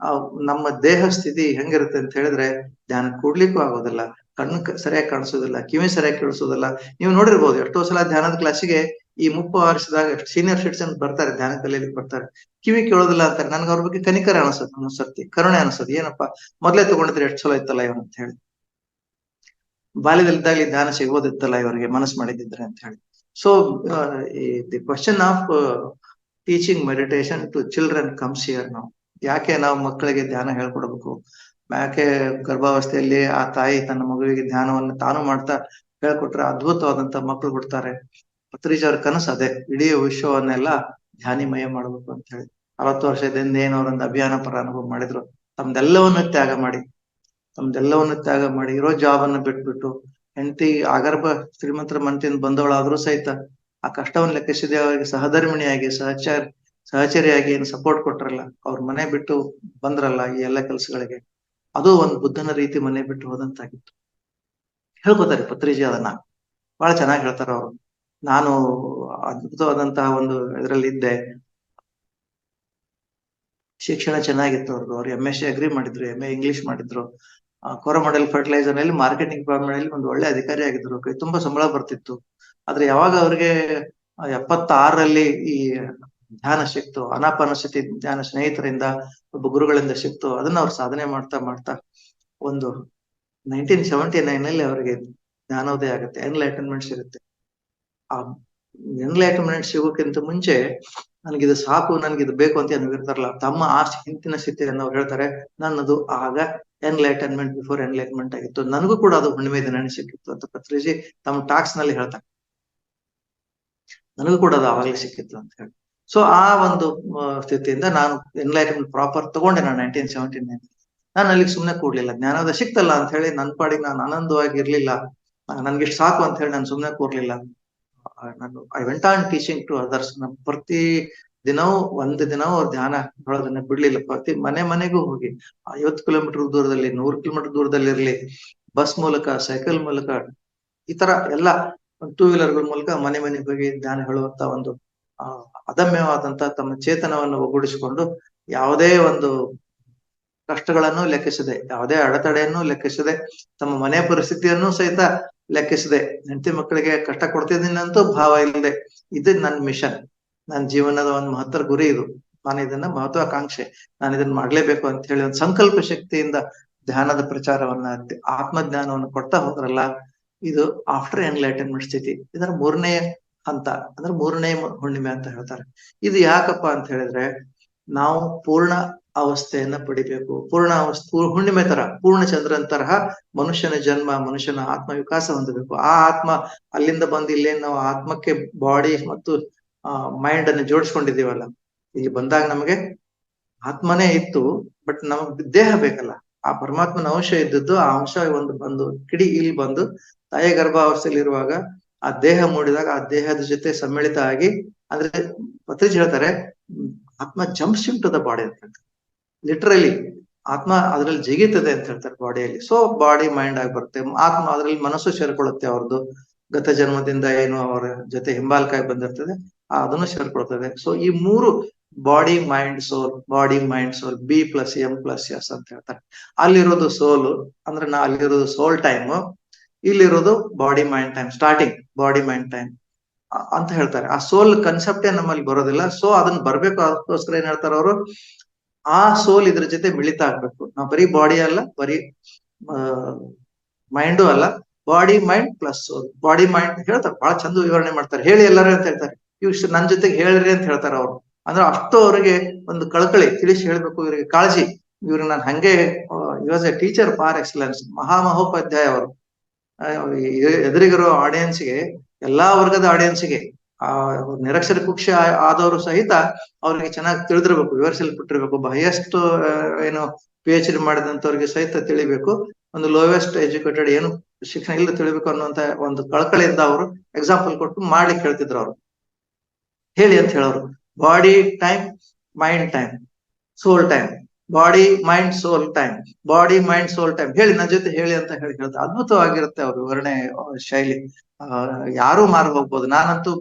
ನಮ್ಮ ದೇಹ ಸ್ಥಿತಿ ಹೆಂಗಿರುತ್ತೆ ಅಂತ ಹೇಳಿದ್ರೆ, ಧ್ಯಾನ ಕೂಡ್ಲಿಕ್ಕೂ ಆಗೋದಿಲ್ಲ, ಕಣ್ಣು ಸರಿಯಾಗಿ ಕಾಣಿಸೋದಿಲ್ಲ, ಕಿವಿ ಸರಿಯಾಗಿ ಕೇಳಿಸೋದಿಲ್ಲ. ನೀವು ನೋಡಿರ್ಬೋದು, ಎಷ್ಟೋ ಸಲ ಧ್ಯಾನದ ಕ್ಲಾಸಿಗೆ ಈ 30 ವರ್ಷದಾಗ ಸೀನಿಯರ್ ಸಿಟಿಸನ್ ಬರ್ತಾರೆ, ಧ್ಯಾನ ಕಲಿಯಲಿಕ್ಕೆ ಬರ್ತಾರೆ, ಕಿವಿ ಕೇಳೋದಿಲ್ಲ ಅಂತಾರೆ. ನನ್ಗೆ ಅವ್ರ ಬಗ್ಗೆ ಕನಿಕರ ಅನ್ಸತ್ತೆ, ಕರುಣೆ ಅನ್ಸತ್ತೆ. ಏನಪ್ಪಾ ಮೊದ್ಲೇ ತಗೊಂಡಿದ್ರೆ ಎಷ್ಟು ಚಲೋ ಇತ್ತಲ್ಲ ಇವನು ಅಂತ ಹೇಳಿ, ಬಾಲ್ಯದಲ್ಲಿದ್ದಾಗಲಿ ಧ್ಯಾನ ಸಿಗೋದಿತ್ತಲ್ಲ ಇವರಿಗೆ, ಮನಸ್ಸು ಮಾಡಿದ್ರೆ ಅಂತ ಹೇಳಿ. So the question of teaching meditation to children comes here ನಾವು. ಯಾಕೆ ನಾವು ಮಕ್ಕಳಿಗೆ ಧ್ಯಾನ ಹೇಳ್ಕೊಡ್ಬೇಕು, ಯಾಕೆ ಗರ್ಭಾವಸ್ಥೆಯಲ್ಲಿ ಆ ತಾಯಿ ತನ್ನ ಮಗುವಿಗೆ ಧ್ಯಾನವನ್ನು ತಾನು ಮಾಡ್ತಾ ಹೇಳ್ಕೊಟ್ರೆ ಅದ್ಭುತವಾದಂತ ಮಕ್ಕಳು ಬಿಡ್ತಾರೆ. ಪತ್ರಿಜಿ ಅವ್ರ ಕನಸು ಅದೇ, ಇಡೀ ವಿಶ್ವವನ್ನೆಲ್ಲ ಧ್ಯಾನಿಮಯ ಮಾಡ್ಬೇಕು ಅಂತ ಹೇಳಿ. 60 ವರ್ಷದಿಂದ ಏನವರೊಂದು ಅಭಿಯಾನ ಪ್ರಾರಂಭ ಮಾಡಿದ್ರು. ತಮ್ದೆಲ್ಲವನ್ನು ತ್ಯಾಗ ಮಾಡಿ ಇರೋ ಜಾಬ್ ಅನ್ನು ಬಿಟ್ಬಿಟ್ಟು, ಹೆಂಡತಿ ಆಗರ್ಭ ಶ್ರೀಮಂತರ ಮನದಿಂದ ಬಂದವಳಾದ್ರೂ ಸಹಿತ ಆ ಕಷ್ಟವನ್ನು ಲೆಕ್ಕಿಸಿದೆ ಅವರಿಗೆ ಸಹಧರ್ಮಿಣಿಯಾಗಿ, ಸಹಚರಿಯಾಗಿ ಏನು ಸಪೋರ್ಟ್ ಕೊಟ್ರಲ್ಲ, ಅವ್ರ ಮನೆ ಬಿಟ್ಟು ಬಂದ್ರಲ್ಲ ಈ ಎಲ್ಲ ಕೆಲಸಗಳಿಗೆ, ಅದು ಒಂದು ಬುದ್ಧನ ರೀತಿ ಮನೆ ಬಿಟ್ಟು ಹೋದಂತಾಗಿತ್ತು. ಹೇಳ್ಕೊತಾರೆ ಪತ್ರಿಜಿ, ಅದನ್ನ ಬಹಳ ಚೆನ್ನಾಗಿ ಹೇಳ್ತಾರ ಅವರು. ನಾನು ಅದ್ಭುತವಾದಂತಹ ಒಂದು ಇದರಲ್ಲಿ ಇದ್ದೆ, ಶಿಕ್ಷಣ ಚೆನ್ನಾಗಿತ್ತು ಅವ್ರದ್ದು. ಅವ್ರು MSc ಅಗ್ರಿ ಮಾಡಿದ್ರು, MA ಇಂಗ್ಲಿಷ್ ಮಾಡಿದ್ರು, ಕೊರಮಂಡಲ್ ಫರ್ಟಿಲೈಸರ್ ನಲ್ಲಿ ಮಾರ್ಕೆಟಿಂಗ್ ಡಿಪಾರ್ಟ್ಮೆಂಟ್ ಅಲ್ಲಿ ಒಂದು ಒಳ್ಳೆ ಅಧಿಕಾರಿ ಆಗಿದ್ರು, ಕೈ ತುಂಬಾ ಸಂಬಳ ಬರ್ತಿತ್ತು. ಆದ್ರೆ ಯಾವಾಗ ಅವ್ರಿಗೆ 76ರಲ್ಲಿ ಈ ಧ್ಯಾನ ಸಿಕ್ತು, ಅನಾಪಾನಸತಿ ಧ್ಯಾನ ಸ್ನೇಹಿತರಿಂದ ಒಬ್ಬ ಗುರುಗಳಿಂದ ಸಿಕ್ತು, ಅದನ್ನ ಅವ್ರು ಸಾಧನೆ ಮಾಡ್ತಾ ಮಾಡ್ತಾ ಒಂದು 1979ನಲ್ಲಿ ಅವರಿಗೆ ಜ್ಞಾನೋದಯ ಆಗುತ್ತೆ, ಎನ್ಲೈಟನ್ಮೆಂಟ್ ಸಿಗುತ್ತೆ. ಆ ಎನ್ಲೈಟನ್ಮೆಂಟ್ ಸಿಗೋಕ್ಕಿಂತ ಮುಂಚೆ ನನಗಿದು ಸಾಕು, ನನ್ಗಿದು ಬೇಕು ಅಂತ ಏನು ಇರ್ತಾರಲ್ಲ, ತಮ್ಮ ಹಿಂದಿನ ಸ್ಥಿತಿಯನ್ನು ಅವ್ರು ಹೇಳ್ತಾರೆ, ನನ್ನದು ಆಗ ಎನ್ಲೈಟನ್ಮೆಂಟ್ ಬಿಫೋರ್ ಎನ್ಲೈಟನ್ಮೆಂಟ್ ಆಗಿತ್ತು, ನನಗೂ ಕೂಡ ಅದು ಹುಣ್ಣಿಮೆ ದಿನ ಸಿಕ್ಕಿತ್ತು ಅಂತ ಪತ್ರಿಜಿ ತಮ್ಮ ಟಾಕ್ಸ್ ನಲ್ಲಿ ಹೇಳ್ತಾರೆ. ನನಗೂ ಕೂಡ ಅದು ಆವಾಗಲೇ ಸಿಕ್ಕಿತ್ತು ಅಂತ ಹೇಳಿ. ಸೊ ಆ ಒಂದು ಸ್ಥಿತಿಯಿಂದ ನಾನು ಎನ್ಲೈಟನ್ಮೆಂಟ್ ಪ್ರಾಪರ್ ತಗೊಂಡೆ ನಾನು 1979. ನಾನು ಅಲ್ಲಿಗೆ ಸುಮ್ಮನೆ ಕೂಡ್ಲಿಲ್ಲ, ಜ್ಞಾನೋದಯ ಸಿಕ್ತಲ್ಲ ಅಂತ ಹೇಳಿ ನನ್ನ ಪಾಡಿಗೆ ನಾನು ಆನಂದವಾಗಿ ಇರ್ಲಿಲ್ಲ, ನನ್ಗಿಷ್ಟು ಸಾಕು ಅಂತ ಹೇಳಿ ನಾನು ಸುಮ್ಮನೆ ಕೂರ್ಲಿಲ್ಲ. ನಾನು I went on teaching to others. ಪ್ರತಿ ದಿನವೂ ಒಂದು ದಿನವೂ ಅವ್ರ ಧ್ಯಾನ ಹೇಳೋದನ್ನ ಬಿಡ್ಲಿಲ್ಲ. ಪ್ರತಿ ಮನೆಗೂ ಹೋಗಿ 50 ಕಿಲೋಮೀಟರ್ ದೂರದಲ್ಲಿ, 100 ಕಿಲೋಮೀಟರ್ ದೂರದಲ್ಲಿ ಇರ್ಲಿ, ಬಸ್ ಮೂಲಕ, ಸೈಕಲ್ ಮೂಲಕ, ಈ ತರ ಎಲ್ಲ ಟೂ ವೀಲರ್ಗಳ ಮೂಲಕ ಮನೆಗೆ ಹೋಗಿ ಧ್ಯಾನ ಹೇಳುವಂತ ಒಂದು ಅದಮ್ಯವಾದಂತ ತಮ್ಮ ಚೇತನವನ್ನು ಒಗ್ಗೂಡಿಸಿಕೊಂಡು, ಯಾವುದೇ ಒಂದು ಕಷ್ಟಗಳನ್ನು ಲೆಕ್ಕಿಸದೆ, ಯಾವುದೇ ಅಡೆತಡೆಯನ್ನು ಲೆಕ್ಕಿಸದೆ, ತಮ್ಮ ಮನೆ ಪರಿಸ್ಥಿತಿಯನ್ನು ಸಹಿತ ಲೆಕ್ಕಿಸದೆ, ಹೆಂಡತಿ ಮಕ್ಕಳಿಗೆ ಕಷ್ಟ ಕೊಡ್ತಿದ್ದೀನಂತೂ ಭಾವ ಇಲ್ಲದೆ, ಇದು ನನ್ನ ಮಿಷನ್, ನನ್ನ ಜೀವನದ ಒಂದು ಮಹತ್ತರ ಗುರಿ ಇದು, ನಾನು ಇದನ್ನ ಮಹತ್ವಾಕಾಂಕ್ಷೆ, ನಾನು ಇದನ್ನ ಮಾಡ್ಲೇಬೇಕು ಅಂತ ಹೇಳಿ ಒಂದು ಸಂಕಲ್ಪ ಶಕ್ತಿಯಿಂದ ಧ್ಯಾನದ ಪ್ರಚಾರವನ್ನ, ಆತ್ಮಜ್ಞಾನವನ್ನು ಕೊಡ್ತಾ ಹೋದ್ರಲ್ಲ, ಇದು ಆಫ್ಟರ್ ಎನ್ಲೈಟನ್ಮೆಂಟ್ ಸ್ಥಿತಿ. ಇದರ 3ನೇ ಹಂತ, ಅಂದ್ರೆ 3ನೇ ಹುಣ್ಣಿಮೆ ಅಂತ ಹೇಳ್ತಾರೆ. ಇದು ಯಾಕಪ್ಪ ಅಂತ ಹೇಳಿದ್ರೆ, ನಾವು ಪೂರ್ಣ ಅವಸ್ಥೆಯನ್ನ ಪಡಿಬೇಕು. ಹುಣ್ಣಿಮೆ ತರ, ಪೂರ್ಣ ಚಂದ್ರನ್ ತರಹ ಮನುಷ್ಯನ ಜನ್ಮ, ಮನುಷ್ಯನ ಆತ್ಮ ವಿಕಾಸ ಹೊಂದಬೇಕು. ಆ ಆತ್ಮ ಅಲ್ಲಿಂದ ಬಂದು ಇಲ್ಲೇ ನಾವು ಆತ್ಮಕ್ಕೆ ಬಾಡಿ ಮತ್ತು ಮೈಂಡ್ ಅನ್ನು ಜೋಡಿಸ್ಕೊಂಡಿದೀವಲ್ಲ, ಇಲ್ಲಿ ಬಂದಾಗ ನಮಗೆ ಆತ್ಮನೇ ಇತ್ತು, ಬಟ್ ನಮಗ್ ದೇಹ ಬೇಕಲ್ಲ. ಆ ಪರಮಾತ್ಮನ ಅಂಶ ಇದ್ದದ್ದು, ಆ ಅಂಶ ಒಂದು ಬಂದು ಕಿಡಿ ಇಲ್ಲಿ ಬಂದು ತಾಯಿ ಗರ್ಭಾವಸ್ಥೆಯಲ್ಲಿ ಇರುವಾಗ ಆ ದೇಹ ಮೂಡಿದಾಗ ಆ ದೇಹದ ಜೊತೆ ಸಮ್ಮಿಳಿತ ಆಗಿ, ಅಂದ್ರೆ ಪತ್ರಿಜಿ ಹೇಳ್ತಾರೆ, ಆತ್ಮ jumps into the body ಅಂತ ಹೇಳ್ತಾರೆ. ಲಿಟ್ರಲಿ ಆತ್ಮ ಅದ್ರಲ್ಲಿ ಜಿಗಿತದೆ ಅಂತ ಹೇಳ್ತಾರೆ ಬಾಡಿಯಲ್ಲಿ. ಸೊ ಬಾಡಿ ಮೈಂಡ್ ಆಗಿ ಬರುತ್ತೆ, ಆತ್ಮ ಅದ್ರಲ್ಲಿ ಮನಸ್ಸು ಸೇರ್ಕೊಳ್ಳುತ್ತೆ, ಅವ್ರದ್ದು ಗತ ಜನ್ಮದಿಂದ ಏನು ಅವರ ಜೊತೆ ಹಿಂಬಾಲಕಾಗಿ ಬಂದಿರ್ತದೆ ಅದನ್ನು ಸೇರ್ಕೊಳ್ತದೆ. ಸೊ ಈ 3 body mind soul, body mind soul, B+M+S ಅಂತ ಹೇಳ್ತಾರೆ. ಅಲ್ಲಿರೋದು ಸೋಲು, ಅಂದ್ರೆ ಅಲ್ಲಿರೋದು ಸೋಲ್ ಟೈಮ್, ಇಲ್ಲಿರೋದು body mind time, starting body mind time ಅಂತ ಹೇಳ್ತಾರೆ. ಆ ಸೋಲ್ ಕನ್ಸೆಪ್ಟೇ ನಮ್ಮಲ್ಲಿ ಬರೋದಿಲ್ಲ. ಸೊ ಅದನ್ನ ಬರ್ಬೇಕು, ಅದಕ್ಕೋಸ್ಕರ ಏನ್ ಹೇಳ್ತಾರೆ ಅವರು, ಆ ಸೋಲ್ ಇದ್ರ ಜೊತೆ ಮಿಳಿತ ಆಗ್ಬೇಕು. ನಾವು ಬರೀ ಬಾಡಿ ಅಲ್ಲ, ಬರೀ ಮೈಂಡು ಅಲ್ಲ, ಬಾಡಿ ಮೈಂಡ್ ಪ್ಲಸ್ ಸೋಲ್. ಬಾಡಿ ಮೈಂಡ್ ಹೇಳ್ತಾರೆ, ಬಹಳ ಚಂದ ವಿವರಣೆ ಮಾಡ್ತಾರೆ. ಹೇಳಿ ಎಲ್ಲರೂ ಅಂತ ಹೇಳ್ತಾರೆ, ಇವ್ರು ನನ್ ಜೊತೆಗೆ ಹೇಳ್ರಿ ಅಂತ ಹೇಳ್ತಾರೆ ಅವರು. ಅಂದ್ರೆ ಅಷ್ಟು ಅವರಿಗೆ ಒಂದು ಕಳಕಳಿ, ತಿಳಿಸಿ ಹೇಳ್ಬೇಕು, ಇವರಿಗೆ ಕಾಳಜಿ. ಇವ್ರಿಗೆ ನಾನು ಹಂಗೆ was A teacher for excellence, Mahamahopadhyaya ಅವರು. ಎದುರಿಗಿರೋ ಆಡಿಯನ್ಸ್ಗೆ, ಎಲ್ಲಾ ವರ್ಗದ ಆಡಿಯನ್ಸ್ಗೆ, ನಿರಕ್ಷರ ಕುಕ್ಷಿ ಆದವರು ಸಹಿತ ಅವ್ರಿಗೆ ಚೆನ್ನಾಗಿ ತಿಳಿದಿರ್ಬೇಕು, ವಿವರಿಸಲ್ಪಟ್ಟಿರ್ಬೇಕು. ಹೈಯೆಸ್ಟ್ ಏನು PhD ಮಾಡಿದಂತವ್ರಿಗೆ ಸಹಿತ ತಿಳಿಬೇಕು, ಒಂದು ಲೋವೆಸ್ಟ್ ಎಜುಕೇಟೆಡ್ ಏನು ಶಿಕ್ಷಣ ಇಲ್ಲ ತಿಳಿಬೇಕು ಅನ್ನುವಂತ ಒಂದು ಕಳಕಳಿಯಿಂದ ಅವರು ಎಕ್ಸಾಂಪಲ್ ಕೊಟ್ಟು ಮಾಡ್ಲಿಕ್ಕೆ ಹೇಳ್ತಿದ್ರು. ಅವರು ಹೇಳಿ ಅಂತ ಹೇಳೋರು, body time, mind time, soul time, body mind soul time, body mind soul time, ಹೇಳಿ ನನ್ನ ಜೊತೆ ಹೇಳಿ ಅಂತ ಹೇಳಿ ಹೇಳ್ತಾರೆ. ಅದ್ಭುತವಾಗಿರುತ್ತೆ ಅವ್ರ ವಿವರಣೆ ಶೈಲಿ. ಯಾರು ಮಾರು ಹೋಗ್ಬೋದು. ನಾನಂತೂ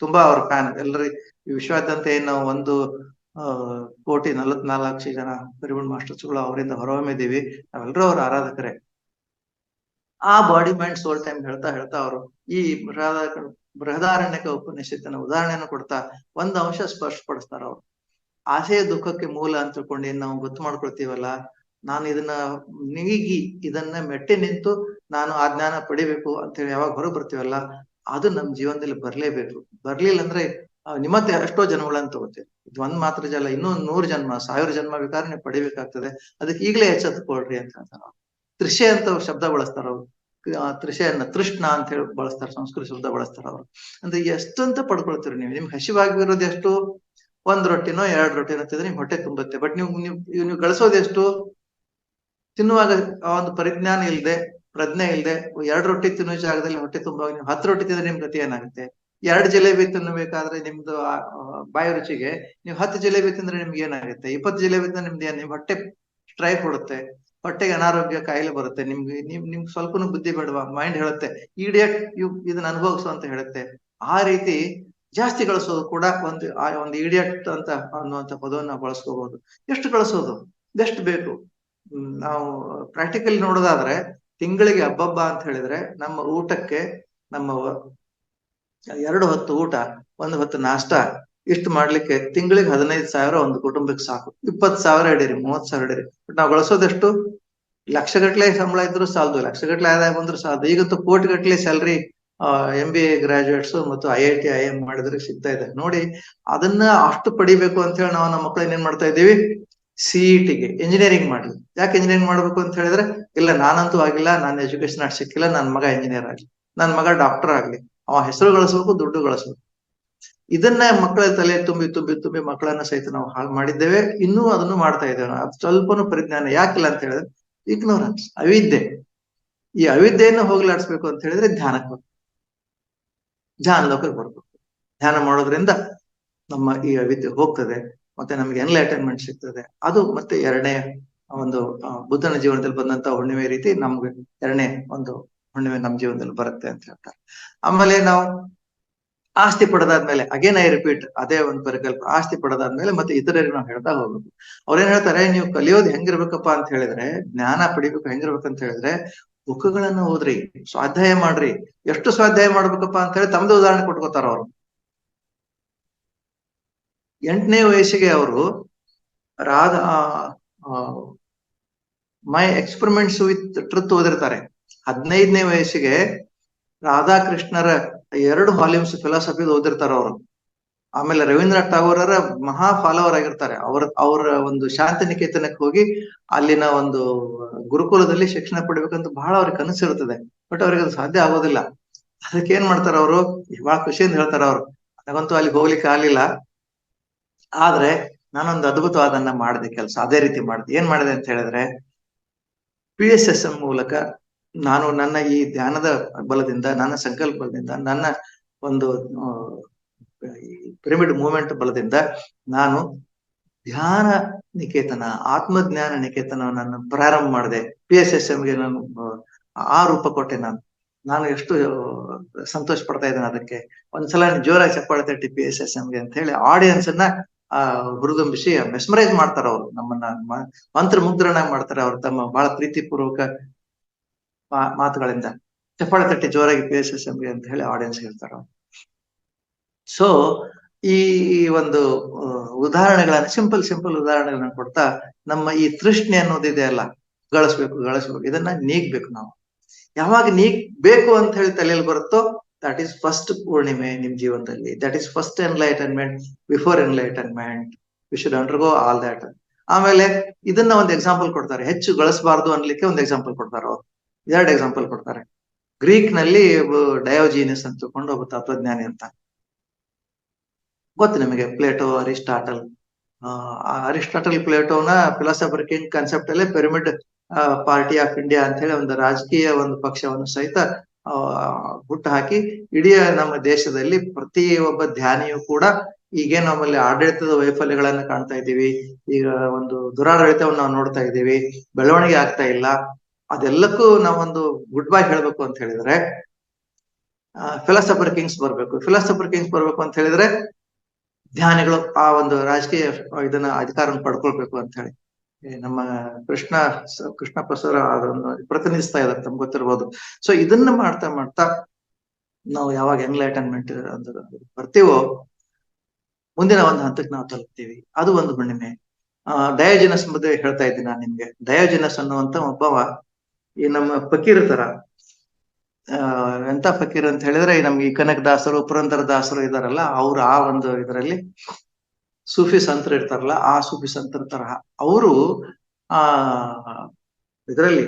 ತುಂಬಾ ಅವ್ರ ಫ್ಯಾನ್. ಎಲ್ಲರೂ ಈ ವಿಶ್ವಾದ್ಯಂತ ಏನು 1,44,00,000 ಜನ ಪಿರಮಿಡ್ ಮಾಸ್ಟರ್ಸ್ಗಳು ಅವರಿಂದ ಹೊರಹೊಮ್ಮಿದ್ದೀವಿ, ನಾವೆಲ್ಲರೂ ಅವ್ರ ಆರಾಧಕರೇ. ಆ ಬಾಡಿ ಮೈಂಡ್ ಸೋಲ್ ಟೈಮ್ ಹೇಳ್ತಾ ಹೇಳ್ತಾ ಅವರು ಈ ಬೃಹದಾರಣ್ಯಕ ಉಪನಿಷತ್ತಿನ ಉದಾಹರಣೆಯನ್ನು ಕೊಡ್ತಾ ಒಂದು ಅಂಶ ಸ್ಪಷ್ಟಪಡಿಸ್ತಾರ ಅವರು. ಆಸೆಯ ದುಃಖಕ್ಕೆ ಮೂಲ ಅಂತ ತಿಳ್ಕೊಂಡು ಏನ್ ನಾವು ಗೊತ್ತು ಮಾಡ್ಕೊಳ್ತೀವಲ್ಲ, ನಾನು ಇದನ್ನ ನೀಗಿ, ಇದನ್ನ ಮೆಟ್ಟಿ ನಿಂತು ನಾನು ಆ ಜ್ಞಾನ ಪಡಿಬೇಕು ಅಂತ ಹೇಳಿ ಯಾವಾಗ ಹೊರಗೆ ಬರ್ತೀವಲ್ಲ, ಅದು ನಮ್ ಜೀವನದಲ್ಲಿ ಬರ್ಲೇಬೇಕು. ಬರ್ಲಿಲ್ಲ ಅಂದ್ರೆ ನಿಮ್ಮತ್ತೆ ಎಷ್ಟೋ ಜನ್ಮಗಳನ್ನ ತಗೋತೀವಿ. ಇದು ಒಂದ್ ಮಾತ್ರ ಜಲ, ಇನ್ನೂ 100 ಜನ್ಮ, 1000 ಜನ್ಮ ಬೇಕಾದ್ರೆ ನೀವು ಪಡಿಬೇಕಾಗ್ತದೆ. ಅದಕ್ಕೆ ಈಗಲೇ ಎಚ್ಚೆತ್ತುಕೊಳ್ರಿ ಅಂತ ಹೇಳ್ತಾರ. ತೃಷೆ ಅಂತ ಶಬ್ದ ಬಳಸ್ತಾರ ಅವ್ರು. ತೃಷೆಯನ್ನ ತೃಷ್ಣ ಅಂತ ಹೇಳಿ ಬಳಸ್ತಾರೆ, ಸಂಸ್ಕೃತ ಶಬ್ದ ಬಳಸ್ತಾರ ಅವ್ರು. ಅಂದ್ರೆ ಎಷ್ಟಂತ ಪಡ್ಕೊಳ್ತೀರಿ ನೀವು, ನಿಮ್ಗೆ ಹಸಿವಾಗಿರೋದು ಎಷ್ಟು? 1 ರೊಟ್ಟಿನೋ 2 ರೊಟ್ಟಿನೋ ತಿಂದ್ರೆ ನಿಮ್ ಹೊಟ್ಟೆ ತುಂಬುತ್ತೆ. ಬಟ್ ನೀವು ಗಳಿಸೋದು ಎಷ್ಟು? ತಿನ್ನುವಾಗ ಒಂದು ಪರಿಜ್ಞಾನ ಇಲ್ಲದೆ, ಪ್ರಜ್ಞೆ ಇಲ್ಲದೆ 2 ರೊಟ್ಟಿ ತಿನ್ನುವ ಜಾಗದಲ್ಲಿ ಹೊಟ್ಟೆ ತುಂಬುವಾಗ ನೀವು 10 ರೊಟ್ಟಿ ತಿಂದ್ರೆ ನಿಮ್ ಗತಿ ಏನಾಗುತ್ತೆ? 2 ಜಿಲೇಬಿ ತಿನ್ನಬೇಕಾದ್ರೆ ನಿಮ್ದು ಬಾಯಿ ರುಚಿಗೆ ನೀವು 10 ಜಿಲೇಬಿ ತಿಂದ್ರೆ ನಿಮ್ಗೆ ಏನಾಗುತ್ತೆ? 20 ಜಿಲೇಬಿ ತಿಂದ್ರೆ ನಿಮ್ ಹೊಟ್ಟೆ ಸ್ಟ್ರೈಕ್ ಕೊಡುತ್ತೆ, ಹೊಟ್ಟೆಗೆ ಅನಾರೋಗ್ಯ ಕಾಯಿಲೆ ಬರುತ್ತೆ. ನಿಮ್ಗೆ ಸ್ವಲ್ಪನೂ ಬುದ್ಧಿ ಬೇಡವಾ? ಮೈಂಡ್ ಹೇಳುತ್ತೆ ಇಡಿಯಟ್, ಇದನ್ನ ಅನುಭವಿಸು ಅಂತ ಹೇಳುತ್ತೆ. ಆ ರೀತಿ ಜಾಸ್ತಿ ಗಳಿಸೋದು ಕೂಡ ಒಂದು ಇಡಿಯಟ್ ಅಂತ ಅನ್ನುವಂಥ ಪದವನ್ನು ನಾವು ಬಳಸ್ಕೋಬಹುದು. ಎಷ್ಟು ಗಳಿಸೋದು? ಎಷ್ಟು ಬೇಕು? ನಾವು ಪ್ರಾಕ್ಟಿಕಲ್ ನೋಡೋದಾದ್ರೆ ತಿಂಗಳಿಗೆ ಹಬ್ಬಬ್ಬ ಅಂತ ಹೇಳಿದ್ರೆ ನಮ್ಮ ಊಟಕ್ಕೆ ನಮ್ಮ 2 ಹೊತ್ತು ಊಟ, 1 ಹೊತ್ತು ನಾಷ್ಟ ಇಷ್ಟು ಮಾಡ್ಲಿಕ್ಕೆ ತಿಂಗಳಿಗೆ 15,000 ಒಂದು ಕುಟುಂಬಕ್ಕೆ ಸಾಕು. 20,000 ಹಿಡೀರಿ, 30,000 ಹಿಡೀರಿ. ಬಟ್ ನಾವು ಗಳಿಸೋದೆಷ್ಟು? ಲಕ್ಷಗಟ್ಲೆ ಸಂಬಳ ಇದ್ರು ಸಾಲದು, ಲಕ್ಷಗಟ್ಲೆ ಆದಾಯ ಬಂದ್ರು ಸಾಲದು. ಈಗಂತೂ ಕೋಟಿಗಟ್ಲೆ ಸ್ಯಾಲ್ರಿ MBA ಗ್ರಾಜುಯೇಟ್ಸ್ ಮತ್ತು IIT IIM ಮಾಡಿದ್ರೆ ಸಿಗ್ತಾ ಇದೆ ನೋಡಿ. ಅದನ್ನ ಅಷ್ಟು ಪಡಿಬೇಕು ಅಂತ ಹೇಳಿ ನಾವು ನಮ್ಮ ಮಕ್ಕಳನ್ನ ಏನ್ ಮಾಡ್ತಾ ಇದ್ದೀವಿ? CETಗೆ ಇಂಜಿನಿಯರಿಂಗ್ ಮಾಡ್ಲಿ. ಯಾಕೆ ಇಂಜಿನಿಯರಿಂಗ್ ಮಾಡ್ಬೇಕು ಅಂತ ಹೇಳಿದ್ರೆ, ಇಲ್ಲ ನಾನಂತೂ ಆಗಿಲ್ಲ, ನಾನು ಎಜುಕೇಶನ್ ಅಷ್ಟು ಸಿಕ್ಕಿಲ್ಲ, ನನ್ನ ಮಗ ಇಂಜಿನಿಯರ್ ಆಗ್ಲಿ, ನನ್ನ ಮಗ ಡಾಕ್ಟರ್ ಆಗ್ಲಿ, ಅವ ಹೆಸರು ಗಳಿಸ್ಬೇಕು, ದುಡ್ಡು ಗಳಿಸ್ಬೇಕು. ಇದನ್ನ ಮಕ್ಕಳ ತಲೆ ತುಂಬಿ ತುಂಬಿ ತುಂಬಿ ಮಕ್ಕಳನ್ನ ಸಹಿತ ನಾವು ಹಾಳು ಮಾಡಿದ್ದೇವೆ. ಇನ್ನೂ ಅದನ್ನು ಮಾಡ್ತಾ ಇದ್ದೇವೆ. ಅದು ಸ್ವಲ್ಪನೂ ಪರಿಜ್ಞಾನ ಯಾಕಿಲ್ಲ ಅಂತ ಹೇಳಿದ್ರೆ ಇಗ್ನೋರೆನ್ಸ್, ಅವಿದ್ಯೆ. ಈ ಅವಿದ್ಯೆಯನ್ನು ಹೋಗ್ಲಾಡಿಸ್ಬೇಕು ಅಂತ ಹೇಳಿದ್ರೆ ಧ್ಯಾನಕ್ಕೆ ಬರ್ಬೇಕು, ಧ್ಯಾನ ಲೋಕಕ್ಕೆ ಬರ್ಬೇಕು. ಧ್ಯಾನ ಮಾಡೋದ್ರಿಂದ ನಮ್ಮ ಈ ಅವಿದ್ಯೆ ಹೋಗ್ತದೆ, ಮತ್ತೆ ನಮ್ಗೆ ಎನ್ಲೈಟನ್ಮೆಂಟ್ ಸಿಗ್ತದೆ. ಅದು ಮತ್ತೆ ಎರಡನೇ ಒಂದು ಬುದ್ಧನ ಜೀವನದಲ್ಲಿ ಬಂದಂತ ಹುಣ್ಣಿಮೆ ರೀತಿ ನಮ್ಗೆ ಎರಡನೇ ಒಂದು ಹುಣ್ಣಿಮೆ ನಮ್ಮ ಜೀವನದಲ್ಲಿ ಬರುತ್ತೆ ಅಂತ ಹೇಳ್ತಾರೆ. ಆಮೇಲೆ ನಾವು ಆಸ್ತಿ ಪಡೆದಾದ್ಮೇಲೆ, ಅಗೇನ್ ಐ ರಿಪೀಟ್, ಅದೇ ಒಂದು ಪರಿಕಲ್ಪ, ಆಸ್ತಿ ಪಡೆದಾದ್ಮೇಲೆ ಮತ್ತೆ ಇತರರಿಗೆ ನಾವು ಹೇಳ್ತಾ ಹೋಗ್ಬೇಕು. ಅವ್ರೇನ್ ಹೇಳ್ತಾರೆ, ನೀವು ಕಲಿಯೋದು ಹೆಂಗಿರ್ಬೇಕಪ್ಪ ಅಂತ ಹೇಳಿದ್ರೆ, ಜ್ಞಾನ ಪಡಿಬೇಕು ಹೆಂಗಿರ್ಬೇಕಂತ ಹೇಳಿದ್ರೆ, ಬುಕ್ಗಳನ್ನ ಓದ್ರಿ, ಸ್ವಾಧ್ಯಾಯ ಮಾಡ್ರಿ. ಎಷ್ಟು ಸ್ವಾಧ್ಯಾಯ ಮಾಡ್ಬೇಕಪ್ಪ ಅಂತ ಹೇಳಿ ತಮ್ಮದೇ ಉದಾಹರಣೆ ಕೊಟ್ಕೋತಾರ ಅವ್ರು. 8ನೇ ವಯಸ್ಸಿಗೆ ಅವರು ರಾಧಾ ಮೈ ಎಕ್ಸ್ಪೆರಿಮೆಂಟ್ಸ್ ವಿತ್ ಟ್ರುತ್ ಓದಿರ್ತಾರೆ. 15ನೇ ವಯಸ್ಸಿಗೆ ರಾಧಾಕೃಷ್ಣರ 2 ವಾಲ್ಯೂಮ್ಸ್ ಫಿಲಾಸಫಿ ಓದಿರ್ತಾರ ಅವರು. ಆಮೇಲೆ ರವೀಂದ್ರನಾಥ್ ಟಾಗೋರರ ಮಹಾ ಫಾಲೋವರ್ ಆಗಿರ್ತಾರೆ. ಅವರ ಒಂದು ಶಾಂತಿನಿಕೇತನಕ್ಕೆ ಹೋಗಿ ಅಲ್ಲಿನ ಒಂದು ಗುರುಕುಲದಲ್ಲಿ ಶಿಕ್ಷಣ ಪಡಿಬೇಕಂತ ಬಹಳ ಅವ್ರಿಗೆ ಕನಸಿರುತ್ತದೆ. ಬಟ್ ಅವ್ರಿಗೆ ಅದು ಸಾಧ್ಯ ಆಗೋದಿಲ್ಲ. ಅದಕ್ಕೆ ಏನ್ ಮಾಡ್ತಾರ ಅವರು, ಬಹಳ ಖುಷಿಯಿಂದ ಹೇಳ್ತಾರ ಅವ್ರು, ನನಗಂತೂ ಅಲ್ಲಿ ಹೋಗ್ಲಿಕ್ಕೆ ಆಗ್ಲಿಲ್ಲ, ಆದ್ರೆ ನಾನೊಂದು ಅದ್ಭುತವಾದನ್ನ ಮಾಡಿದೆ ಕೆಲಸ. ಅದೇ ರೀತಿ ಮಾಡಿದೆ. ಏನ್ ಮಾಡಿದೆ ಅಂತ ಹೇಳಿದ್ರೆ, PSSM ಮೂಲಕ ನಾನು ನನ್ನ ಈ ಧ್ಯಾನದ ಬಲದಿಂದ, ನನ್ನ ಸಂಕಲ್ಪ ಬಲದಿಂದ, ನನ್ನ ಒಂದು ಪಿರಮಿಡ್ ಮೂವ್ಮೆಂಟ್ ಬಲದಿಂದ ನಾನು ಧ್ಯಾನ ನಿಕೇತನ, ಆತ್ಮಜ್ಞಾನ ನಿಕೇತನವನ್ನು ಪ್ರಾರಂಭ ಮಾಡಿದೆ. PSSMಗೆ ನಾನು ಆ ರೂಪ ಕೊಟ್ಟೆ. ನಾನು ಎಷ್ಟು ಸಂತೋಷ ಪಡ್ತಾ ಇದ್ದೇನೆ ಅದಕ್ಕೆ. ಒಂದ್ಸಲ ಜೋರಾಗಿ ಚಪ್ಪಾಳೆ ತಟ್ಟಿ PSSMಗೆ ಅಂತ ಹೇಳಿ ಆಡಿಯನ್ಸ್ ಅನ್ನ ಹುರಿದುಂಬಿಸಿ ಮೆಸ್ಮರೈಸ್ ಮಾಡ್ತಾರ ಅವ್ರು. ನಮ್ಮನ್ನ ಮಂತ್ರ ಮುಗ್ಧರನ್ನಾಗಿ ಮಾಡ್ತಾರೆ ಅವ್ರು, ತಮ್ಮ ಬಹಳ ಪ್ರೀತಿ ಪೂರ್ವಕ ಮಾತುಗಳಿಂದ. ಚಪ್ಪಾಳೆ ತಟ್ಟಿ ಜೋರಾಗಿ PSSMಗೆ ಅಂತ ಹೇಳಿ ಆಡಿಯನ್ಸ್ ಹೇಳ್ತಾರ. ಸೊ ಈ ಒಂದು ಉದಾಹರಣೆಗಳನ್ನ, ಸಿಂಪಲ್ ಉದಾಹರಣೆಗಳನ್ನ ಕೊಡ್ತಾ ನಮ್ಮ ಈ ತೃಷ್ಣೆ ಅನ್ನೋದಿದೆ ಅಲ್ಲ, ಗಳಿಸ್ಬೇಕು, ಇದನ್ನ ನೀಗ್ಬೇಕು ನಾವು. ಯಾವಾಗ ನೀಗ್ಬೇಕು ಅಂತ ಹೇಳಿ ತಲೆಯಲ್ಲಿ ಬರುತ್ತೋ, ದಟ್ ಈಸ್ ಫಸ್ಟ್ ಪೂರ್ಣಿಮೆ ನಿಮ್ ಜೀವನದಲ್ಲಿ. That is first enlightenment. Before enlightenment we should undergo all that. ಆಮೇಲೆ ಇದನ್ನ ಒಂದು ಎಕ್ಸಾಂಪಲ್ ಕೊಡ್ತಾರೆ. ಹೆಚ್ಚು ಗಳಿಸಬಾರ್ದು ಅನ್ಲಿಕ್ಕೆ ಒಂದು ಎಕ್ಸಾಂಪಲ್ ಕೊಡ್ತಾರೆ ಅವ್ರು. 2 ಎಕ್ಸಾಂಪಲ್ ಕೊಡ್ತಾರೆ. ಗ್ರೀಕ್ ನಲ್ಲಿ ಡಯೋಜಿನಸ್ ಅಂತ ತಿಳ್ಕೊಂಡು ಒಬ್ಬ ತತ್ವಜ್ಞಾನಿ ಅಂತ ಗೊತ್ತು ನಿಮಗೆ, ಪ್ಲೇಟೋ, ಅರಿಸ್ಟಾಟಲ್. ಅರಿಸ್ಟಾಟಲ್ ಪ್ಲೇಟೋನ ಫಿಲಾಸಫರ್ ಕಿಂಗ್ ಕಾನ್ಸೆಪ್ಟ್ ಅಲ್ಲೇ ಪಿರಮಿಡ್ ಪಾರ್ಟಿ ಆಫ್ ಇಂಡಿಯಾ ಅಂತ ಹೇಳಿ ಒಂದು ರಾಜಕೀಯ ಒಂದು ಪಕ್ಷವನ್ನು ಸಹಿತ ಹುಟ್ಟು ಹಾಕಿ, ಇಡೀ ನಮ್ಮ ದೇಶದಲ್ಲಿ ಪ್ರತಿ ಒಬ್ಬ ಧ್ಯಾನಿಯು ಕೂಡ, ಈಗೇನು ನಮ್ಮಲ್ಲಿ ಆಡಳಿತದ ವೈಫಲ್ಯಗಳನ್ನ ಕಾಣ್ತಾ ಇದ್ದೀವಿ, ಈಗ ಒಂದು ದುರಾಡಳಿತವನ್ನು ನಾವು ನೋಡ್ತಾ ಇದ್ದೀವಿ, ಬೆಳವಣಿಗೆ ಆಗ್ತಾ ಇಲ್ಲ, ಅದೆಲ್ಲಕ್ಕೂ ನಾವೊಂದು ಗುಡ್ ಬೈ ಹೇಳ್ಬೇಕು ಅಂತ ಹೇಳಿದ್ರೆ ಫಿಲಾಸಫರ್ ಕಿಂಗ್ಸ್ ಬರ್ಬೇಕು ಅಂತ ಹೇಳಿದ್ರೆ ಧ್ಯಾನಿಗಳು ಆ ಒಂದು ರಾಜಕೀಯ ಇದನ್ನ ಅಧಿಕಾರವನ್ನು ಪಡ್ಕೊಳ್ಬೇಕು ಅಂತ ಹೇಳಿ ನಮ್ಮ ಕೃಷ್ಣಪ್ಪ ಸರ್ ಅದನ್ನು ಪ್ರತಿನಿಧಿಸ್ತಾ ಇದ್ದಾರೆ, ತಮ್ಗೆ ಗೊತ್ತಿರ್ಬೋದು. ಸೊ ಇದನ್ನ ಮಾಡ್ತಾ ನಾವು ಯಾವಾಗ ಎನ್ಲೈಟನ್ಮೆಂಟ್ ಅಂತ ಬರ್ತೀವೋ ಮುಂದಿನ ಒಂದು ಹಂತಕ್ಕೆ ನಾವು ತಲುಪ್ತೀವಿ. ಅದು ಒಂದು ಹುಣ್ಣಿಮೆ. ಡಯೋಜಿನಸ್ ಬಗ್ಗೆ ಹೇಳ್ತಾ ಇದ್ದೀನಿ ನಾನು ನಿಮ್ಗೆ. ಡಯೋಜಿನಸ್ ಅನ್ನುವಂತ ಒಬ್ಬವ ಈ ನಮ್ಮ ಫಕೀರ್ ತರ, ಎಂತ ಫಕೀರ್ ಅಂತ ಹೇಳಿದ್ರೆ ನಮ್ಗೆ ಈ ಕನಕದಾಸರು, ಪುರಂದರ ದಾಸರು ಇದಾರಲ್ಲ, ಅವ್ರು ಆ ಒಂದು ಇದರಲ್ಲಿ ಸೂಫಿ ಸಂತರು ಇರ್ತಾರಲ್ಲ, ಆ ಸೂಫಿ ಸಂತರ ತರಹ ಅವರು ಇದರಲ್ಲಿ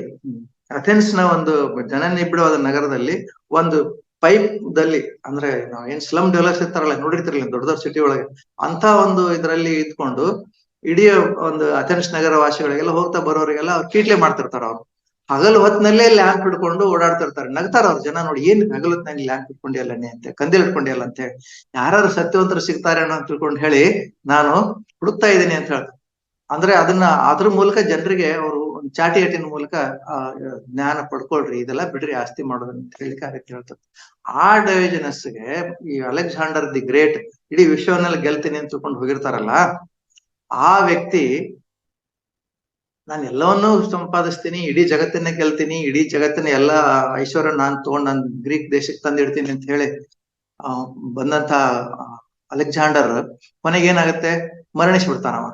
ಅಥೆನ್ಸ್ ನ ಒಂದು ಜನನಿಬಿಡವಾದ ನಗರದಲ್ಲಿ ಒಂದು ಪೈಪ್ ದಲ್ಲಿ, ಅಂದ್ರೆ ಏನ್ ಸ್ಲಮ್ ಡೆವಲಪ್ಸ್ ಇರ್ತಾರಲ್ಲ, ನೋಡಿರ್ತಿರ್ಲಿಲ್ಲ ದೊಡ್ಡ ಸಿಟಿ ಒಳಗೆ, ಅಂತ ಒಂದು ಇದರಲ್ಲಿ ಇದ್ಕೊಂಡು ಇಡೀ ಒಂದು ಅಥೆನ್ಸ್ ನಗರ ವಾಸಿಗಳಿಗೆಲ್ಲ ಹೋಗ್ತಾ ಬರೋರಿಗೆಲ್ಲ ಅವ್ರು ಕೀಟ್ಲೆ ಮಾಡ್ತಿರ್ತಾರ. ಅವ್ರು ಹಗಲು ಹೊತ್ತಿನಲ್ಲೇ ಲ್ಯಾಂಪ್ ಹಿಡ್ಕೊಂಡು ಓಡಾಡ್ತಿರ್ತಾರೆ. ನಗ್ತಾರ ಅವ್ರ ಜನ ನೋಡಿ, ಏನ್ ಹಗಲು ಹೊತ್ತಿನಲ್ಲಿ ಲ್ಯಾಂಪ್ ಇಟ್ಕೊಂಡಿಯಲ್ಲನೆ ಅಂತ, ಕಂದಿಲ್ ಇಟ್ಕೊಂಡಿಯಲ್ಲ ಅಂತ ಹೇಳಿ. ಯಾರು ಸತ್ಯವಂತರು ಸಿಗ್ತಾರೆ ಅನ್ನೋ ತಿಳ್ಕೊಂಡು ಹೇಳಿ ನಾನು ಹುಡುಕ್ತಾ ಇದ್ದೀನಿ ಅಂತ ಹೇಳ್ತಾರೆ. ಅಂದ್ರೆ ಅದ್ರ ಮೂಲಕ ಜನರಿಗೆ ಅವರು ಒಂದು ಚಾಟಿಯಟಿನ ಮೂಲಕ ಜ್ಞಾನ ಪಡ್ಕೊಳ್ರಿ, ಇದೆಲ್ಲ ಬಿಡ್ರಿ ಆಸ್ತಿ ಮಾಡೋದಂತ ಹೇಳಿಕ್ಕೆ ಅದಕ್ಕೆ ಹೇಳ್ತಾರೆ. ಆ ಡಯೋಜನಸ್ಗೆ ಈ ಅಲೆಕ್ಸಾಂಡರ್ ದಿ ಗ್ರೇಟ್ ಇಡೀ ವಿಶ್ವವನ್ನೆಲ್ಲ ಗೆಲ್ತೀನಿ ಅಂತ ತಿಳ್ಕೊಂಡು ಹೋಗಿರ್ತಾರಲ್ಲ, ಆ ವ್ಯಕ್ತಿ ನಾನು ಎಲ್ಲವನ್ನೂ ಸಂಪಾದಿಸ್ತೀನಿ, ಇಡೀ ಜಗತ್ತನ್ನೇ ಗೆಲ್ತೀನಿ, ಇಡೀ ಜಗತ್ತಿನ ಎಲ್ಲ ಐಶ್ವರ್ಯ ನಾನು ತಗೊಂಡ್ ನಾನು ಗ್ರೀಕ್ ದೇಶಕ್ಕೆ ತಂದಿಡ್ತೀನಿ ಅಂತ ಹೇಳಿ ಬಂದಂತ ಅಲೆಕ್ಸಾಂಡರ್ ಕೊನೆಗೆ ಏನಾಗುತ್ತೆ, ಮರಣಿಸ್ಬಿಡ್ತಾನವ.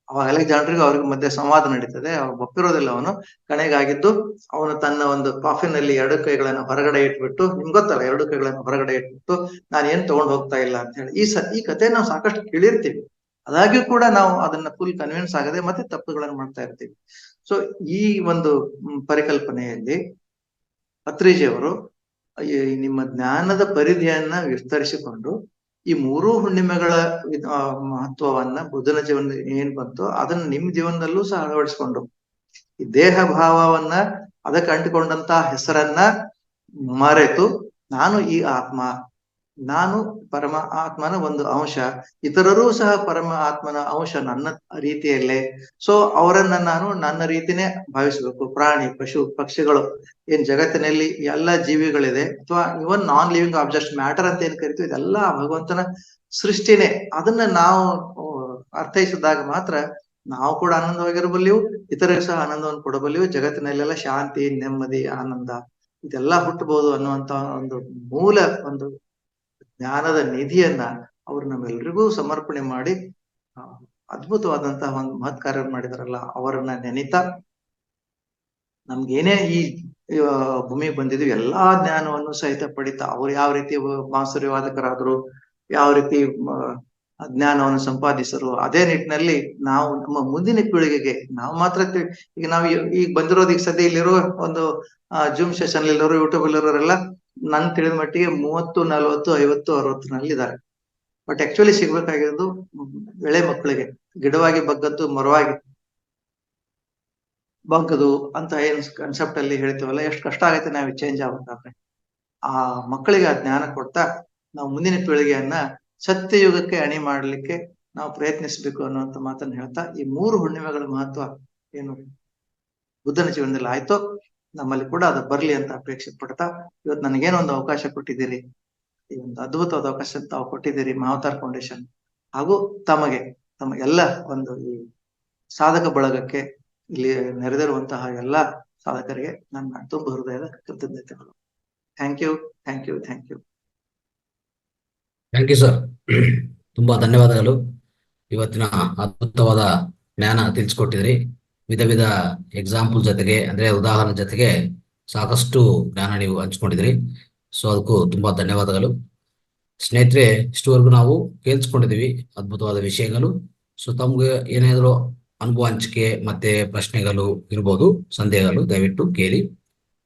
ಅವಾಗ ಅಲೆಕ್ಸಾಂಡರ್ಗೆ ಅವ್ರಿಗೆ ಮಧ್ಯೆ ಸಂವಾದ ನಡೀತದೆ, ಅವ್ರು ಒಪ್ಪಿರೋದಿಲ್ಲ. ಅವನು ಕಣೆಗಾಗಿದ್ದು ಅವನು ತನ್ನ ಒಂದು ಕಾಫಿನಲ್ಲಿ 2 ಕೈಗಳನ್ನು ಹೊರಗಡೆ ಇಟ್ಬಿಟ್ಟು, ನಿಮ್ಗೆ ಗೊತ್ತಲ್ಲ, 2 ಕೈಗಳನ್ನು ಹೊರಗಡೆ ಇಟ್ಬಿಟ್ಟು ನಾನು ಏನ್ ತಗೊಂಡ್ ಹೋಗ್ತಾ ಇಲ್ಲ ಅಂತ ಹೇಳಿ. ಈ ಕಥೆ ನಾವು ಸಾಕಷ್ಟು ಕೇಳಿರ್ತೀವಿ, ಅದಾಗ್ಯೂ ಕೂಡ ನಾವು ಅದನ್ನ ಫುಲ್ ಕನ್ವಿನ್ಸ್ ಆಗದೆ ಮತ್ತೆ ತಪ್ಪುಗಳನ್ನು ಮಾಡ್ತಾ ಇರ್ತೀವಿ. ಸೊ ಈ ಒಂದು ಪರಿಕಲ್ಪನೆಯಲ್ಲಿ ಪತ್ರಿಜಿಯವರು ನಿಮ್ಮ ಜ್ಞಾನದ ಪರಿಧಿಯನ್ನ ವಿಸ್ತರಿಸಿಕೊಂಡು ಈ 3 ಹುಣ್ಣಿಮೆಗಳ ಮಹತ್ವವನ್ನ ಬುದ್ಧನ ಜೀವನದಲ್ಲಿ ಏನ್ ಬಂತು ಅದನ್ನ ನಿಮ್ ಜೀವನದಲ್ಲೂ ಸಹ ಅಳವಡಿಸ್ಕೊಂಡು ಈ ದೇಹ ಭಾವವನ್ನ ಅದಕ್ಕೆ ಅಂಟಿಕೊಂಡಂತ ಹೆಸರನ್ನ ಮರೆತು, ನಾನು ಈ ಆತ್ಮ, ನಾನು ಪರಮ ಆತ್ಮನ ಒಂದು ಅಂಶ, ಇತರರೂ ಸಹ ಪರಮ ಆತ್ಮನ ಅಂಶ ನನ್ನ ರೀತಿಯಲ್ಲೇ. ಸೊ ಅವರನ್ನ ನಾನು ನನ್ನ ರೀತಿನೇ ಭಾವಿಸ್ಬೇಕು. ಪ್ರಾಣಿ, ಪಶು, ಪಕ್ಷಿಗಳು, ಏನ್ ಜಗತ್ತಿನಲ್ಲಿ ಎಲ್ಲ ಜೀವಿಗಳಿದೆ, ಅಥವಾ ಇವನ್ ನಾನ್ ಲಿವಿಂಗ್ ಆಬ್ಜೆಕ್ಟ್, ಮ್ಯಾಟರ್ ಅಂತ ಏನ್ ಕರಿತೀವಿ, ಇದೆಲ್ಲ ಭಗವಂತನ ಸೃಷ್ಟಿನೇ. ಅದನ್ನ ನಾವು ಅರ್ಥೈಸಿದಾಗ ಮಾತ್ರ ನಾವು ಕೂಡ ಆನಂದವಾಗಿರಬಲ್ಲಿವು, ಇತರರಿಗೆ ಸಹ ಆನಂದವನ್ನು ಕೊಡಬಲ್ಲಿವು, ಜಗತ್ತಿನಲ್ಲೆಲ್ಲ ಶಾಂತಿ, ನೆಮ್ಮದಿ, ಆನಂದ ಇದೆಲ್ಲ ಹುಟ್ಟಬಹುದು ಅನ್ನುವಂತ ಒಂದು ಮೂಲ ಒಂದು ಜ್ಞಾನದ ನಿಧಿಯನ್ನ ಅವ್ರು ನಮ್ಮೆಲ್ರಿಗೂ ಸಮರ್ಪಣೆ ಮಾಡಿ ಅದ್ಭುತವಾದಂತಹ ಒಂದು ಮಹತ್ ಕಾರ್ಯ ಮಾಡಿದಾರಲ್ಲ, ಅವರನ್ನ ನೆನಿತಾ ನಮ್ಗೇನೇ ಈ ಭೂಮಿಗೆ ಬಂದಿದ್ವಿ ಎಲ್ಲಾ ಜ್ಞಾನವನ್ನು ಸಹಿತ ಪಡಿತಾ, ಅವ್ರು ಯಾವ ರೀತಿ ಮಾಂಸರ್ಯವಾದಕರಾದ್ರು, ಯಾವ ರೀತಿ ಜ್ಞಾನವನ್ನು ಸಂಪಾದಿಸರು, ಅದೇ ನಿಟ್ಟಿನಲ್ಲಿ ನಾವು ನಮ್ಮ ಮುಂದಿನ ಪೀಳಿಗೆಗೆ ನಾವು ಮಾತ್ರ ಈಗ ನಾವು ಈಗ ಬಂದಿರೋದು, ಈಗ ಸದ್ಯ ಇಲ್ಲಿರೋ ಒಂದು ಜೂಮ್ ಸೆಷನ್ ಇಲ್ಲಿರೋ, ಯೂಟ್ಯೂಬ್ ಅಲ್ಲಿರೋರೆಲ್ಲ ನನ್ ತಿಳಿದ ಮಟ್ಟಿಗೆ 30, 40, 50, 60 ಇದ್ದಾರೆ. ಬಟ್ ಆಕ್ಚುಲಿ ಸಿಗ್ಬೇಕಾಗಿರೋದು ಎಳೆ ಮಕ್ಕಳಿಗೆ. ಗಿಡವಾಗಿ ಬಗ್ಗದ್ದು ಮರವಾಗಿ ಬಗ್ಗದು ಅಂತ ಏನ್ ಕಾನ್ಸೆಪ್ಟ್ ಅಲ್ಲಿ ಹೇಳ್ತೀವಲ್ಲ, ಎಷ್ಟು ಕಷ್ಟ ಆಗೈತೆ ನಾವು ಚೇಂಜ್ ಆಗ್ಬೇಕಾದ್ರೆ. ಆ ಮಕ್ಕಳಿಗೆ ಆ ಜ್ಞಾನ ಕೊಡ್ತಾ ನಾವು ಮುಂದಿನ ಪೀಳಿಗೆಯನ್ನ ಸತ್ಯಯುಗಕ್ಕೆ ಅಣಿ ಮಾಡ್ಲಿಕ್ಕೆ ನಾವು ಪ್ರಯತ್ನಿಸ್ಬೇಕು ಅನ್ನುವಂತ ಮಾತನ್ನ ಹೇಳ್ತಾ, ಈ 3 ಹುಣ್ಣಿಮೆಗಳ ಮಹತ್ವ ಏನು ಬುದ್ಧನ ಜೀವನದಲ್ಲಿ ಆಯ್ತೋ ನಮ್ಮಲ್ಲಿ ಕೂಡ ಅದು ಬರ್ಲಿ ಅಂತ ಅಪೇಕ್ಷೆ ಪಡ್ತಾ, ಇವತ್ತು ನನಗೇನೋ ಒಂದು ಅವಕಾಶ ಕೊಟ್ಟಿದ್ದೀರಿ, ಈ ಒಂದು ಅದ್ಭುತವಾದ ಅವಕಾಶ ತಾವು ಕೊಟ್ಟಿದ್ದೀರಿ ಮಹಾವತಾರ್ ಫೌಂಡೇಶನ್ ಹಾಗೂ ತಮಗೆಲ್ಲ ಒಂದು ಈ ಸಾಧಕ ಬಳಗಕ್ಕೆ, ಇಲ್ಲಿ ನೆರೆದಿರುವಂತಹ ಎಲ್ಲಾ ಸಾಧಕರಿಗೆ ನನ್ನ ತುಂಬ ಹೃದಯದ ಕೃತಜ್ಞತೆಗಳು. Thank you, thank you, thank you. Thank you sir, ತುಂಬಾ ಧನ್ಯವಾದಗಳು. ಇವತ್ತಿನ ಅದ್ಭುತವಾದ ಜ್ಞಾನ ತಿಳಿಸ್ಕೊಟ್ಟಿದ್ರಿ. ವಿಧ ವಿಧ ಎಕ್ಸಾಂಪಲ್ ಜೊತೆಗೆ, ಅಂದ್ರೆ ಉದಾಹರಣೆ ಜೊತೆಗೆ ಸಾಕಷ್ಟು ಜ್ಞಾನ ನೀವು ಹಂಚ್ಕೊಂಡಿದ್ರಿ. ಸೊ ಅದಕ್ಕೂ ತುಂಬಾ ಧನ್ಯವಾದಗಳು. ಸ್ನೇಹಿತರೆ, ಇಷ್ಟುವರೆಗೂ ನಾವು ಕೇಳಿಸ್ಕೊಂಡಿದೀವಿ ಅದ್ಭುತವಾದ ವಿಷಯಗಳು. ಸೊ ತಮ್ಗೆ ಏನಾದ್ರು ಅನುಭವ ಹಂಚಿಕೆ ಮತ್ತೆ ಪ್ರಶ್ನೆಗಳು ಇರ್ಬೋದು, ಸಂದೇಹಗಳು ದಯವಿಟ್ಟು ಕೇಳಿ.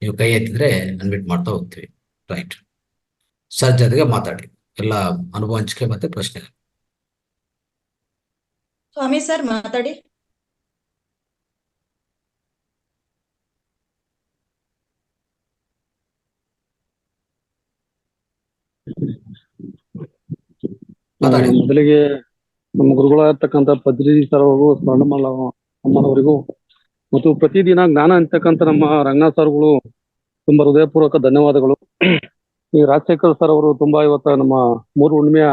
ನೀವು ಕೈ ಎತ್ತಿದ್ರೆ ಅನ್ಮಿಟ್ ಮಾಡ್ತಾ ಹೋಗ್ತೀವಿ. ರೈಟ್ ಸರ್, ಜೊತೆಗೆ ಮಾತಾಡಿ ಎಲ್ಲ ಅನುಭವ ಹಂಚಿಕೆ ಮತ್ತೆ ಪ್ರಶ್ನೆಗಳು. ಸ್ವಾಮಿ ಸರ್ ಮಾತಾಡಿ. ಮೊದಲಿಗೆ ನಮ್ಮ ಗುರುಗಳಾಗಿರ್ತಕ್ಕಂಥ ಪತ್ರಿಜಿ ಸರ್ ಅವ್ರಿಗೂ, ಸ್ವರ್ಣಮಾಲ ಅಮ್ಮನವರಿಗೂ, ಮತ್ತು ಪ್ರತಿದಿನ ಜ್ಞಾನ ಅಂತಕ್ಕಂಥ ನಮ್ಮ ರಂಗನಾಥ್ ಸರ್ಗಳು ತುಂಬಾ ಹೃದಯಪೂರ್ವಕ ಧನ್ಯವಾದಗಳು. ಈ ರಾಜಶೇಖರ್ ಸರ್ ಅವರು ತುಂಬಾ ಇವತ್ತ ನಮ್ಮ 3 ಹುಣ್ಣಿಮೆಯ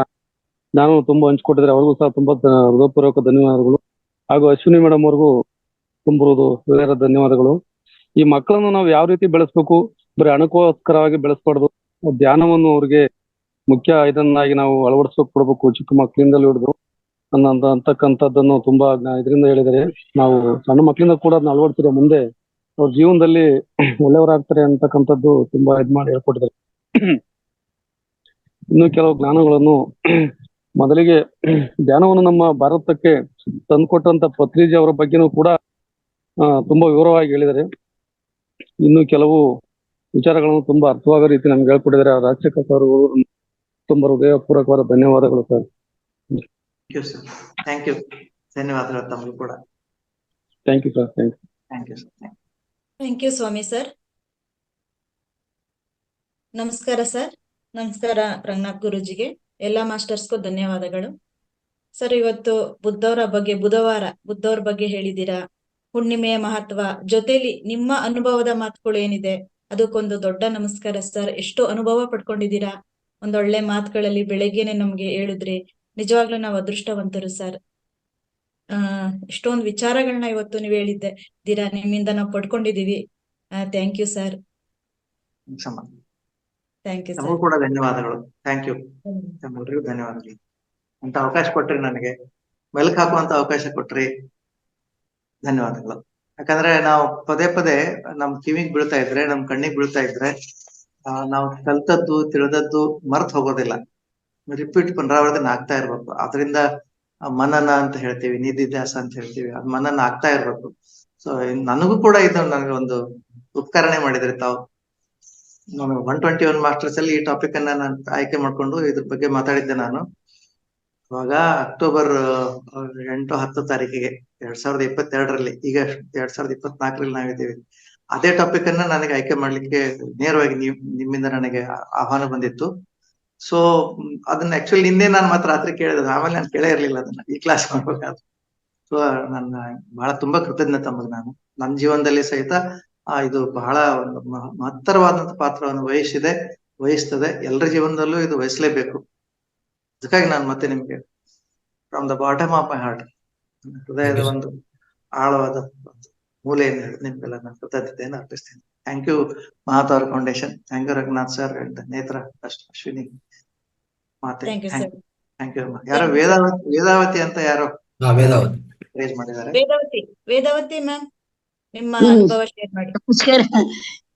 ಜ್ಞಾನವನ್ನು ತುಂಬಾ ಹಂಚ್ಕೊಟ್ಟಿದ್ದಾರೆ, ಅವ್ರಿಗೂ ಸಹ ತುಂಬಾ ಹೃದಯಪೂರ್ವಕ ಧನ್ಯವಾದಗಳು. ಹಾಗೂ ಅಶ್ವಿನಿ ಮೇಡಮ್ ಅವ್ರಿಗೂ ತುಂಬ ಹೃದಯದ ಧನ್ಯವಾದಗಳು. ಈ ಮಕ್ಕಳನ್ನು ನಾವು ಯಾವ ರೀತಿ ಬೆಳೆಸ್ಬೇಕು, ಬರೀ ಹಣಕ್ಕೋಸ್ಕರವಾಗಿ ಬೆಳೆಸ್ಬಾರ್ದು, ಧ್ಯಾನವನ್ನು ಅವ್ರಿಗೆ ಮುಖ್ಯ ಇದನ್ನಾಗಿ ನಾವು ಅಳವಡಿಸ್ಬೇಕು ಕೊಡ್ಬೇಕು, ಚಿಕ್ಕ ಮಕ್ಕಳಿಂದಲೂ ಹಿಡಿದು ಅಂತಕ್ಕಂಥದ್ದನ್ನು ತುಂಬಾ ಇದರಿಂದ ಹೇಳಿದರೆ, ನಾವು ಸಣ್ಣ ಮಕ್ಕಳಿಂದ ಕೂಡ ಅದನ್ನ ಅಳವಡಿಸಿದ್ರೆ ಮುಂದೆ ಅವ್ರ ಜೀವನದಲ್ಲಿ ಒಳ್ಳೆಯವರಾಗ್ತಾರೆ ಅಂತಕ್ಕಂಥದ್ದು ತುಂಬಾ ಮಾಡಿ ಹೇಳ್ಕೊಟ್ಟಿದ್ದಾರೆ. ಇನ್ನು ಕೆಲವು ಜ್ಞಾನಗಳನ್ನು ಮೊದಲಿಗೆ ಧ್ಯಾನವನ್ನು ನಮ್ಮ ಭಾರತಕ್ಕೆ ತಂದುಕೊಟ್ಟಂತ ಪತ್ರಿಜಿ ಅವರ ಬಗ್ಗೆನೂ ಕೂಡ ತುಂಬಾ ವಿವರವಾಗಿ ಹೇಳಿದ್ದಾರೆ. ಇನ್ನು ಕೆಲವು ವಿಚಾರಗಳನ್ನು ತುಂಬಾ ಅರ್ಥವಾಗೋ ರೀತಿ ನಮ್ಗೆ ಹೇಳ್ಕೊಟ್ಟಿದ್ದಾರೆ. ರಾಜಶೇಖರ್ ಸರ್ ತುಂಬಾ ಹೃದಯಪೂರ್ವಕವಾದ ಧನ್ಯವಾದಗಳು ಸರ್. ಥ್ಯಾಂಕ್ ಯು, ಧನ್ಯವಾದಗಳು ತಮಗೂ ಕೂಡ. Thank you sir. Thank you sir. Thank you Swami sir. ನಮಸ್ಕಾರ ಸರ್. ನಮಸ್ಕಾರ ರಂಗನಾಥ್ ಗುರುಜಿಗೆ, ಎಲ್ಲಾ ಮಾಸ್ಟರ್ಸ್ಗೂ ಧನ್ಯವಾದಗಳು. ಸರ್, ಇವತ್ತು ಬುಧವಾರ ಬಗ್ಗೆ ಹೇಳಿದ್ದೀರಾ, ಹುಣ್ಣಿಮೆಯ ಮಹತ್ವ ಜೊತೆಲಿ ನಿಮ್ಮ ಅನುಭವದ ಮಾತುಗಳು ಏನಿದೆ ಅದಕ್ಕೊಂದು ದೊಡ್ಡ ನಮಸ್ಕಾರ ಸರ್. ಎಷ್ಟು ಅನುಭವ ಪಡ್ಕೊಂಡಿದ್ದೀರಾ, ಒಂದೊಳ್ಳೆ ಮಾತುಗಳಲ್ಲಿ ಬೆಳಗ್ಗೆನೆ ನಮ್ಗೆ ಹೇಳಿದ್ರಿ. ನಿಜವಾಗ್ಲೂ ನಾವು ಅದೃಷ್ಟವಂತರು ಸರ್. ಇಷ್ಟೊಂದು ವಿಚಾರಗಳನ್ನ ಇವತ್ತು ನೀವು ಹೇಳಿದ್ದೀರಾ, ನಿಮ್ಮಿಂದ ನಾವು ಪಡ್ಕೊಂಡಿದೀವಿ. Thank you sir. ಕ್ಷಮ. ಥ್ಯಾಂಕ್ ಯು ನಮಗೂ ಸರ್. ಕೂಡ ಧನ್ಯವಾದಗಳು. Thank you. ನಮ್ಮೆಲ್ಲರಿಗೂ ಧನ್ಯವಾದಗಳು. ಅಂತ ಅವಕಾಶ ಕೊಟ್ರಿ, ನನಗೆ ಮೆಲುಕು ಹಾಕುವಂತ ಅವಕಾಶ ಕೊಟ್ರಿ. ಧನ್ಯವಾದಗಳು. ಯಾಕಂದ್ರೆ ನಾವು ಪದೇ ಪದೇ ನಮ್ ಕಿವಿಗ್ ಬೀಳ್ತಾ ಇದ್ರೆ, ನಮ್ ಕಣ್ಣಿಗೆ ಬೀಳ್ತಾ ಇದ್ರೆ, ನಾವು ಕಲ್ತದ್ದು ತಿಳಿದದ್ದು ಮರ್ತ್ ಹೋಗೋದಿಲ್ಲ. ರಿಪೀಟ್ ಪುನರಾವರ್ತನೆ ಆಗ್ತಾ ಇರ್ಬೇಕು. ಅದರಿಂದ ಮನನ ಅಂತ ಹೇಳ್ತೀವಿ, ನಿಧಿಧ್ಯಾಸ ಅಂತ ಹೇಳ್ತೀವಿ, ಅದ್ ಮನನ ಆಗ್ತಾ ಇರ್ಬೇಕು. ಸೊ ನನಗೂ ಕೂಡ ಇದು ನನಗೆ ಒಂದು ಉಪಕರಣೆ ಮಾಡಿದ್ರಿ ತಾವು. ನಾನು 121 ಮಾಸ್ಟರ್ಸ್ ಅಲ್ಲಿ ಈ ಟಾಪಿಕ್ ಅನ್ನ ನಾನು ಆಯ್ಕೆ ಮಾಡ್ಕೊಂಡು ಇದ್ರ ಬಗ್ಗೆ ಮಾತಾಡಿದ್ದೆ ನಾನು. ಅವಾಗ ಅಕ್ಟೋಬರ್ 8-10 ತಾರೀಕಿಗೆ 2022ರಲ್ಲಿ, ಈಗ 2024ರಲ್ಲಿ ನಾವಿದ್ದೀವಿ. ಅದೇ ಟಾಪಿಕ್ ಅನ್ನ ನನಗೆ ಆಯ್ಕೆ ಮಾಡ್ಲಿಕ್ಕೆ ನೇರವಾಗಿ ನಿಮ್ಮಿಂದ ನನಗೆ ಆಹ್ವಾನ ಬಂದಿತ್ತು. ಸೊ ಅದನ್ನ ಆಕ್ಚುಲಿ ನಿನ್ನೆ ನಾನು ಮಾತ್ರ ರಾತ್ರಿ ಕೇಳಿದೆ, ಆಮೇಲೆ ನಾನು ಕೇಳೇ ಇರ್ಲಿಲ್ಲ ಅದನ್ನ ಈ ಕ್ಲಾಸ್ ಮಾಡ್ಬೇಕಾದ್ರೆ. ಸೊ ನನ್ನ ಬಹಳ ತುಂಬಾ ಕೃತಜ್ಞ ತಮಗೆ ನಾನು. ನನ್ನ ಜೀವನದಲ್ಲಿ ಸಹಿತ ಇದು ಬಹಳ ಒಂದು ಮಹತ್ತರವಾದಂತ ಪಾತ್ರವನ್ನು ವಹಿಸ್ತದೆ. ಎಲ್ಲರ ಜೀವನದಲ್ಲೂ ಇದು ವಹಿಸ್ಲೇಬೇಕು. ಅದಕ್ಕಾಗಿ ನಾನು ಮತ್ತೆ ನಿಮ್ಗೆ from the bottom of my heart, ಹೃದಯದ ಒಂದು ಆಳವಾದ ಮೂಲೆಯಿಂದ ನಿಮ್ಗೆಲ್ಲ ನಾನು ಕೃತಜ್ಞತೆಯನ್ನು ಅರ್ಪಿಸ್ತೇನೆ. Thank you Mahatavar foundation. Thank you Ranganath sir and Netra Ashwini ಮಾತೆ. Thank you sir. Thank you. ಯಾರೋ ವೇದಾವತಿ ಅಂತ ಯಾರೋ ವೇದಾವತಿ ರೇಸ್ ಮಾಡಿದ್ದಾರೆ. ವೇದಾವತಿ ಮ್ಯಾಮ್, ನಿಮ್ಮ ಅನುಭವ ಶೇರ್ ಮಾಡಿ.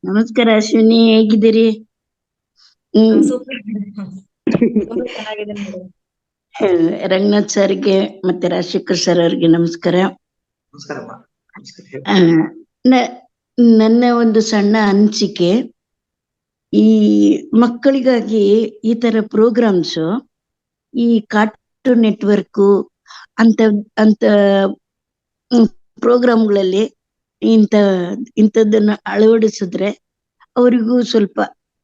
ನಮಸ್ಕಾರ ಅಶ್ವಿನಿ, ಹೇಗಿದ್ದೀರಿ? ಸೂಪರ್, ತುಂಬಾ ಚೆನ್ನಾಗಿದೆ ಮೇಡಮ್. ರಂಗನಾಥ್ ಸರ್ಗೆ ಮತ್ತೆ ರಾಜಶೇಖರ್ ಸರ್ ಅವ್ರಿಗೆ ನಮಸ್ಕಾರ. ನಮಸ್ಕಾರಮ್ಮ. ನನ್ನ ಒಂದು ಸಣ್ಣ ಅನಿಸಿಕೆ, ಈ ಮಕ್ಕಳಿಗಾಗಿ ಈ ತರ ಪ್ರೋಗ್ರಾಮ್ಸ್, ಈ ಕಾರ್ಟೂನ್ ನೆಟ್ವರ್ಕ್ ಅಂತ ಪ್ರೋಗ್ರಾಮ್ಗಳಲ್ಲಿ ಇಂಥದ್ದನ್ನ ಅಳವಡಿಸಿದ್ರೆ ಅವರಿಗೂ ಸ್ವಲ್ಪ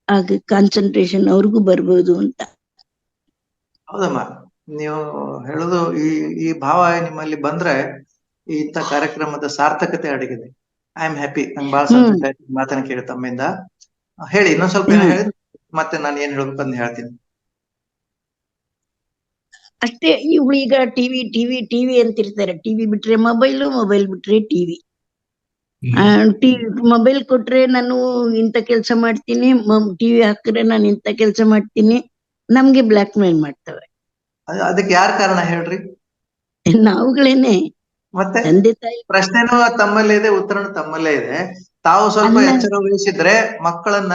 ಆಗ ಕಾನ್ಸಂಟ್ರೇಷನ್ ಅವ್ರಿಗೂ ಬರ್ಬೋದು ಅಂತ. ಹೌದಮ್ಮ, ನೀವು ಹೇಳುದು ಈ ಭಾವ ನಿಮ್ಮಲ್ಲಿ ಬಂದ್ರೆ ಇಂಥ ಕಾರ್ಯಕ್ರಮದ ಸಾರ್ಥಕತೆ ಅಡಗಿದೆ. I am happy. ನಂಗೆ ಬಹಳ ಸಂತೋಷ ಆಯ್ತು ಮಾತನ್ನ ಕೇಳಿ ತಮ್ಮಿಂದ. ಹೇಳಿ, ಇನ್ನೊಂದ್ ಸ್ವಲ್ಪ ಏನೋ ಹೇಳಿ, ಮತ್ತೆ ನಾನು ಏನ್ ಹೇಳ್ಬೇಕು ಅಂತ ಹೇಳ್ತೀನಿ. ಅಷ್ಟೇ, ಇವ್ಳು ಈಗ ಟಿವಿ ಟಿವಿ ಟಿವಿ ಅಂತಿರ್ತಾರೆ. ಟಿವಿ ಬಿಟ್ರೆ ಮೊಬೈಲು, ಮೊಬೈಲ್ ಬಿಟ್ರೆ ಟಿವಿ. ಮೊಬೈಲ್ ಕೊಟ್ರೆ ನಾನು ಇಂಥ ಕೆಲಸ ಮಾಡ್ತೀನಿ, ಟಿವಿ ಹಾಕಿದ್ರೆ ನಾನು ಇಂಥ ಕೆಲಸ ಮಾಡ್ತೀನಿ, ನಮ್ಗೆ ಬ್ಲಾಕ್ ಮೇಲ್ ಮಾಡ್ತವೆ. ಅದಕ್ಕೆ ಯಾರ ಕಾರಣ ಹೇಳ್ರಿ? ನಾವುಗಳೇನೆ. ಮತ್ತೆ ತಂದೆ ತಾಯಿ ಪ್ರಶ್ನೆನೂ ತಮ್ಮಲ್ಲೇ ಇದೆ, ಉತ್ತರನು ತಮ್ಮಲ್ಲೇ ಇದೆ. ತಾವು ಸ್ವಲ್ಪ ಎಚ್ಚರ ವಹಿಸಿದ್ರೆ ಮಕ್ಕಳನ್ನ,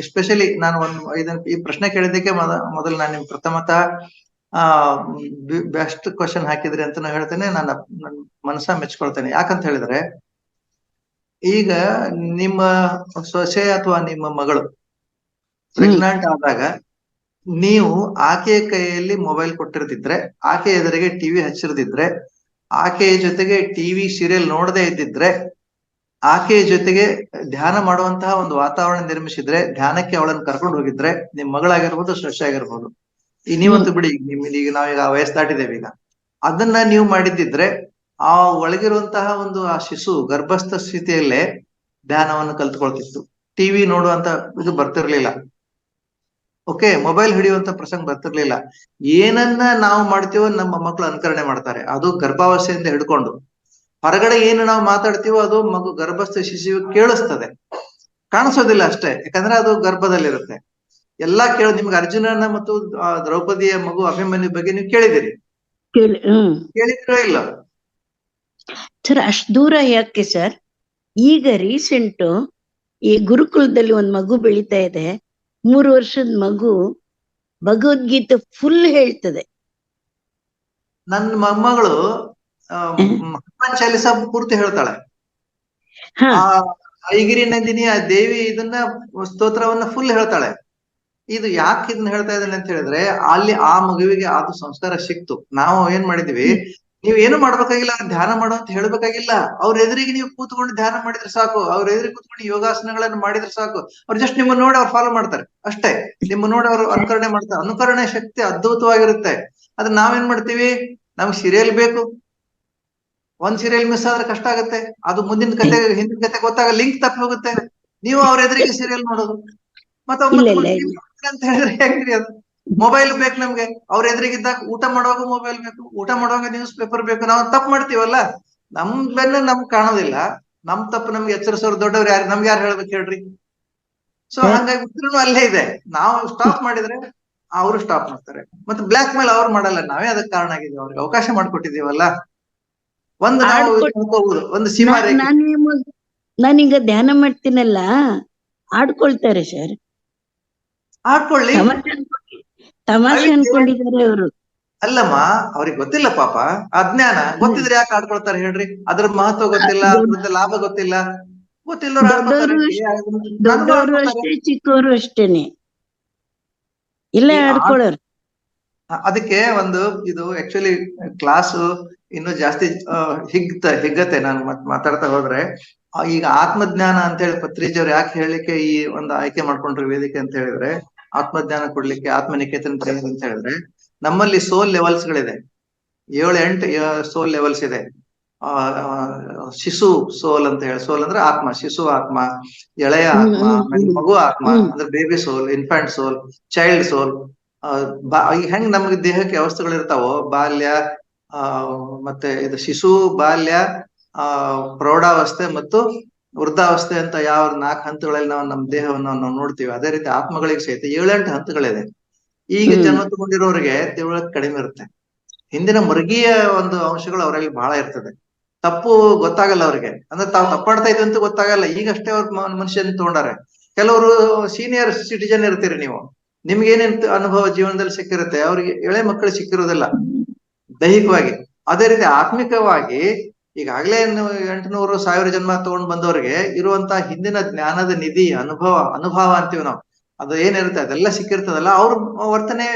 ಎಸ್ಪೆಷಲಿ ನಾನು ಈ ಪ್ರಶ್ನೆ ಕೇಳಿದ್ದಕ್ಕೆ ಮೊದಲು ನಾನು ನಿಮ್ ಪ್ರಥಮತಃ ಬೆಸ್ಟ್ ಕ್ವಶನ್ ಹಾಕಿದ್ರಿ ಅಂತ ಹೇಳ್ತೇನೆ. ನನ್ನ ಮನಸ್ಸ ಮೆಚ್ಕೊಳ್ತೇನೆ. ಯಾಕಂತ ಹೇಳಿದ್ರೆ, ಈಗ ನಿಮ್ಮ ಸೊಸೆ ಅಥವಾ ನಿಮ್ಮ ಮಗಳು ಪ್ರೆಗ್ನೆಂಟ್ ಆದಾಗ ನೀವು ಆಕೆಯ ಕೈಯಲ್ಲಿ ಮೊಬೈಲ್ ಕೊಟ್ಟಿರ್ತಿದ್ರೆ, ಆಕೆ ಎದುರಿಗೆ ಟಿವಿ ಹಚ್ಚಿರ್ದಿದ್ರೆ, ಆಕೆಯ ಜೊತೆಗೆ ಟಿವಿ ಸೀರಿಯಲ್ ನೋಡದೇ ಇದ್ದಿದ್ರೆ, ಆಕೆಯ ಜೊತೆಗೆ ಧ್ಯಾನ ಮಾಡುವಂತಹ ಒಂದು ವಾತಾವರಣ ನಿರ್ಮಿಸಿದ್ರೆ, ಧ್ಯಾನಕ್ಕೆ ಅವಳನ್ನು ಕರ್ಕೊಂಡು ಹೋಗಿದ್ರೆ, ನಿಮ್ ಮಗಳಾಗಿರ್ಬೋದು, ಸೊಸೆ ಆಗಿರ್ಬೋದು, ಈ ನೀವಂತೂ ಬಿಡಿ, ಈಗ ನಾವೀಗ ವಯಸ್ಸು ದಾಟಿದ್ದೇವೆ. ಈಗ ಅದನ್ನ ನೀವು ಮಾಡಿದ್ದಿದ್ರೆ ಆ ಒಳಗಿರುವಂತಹ ಒಂದು ಆ ಶಿಶು ಗರ್ಭಸ್ಥ ಸ್ಥಿತಿಯಲ್ಲೇ ಧ್ಯಾನವನ್ನು ಕಲ್ತ್ಕೊಳ್ತಿತ್ತು. ಟಿವಿ ನೋಡುವಂತ ಇದು ಬರ್ತಿರ್ಲಿಲ್ಲ. ಓಕೆ, ಮೊಬೈಲ್ ಹಿಡಿಯುವಂತ ಪ್ರಸಂಗ ಬರ್ತಿರ್ಲಿಲ್ಲ. ಏನನ್ನ ನಾವು ಮಾಡ್ತೀವೋ ನಮ್ಮ ಮಕ್ಕಳು ಅನುಕರಣೆ ಮಾಡ್ತಾರೆ. ಅದು ಗರ್ಭಾವಸ್ಥೆಯಿಂದ ಹಿಡ್ಕೊಂಡು ಹೊರಗಡೆ ಏನು ನಾವು ಮಾತಾಡ್ತೀವೋ ಅದು ಮಗು ಗರ್ಭಸ್ಥ ಶಿಶು ಕೇಳಿಸ್ತದೆ, ಕಾಣಿಸೋದಿಲ್ಲ ಅಷ್ಟೇ. ಯಾಕಂದ್ರೆ ಅದು ಗರ್ಭದಲ್ಲಿರುತ್ತೆ. ಎಲ್ಲಾ ನಿಮ್ಗೆ ಅರ್ಜುನನ ಮತ್ತು ದ್ರೌಪದಿಯ ಮಗು ಅಭಿಮನ್ಯು ಬಗ್ಗೆ ನೀವು ಕೇಳಿದಿರಿ, ಕೇಳಿದಿರೋ ಇಲ್ಲ ಸರ್? ಅಷ್ಟ್ ದೂರ ಯಾಕೆ ಸರ್? ಈಗ ರೀಸೆಂಟ್ ಈ ಗುರುಕುಲದಲ್ಲಿ ಒಂದ್ ಮಗು ಬೆಳೀತಾ ಇದೆ, 3 ವರ್ಷದ ಮಗು ಭಗವದ್ಗೀತೆ ಫುಲ್ ಹೇಳ್ತದೆ. ನನ್ನ ಮೊಮ್ಮಗಳು ಹನುಮಾನ್ ಚಾಲಿಸ ಪೂರ್ತಿ ಹೇಳ್ತಾಳೆ. ಐಗಿರಿ ನಂದಿನಿ ಆ ದೇವಿ ಇದನ್ನ ಸ್ತೋತ್ರವನ್ನ ಫುಲ್ ಹೇಳ್ತಾಳೆ. ಇದು ಯಾಕೆ ಇದನ್ನ ಹೇಳ್ತಾ ಇದ್ದಾನೆ ಅಂತ ಹೇಳಿದ್ರೆ, ಅಲ್ಲಿ ಆ ಮಗುವಿಗೆ ಅದು ಸಂಸ್ಕಾರ ಸಿಕ್ತು. ನಾವು ಏನ್ ಮಾಡಿದ್ವಿ, ನೀವ್ ಏನು ಮಾಡ್ಬೇಕಾಗಿಲ್ಲ, ಧ್ಯಾನ ಮಾಡು ಅಂತ ಹೇಳ್ಬೇಕಾಗಿಲ್ಲ. ಅವ್ರ ಎದುರಿಗೆ ನೀವು ಕೂತ್ಕೊಂಡು ಧ್ಯಾನ ಮಾಡಿದ್ರೆ ಸಾಕು, ಅವ್ರ ಎದುರಿಗೆ ಕೂತ್ಕೊಂಡು ಯೋಗಾಸನಗಳನ್ನು ಮಾಡಿದ್ರೆ ಸಾಕು. ಅವ್ರು ಜಸ್ಟ್ ನಿಮ್ಮನ್ನ ನೋಡಿ ಅವ್ರು ಫಾಲೋ ಮಾಡ್ತಾರೆ ಅಷ್ಟೇ. ನಿಮ್ಮ ನೋಡಿ ಅವ್ರು ಅನುಕರಣೆ ಮಾಡ್ತಾರೆ. ಅನುಕರಣೆ ಶಕ್ತಿ ಅದ್ಭುತವಾಗಿರುತ್ತೆ. ಅದ್ರ ನಾವೇನ್ ಮಾಡ್ತೀವಿ, ನಮ್ಗೆ ಸೀರಿಯಲ್ ಬೇಕು, ಒಂದ್ ಸೀರಿಯಲ್ ಮಿಸ್ ಆದ್ರೆ ಕಷ್ಟ ಆಗುತ್ತೆ. ಅದು ಮುಂದಿನ ಕತೆ ಹಿಂದಿನ ಕತೆ ಗೊತ್ತಾಗ ಲಿಂಕ್ ತಪ್ಪಿ ಹೋಗುತ್ತೆ. ನೀವು ಅವ್ರ ಎದುರಿಗೆ ಸೀರಿಯಲ್ ನೋಡೋದು, ಮತ್ತೆ ಅಂತ ಹೇಳಿದ್ರೆ ಹೇಗ್ರಿ ಅದು? ಮೊಬೈಲ್ ಬೇಕು ನಮ್ಗೆ. ಅವ್ರ ಎದುರಿಗಿದ್ದಾಗ ಊಟ ಮಾಡುವಾಗ ಮೊಬೈಲ್ ಬೇಕು, ಊಟ ಮಾಡುವಾಗ ನ್ಯೂಸ್ ಪೇಪರ್ ಬೇಕು. ನಾವು ತಪ್ಪು ಮಾಡ್ತೀವಲ್ಲ, ನಮ್ ಬೆನ್ನ ನಮ್ಗ್ ಕಾಣೋದಿಲ್ಲ. ನಮ್ ತಪ್ಪು ನಮ್ಗೆ ಎಚ್ಚರಿಸೋರು ದೊಡ್ಡವ್ರು ಯಾರು, ನಮ್ಗೆ ಯಾರು ಹೇಳ್ಬೇಕು ಹೇಳ್ರಿ? ಸೊ ಹಂಗಾಗಿ ಉತ್ತರನು ಅಲ್ಲೇ ಇದೆ. ನಾವು ಸ್ಟಾಪ್ ಮಾಡಿದ್ರೆ ಅವರು ಸ್ಟಾಪ್ ಮಾಡ್ತಾರೆ. ಮತ್ತೆ ಬ್ಲಾಕ್ ಮೇಲ್ ಅವ್ರು ಮಾಡಲ್ಲ, ನಾವೇ ಅದಕ್ಕೆ ಕಾರಣ ಆಗಿದ್ದೀವಿ. ಅವ್ರಿಗೆ ಅವಕಾಶ ಮಾಡ್ಕೊಟ್ಟಿದೀವಲ್ಲ. ಒಂದು ನಾವು ಹೋಗ್ಬೋದು, ಒಂದು ಸೀಮಾ ರೇಖೆ. ನಾನೀಗ ಧ್ಯಾನ ಮಾಡ್ತೀನಲ್ಲ, ಆಡ್ಕೊಳ್ತಾರೆ ಸರ್. ಆಡ್ಕೊಳ್ಳಿ, ತಮಾಷೆ ಅನ್ಕೊಂಡಿದ್ದಾರೆ ಅವರು. ಅಲ್ಲಮ್ಮ, ಅವ್ರಿಗೆ ಗೊತ್ತಿಲ್ಲ ಪಾಪ, ಅಜ್ಞಾನ. ಗೊತ್ತಿದ್ರೆ ಯಾಕೆ ಆಡ್ಕೊಳ್ತಾರೆ ಹೇಳ್ರಿ? ಅದ್ರ ಮಹತ್ವ ಗೊತ್ತಿಲ್ಲ, ಅದ್ರದ್ದು ಲಾಭ ಗೊತ್ತಿಲ್ಲ. ಗೊತ್ತಿಲ್ಲವ್ರು ಆಡ್ಕೊಳ್ತಾರೆ. ದೊಡ್ಡವರು ಅಷ್ಟೇ, ಚಿಕ್ಕವರು ಅಷ್ಟೇನೆ, ಇಲ್ಲ ಆಡ್ಕೊಳ್ಳೋರು. ಅದಕ್ಕೆ ಒಂದು ಇದು ಆಕ್ಚುಲಿ ಕ್ಲಾಸ್ ಇನ್ನು ಜಾಸ್ತಿ ಹಿಗ್ಗತ್ತೆ ನಾನು ಮಾತಾಡ್ತಾ ಹೋದ್ರೆ. ಈಗ ಆತ್ಮಜ್ಞಾನ ಅಂತ ಹೇಳಿ ಪತ್ರಿಜಿಯವ್ರು ಯಾಕೆ ಹೇಳಲಿಕ್ಕೆ ಈ ಒಂದು ಆಯ್ಕೆ ಮಾಡ್ಕೊಂಡ್ರು ವೇದಿಕೆ ಅಂತ ಹೇಳಿದ್ರೆ, ಆತ್ಮಜ್ಞಾನ ಕೊಡ್ಲಿಕ್ಕೆ ಆತ್ಮನಿಕೇತನ ಅಂತ ಹೇಳಿದ್ರೆ, ನಮ್ಮಲ್ಲಿ ಸೋಲ್ ಲೆವೆಲ್ಸ್ ಗಳಿದೆ. 7-8 ಸೋಲ್ ಲೆವೆಲ್ಸ್ ಇದೆ. ಶಿಶು ಸೋಲ್ ಅಂತ ಹೇಳಿ, ಸೋಲ್ ಅಂದ್ರೆ ಆತ್ಮ, ಶಿಶು ಆತ್ಮ, ಎಳೆಯ ಆತ್ಮ, ಮಗು ಆತ್ಮ ಅಂದ್ರೆ ಬೇಬಿ ಸೋಲ್, ಇನ್ಫ್ಯಾಂಟ್ ಸೋಲ್, ಚೈಲ್ಡ್ ಸೋಲ್. ಈಗ ಹೆಂಗ್ ನಮ್ಗೆ ದೇಹಕ್ಕೆ ವ್ಯವಸ್ಥೆಗಳು ಇರ್ತಾವೋ, ಬಾಲ್ಯ, ಮತ್ತೆ ಇದು ಶಿಶು, ಬಾಲ್ಯ, ಪ್ರೌಢಾವಸ್ಥೆ ಮತ್ತು ವೃದ್ಧಾವಸ್ಥೆ ಅಂತ ಯಾವ 4 ಹಂತಗಳಲ್ಲಿ ನಾವು ನಮ್ಮ ದೇಹವನ್ನು ನಾವು ನೋಡ್ತೀವಿ. ಅದೇ ರೀತಿ ಆತ್ಮಗಳಿಗೆ ಸಹಿತ 7-8 ಹಂತಗಳಿದೆ. ಈಗ ಜನ್ಮ ತಗೊಂಡಿರೋರಿಗೆ ತಿಳುವಳಿಕೆ ಕಡಿಮೆ ಇರುತ್ತೆ. ಹಿಂದಿನ ಮೃಗೀಯ ಒಂದು ಅಂಶಗಳು ಅವರಲ್ಲಿ ಬಹಳ ಇರ್ತದೆ. ತಪ್ಪು ಗೊತ್ತಾಗಲ್ಲ ಅವ್ರಿಗೆ, ಅಂದ್ರೆ ತಾವು ತಪ್ಪಾಡ್ತಾ ಇದ್ವಿ ಅಂತ ಗೊತ್ತಾಗಲ್ಲ. ಈಗಷ್ಟೇ ಅವ್ರ ಮನುಷ್ಯನ್ ತಗೊಂಡಾರೆ. ಕೆಲವರು ಸೀನಿಯರ್ ಸಿಟಿಜನ್ ಇರ್ತೀರಿ ನೀವು, ನಿಮ್ಗೆ ಏನೇನ್ ಅನುಭವ ಜೀವನದಲ್ಲಿ ಸಿಕ್ಕಿರುತ್ತೆ, ಅವ್ರಿಗೆ ಎಳೆ ಮಕ್ಕಳು ಸಿಕ್ಕಿರೋದಿಲ್ಲ ದೈಹಿಕವಾಗಿ. ಅದೇ ರೀತಿ ಆತ್ಮಿಕವಾಗಿ ಈಗಾಗ್ಲೇ 800-1000 ಜನ್ಮ ತಗೊಂಡ್ ಬಂದವ್ರಿಗೆ ಇರುವಂತಹ ಹಿಂದಿನ ಜ್ಞಾನದ ನಿಧಿ, ಅನುಭವ ಅಂತೀವಿ ನಾವು, ಅದು ಏನಿರುತ್ತೆ ಅದೆಲ್ಲ ಸಿಕ್ಕಿರ್ತದಲ್ಲ. ಅವ್ರ ವರ್ತನೆ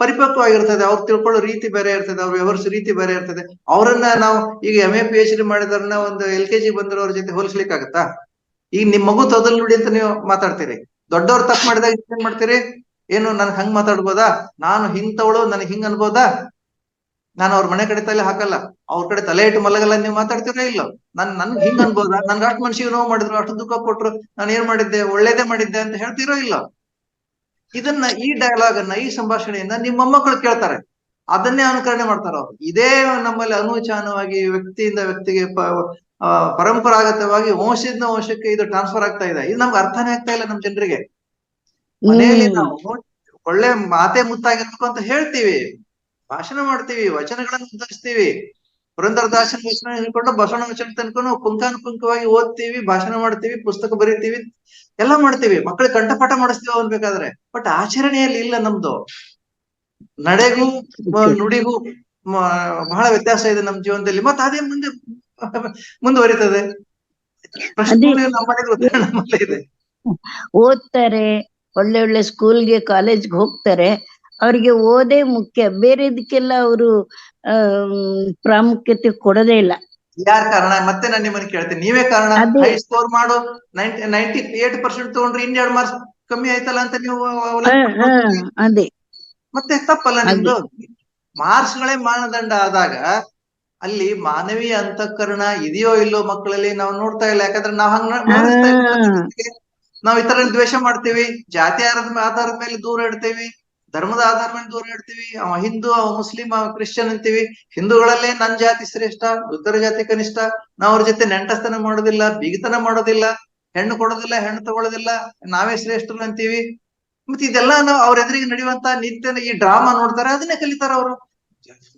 ಪರಿಪಕ್ವವಾಗಿರ್ತದೆ, ಅವ್ರು ತಿಳ್ಕೊಳ್ಳೋ ರೀತಿ ಬೇರೆ ಇರ್ತದೆ, ಅವ್ರು ವ್ಯವಹರಿಸೋ ರೀತಿ ಬೇರೆ ಇರ್ತದೆ. ಅವರನ್ನ ನಾವು ಈಗ MA PhD ಮಾಡಿದವ್ರನ್ನ ಒಂದು LKG ಬಂದಿರೋರ ಜೊತೆ ಹೋಲಿಸ್ಲಿಕ್ಕೆ ಆಗತ್ತಾ? ಈಗ ನಿಮ್ ಮಗು ತೊದಲ್ ನುಡಿ ಅಂತ ನೀವು ಮಾತಾಡ್ತೀರಿ, ದೊಡ್ಡವ್ರು ತಪ್ಪು ಮಾಡಿದಾಗ ಏನ್ ಮಾಡ್ತೀರಿ? ಏನು ನನ್ಗೆ ಹಂಗ್ ಮಾತಾಡ್ಬೋದಾ, ನಾನು ಹಿಂಗ್ ತಗೊಳ್ಳೋ, ನನಗೆ ಹಿಂಗ್ ಅನ್ಬೋದಾ? ನಾನು ಅವ್ರ ಮನೆ ಕಡೆ ತಲೆ ಹಾಕಲ್ಲ, ಅವ್ರ ಕಡೆ ತಲೆ ಇಟ್ಟು ಮಲಗಲ್ಲ. ನೀವು ಮಾತಾಡ್ತಿರೋ ಇಲ್ಲ, ನನ್ಗೆ ಹಿಂಗ್ ಅನ್ಬೋದಾ, ನನ್ಗೆ ಅಷ್ಟು ಮನ್ಸಿಗೆ ನೋವು ಮಾಡಿದ್ರು, ಅಷ್ಟು ದುಃಖ ಕೊಟ್ರು, ನಾನು ಏನ್ ಮಾಡಿದ್ದೆ, ಒಳ್ಳೇದೇ ಮಾಡಿದ್ದೆ ಅಂತ ಹೇಳ್ತಿರೋ ಇಲ್ಲ? ಇದನ್ನ, ಈ ಡೈಲಾಗ್ ಅನ್ನ, ಈ ಸಂಭಾಷಣೆಯನ್ನ ನಿಮ್ಮ ಮೊಮ್ಮಕ್ಕಳು ಕೇಳ್ತಾರೆ, ಅದನ್ನೇ ಅನುಕರಣೆ ಮಾಡ್ತಾರ ಅವ್ರು. ಇದೇ ನಮ್ಮಲ್ಲಿ ಅನೂಚಾನವಾಗಿ ವ್ಯಕ್ತಿಯಿಂದ ವ್ಯಕ್ತಿಗೆ ಪರಂಪರಾಗತವಾಗಿ ವಂಶದಿಂದ ವಂಶಕ್ಕೆ ಇದು ಟ್ರಾನ್ಸ್ಫರ್ ಆಗ್ತಾ ಇದೆ. ಇದು ನಮ್ಗೆ ಅರ್ಥನೇ ಆಗ್ತಾ ಇಲ್ಲ ನಮ್ಮ ಜನರಿಗೆ. ಮನೆಯಲ್ಲಿ ನಾವು ಒಳ್ಳೆ ಮಾತೆ ಮುತ್ತಾಗಿರ್ಬೇಕು ಅಂತ ಹೇಳ್ತೀವಿ, ಭಾಷಣ ಮಾಡ್ತೀವಿ, ವಚನಗಳನ್ನು ಉದ್ಧರಿಸ್ತೀವಿ, ಪುರಂದರದಾಸನ ವಚನ ಹೇಳ್ಕೊಂಡು ಬಸವಣ್ಣ ವಚನ ತನ್ಕೊಂಡು ಪುಂಖಾನುಪುಂಖವಾಗಿ ಓದ್ತೀವಿ, ಭಾಷಣ ಮಾಡ್ತೀವಿ, ಪುಸ್ತಕ ಬರೀತೀವಿ, ಎಲ್ಲ ಮಾಡ್ತೀವಿ, ಮಕ್ಕಳಿಗೆ ಕಂಠಪಾಠ ಮಾಡಿಸ್ತೀವಿ ಅನ್ಬೇಕಾದ್ರೆ. ಬಟ್ ಆಚರಣೆಯಲ್ಲಿ ಇಲ್ಲ ನಮ್ದು. ನಡೆಗೂ ನುಡಿಗೂ ಬಹಳ ವ್ಯತ್ಯಾಸ ಇದೆ ನಮ್ಮ ಜೀವನದಲ್ಲಿ. ಮತ್ತೆ ಅದೇ ಮುಂದುವರಿತದೆ. ನಮ್ಮಲ್ಲೇ ಇದೆ. ಓದ್ತಾರೆ, ಒಳ್ಳೆ ಒಳ್ಳೆ ಸ್ಕೂಲ್ಗೆ, ಕಾಲೇಜ್ಗೆ ಹೋಗ್ತಾರೆ, ಅವ್ರಿಗೆ ಓದೇ ಮುಖ್ಯ, ಬೇರೆದಕ್ಕೆಲ್ಲ ಅವರು ಪ್ರಾಮುಖ್ಯತೆ ಕೊಡೋದೇ ಇಲ್ಲ. ಯಾರ್ ಕಾರಣ? ಮತ್ತೆ ನಾನು ನಿಮ್ಮನ್ನ ಕೇಳ್ತೀನಿ, ನೀವೇ ಕಾರಣ. ಹೈ ಸ್ಕೋರ್ ಮಾಡು, 98% ತಗೊಂಡ್ರೆ 2 ಮಾರ್ಕ್ಸ್ ಕಮ್ಮಿ ಆಯ್ತಲ್ಲ ಅಂತ ನೀವು ಅದೇ ಮತ್ತೆ ತಪ್ಪಲ್ಲ ನಿಮ್ದು. ಮಾರ್ಕ್ಸ್ ಗಳೇ ಮಾನದಂಡ ಆದಾಗ ಅಲ್ಲಿ ಮಾನವೀಯ ಅಂತಃಕರಣ ಇದೆಯೋ ಇಲ್ಲೋ ಮಕ್ಕಳಲ್ಲಿ ನಾವು ನೋಡ್ತಾ ಇಲ್ಲ. ಯಾಕಂದ್ರೆ ನಾವ್ ಹಂಗ ನಾವ್ ಇತರ ದ್ವೇಷ ಮಾಡ್ತೀವಿ, ಜಾತಿ ಆಧಾರದ ಮೇಲೆ ದೂರ ಇಡ್ತೀವಿ, ಧರ್ಮದ ಆಧಾರದ ಮೇಲೆ ದೂರ ಇಡ್ತೀವಿ. ಅವ ಹಿಂದೂ, ಅವ ಮುಸ್ಲಿಂ, ಅವ ಕ್ರಿಶ್ಚಿಯನ್ ಅಂತೀವಿ. ಹಿಂದೂಗಳಲ್ಲೇ ನನ್ ಜಾತಿ ಶ್ರೇಷ್ಠ, ಉತ್ತರ ಜಾತಿ ಕನಿಷ್ಠ, ನಾವ್ ಅವ್ರ ಜೊತೆ ನೆಂಟಸ್ತನ ಮಾಡೋದಿಲ್ಲ, ಬೀಗತನ ಮಾಡೋದಿಲ್ಲ, ಹೆಣ್ಣು ಕೊಡೋದಿಲ್ಲ, ಹೆಣ್ಣು ತಗೊಳ್ಳೋದಿಲ್ಲ, ನಾವೇ ಶ್ರೇಷ್ಠರು ಅಂತೀವಿ. ಮತ್ತೆ ಇದೆಲ್ಲ ನಾವು ಅವ್ರ ಎದುರಿಗೆ ನಡೆಯುವಂತ ನಿತ್ಯ ಈ ಡ್ರಾಮಾ ನೋಡ್ತಾರೆ, ಅದನ್ನೇ ಕಲಿತಾರ ಅವರು.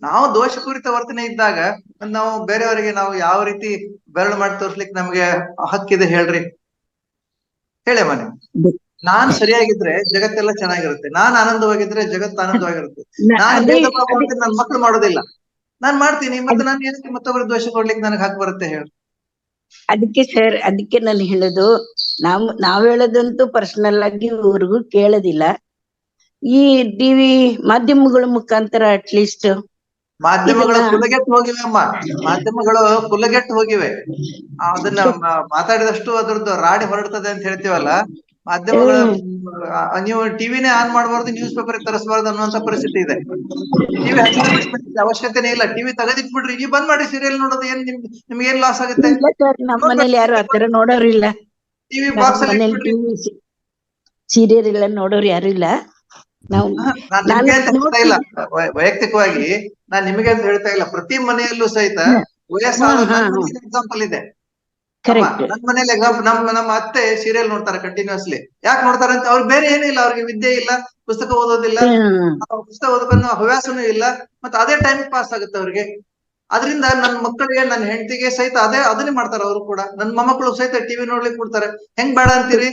ನಾವು ದೋಷಪೂರಿತ ವರ್ತನೆ ಇದ್ದಾಗ ನಾವು ಬೇರೆಯವರಿಗೆ ನಾವು ಯಾವ ರೀತಿ ಬೆರಳು ಮಾಡಿ ತೋರ್ಸ್ಲಿಕ್ಕೆ ನಮ್ಗೆ ಹಕ್ಕಿದೆ ಹೇಳ್ರಿ? ಹೇಳಮ್ಮ ನೀವು. ನಾನ್ ಸರಿಯಾಗಿದ್ರೆ ಜಗತ್ತೆಲ್ಲ ಚೆನ್ನಾಗಿರುತ್ತೆ, ನಾನ್ ಆನಂದವಾಗಿದ್ರೆ ಜಗತ್ತು ಆನಂದವಾಗಿರುತ್ತೆ. ನಾನ್ ನನ್ ಮಕ್ಳು ಮಾಡೋದಿಲ್ಲ, ನಾನ್ ಮಾಡ್ತೀನಿ, ಮತ್ತೆ ನಾನು ಏನಕ್ಕೆ ಮತ್ತೊಬ್ಬರು ದ್ವೇಷ ಕೊಡ್ಲಿಕ್ಕೆ ನನಗೆ ಹಕ್ಕು ಬರುತ್ತೆ ಹೇಳಿ? ಅದಕ್ಕೆ ಸರ್, ಅದಕ್ಕೆ ನಾನು ಹೇಳೋದು, ನಾವ್ ಹೇಳೋದಂತೂ ಪರ್ಸನಲ್ ಆಗಿ ಊರಿಗೂ ಕೇಳೋದಿಲ್ಲ. ಈ ಟಿವಿ ಮಾಧ್ಯಮಗಳ ಮುಖಾಂತರ ಅಟ್ಲೀಸ್ಟ್ ಮಾಧ್ಯಮಗಳು ಕುಲಗೆಟ್ಟು ಹೋಗಿವೆ ಅಮ್ಮ, ಮಾಧ್ಯಮಗಳು ಕುಲಗೆಟ್ಟು ಹೋಗಿವೆ. ಅದನ್ನ ಮಾತಾಡಿದಷ್ಟು ಅದ್ರದ್ದು ರಾಡಿ ಹೊರಡ್ತದೆ ಅಂತ ಹೇಳ್ತೀವಲ್ಲ, ಮಾಧ್ಯಮಗಳು. ನೀವು ಟಿವಿನೇ ಆನ್ ಮಾಡಬಾರ್ದು, ನ್ಯೂಸ್ ಪೇಪರ್ ತರಿಸಬಾರ್ದು ಅನ್ನುವಂತ ಪರಿಸ್ಥಿತಿ ಇದೆ. ಟಿವಿ ಅವಶ್ಯಕತೆನೇ ಇಲ್ಲ, ಟಿವಿ ತೆಗೆದಿಟ್ಬಿಡ್ರಿ, ನೀವು ಬಂದ್ ಮಾಡಿ ಸೀರಿಯಲ್ ನೋಡೋದು. ಏನ್ ನಿಮ್ಗೆ ಏನ್ ಲಾಸ್ ಆಗುತ್ತೆ? ನಮ್ಮ ಮನೇಲಿ ಯಾರು ಆತರ ನೋಡೋರಿಲ್ಲ, ಟಿವಿ ಬಾಕ್ಸ್ ಅಲ್ಲಿ ಸೀರಿಯಲ್ ಎಲ್ಲ ನೋಡೋರು ಯಾರು ಇಲ್ಲ. ನಾವು ನಾನ್ ನಿಮ್ಗೆ ಅಂತ ಹೇಳ್ತಾ ಇಲ್ಲ, ವೈಯಕ್ತಿಕವಾಗಿ ನಾನ್ ನಿಮಗೆ ಅಂತ ಹೇಳ್ತಾ ಇಲ್ಲ. ಪ್ರತಿ ಮನೆಯಲ್ಲೂ ಸಹಿತ ವಯಸ್ಸಾದ ಎಕ್ಸಾಂಪಲ್ ಇದೆ. ಕರೆಕ್ಟ್. ನನ್ ಮನೇಲಿ ಎಕ್ಸಾಂಪಲ್, ನಮ್ಮ ಅತ್ತೆ ಸೀರಿಯಲ್ ನೋಡ್ತಾರೆ ಕಂಟಿನ್ಯೂಸ್ಲಿ. ಯಾಕೆ ನೋಡ್ತಾರೆ ಅಂತ, ಅವ್ರಿಗೆ ಬೇರೆ ಏನಿಲ್ಲ, ಅವ್ರಿಗೆ ವಿದ್ಯೆ ಇಲ್ಲ, ಪುಸ್ತಕ ಓದೋದಿಲ್ಲ, ಪುಸ್ತಕ ಓದೋದನ್ನ ಹವ್ಯಾಸನೂ ಇಲ್ಲ, ಮತ್ತೆ ಅದೇ ಟೈಮ್ ಪಾಸ್ ಆಗುತ್ತೆ ಅವ್ರಿಗೆ. ಅದರಿಂದ ನನ್ನ ಮಕ್ಕಳಿಗೆ, ನನ್ನ ಹೆಂಡತಿಗೆ ಸಹಿತ ಅದನ್ನೇ ಮಾಡ್ತಾರೆ ಅವರು ಕೂಡ. ನನ್ನ ಮೊಮ್ಮಕ್ಕಳು ಸಹಿತ ಟಿವಿ ನೋಡ್ಲಿಕ್ಕೆ ಕೊಡ್ತಾರೆ. ಹೆಂಗ್ ಬೇಡ ಅಂತೀರಿ?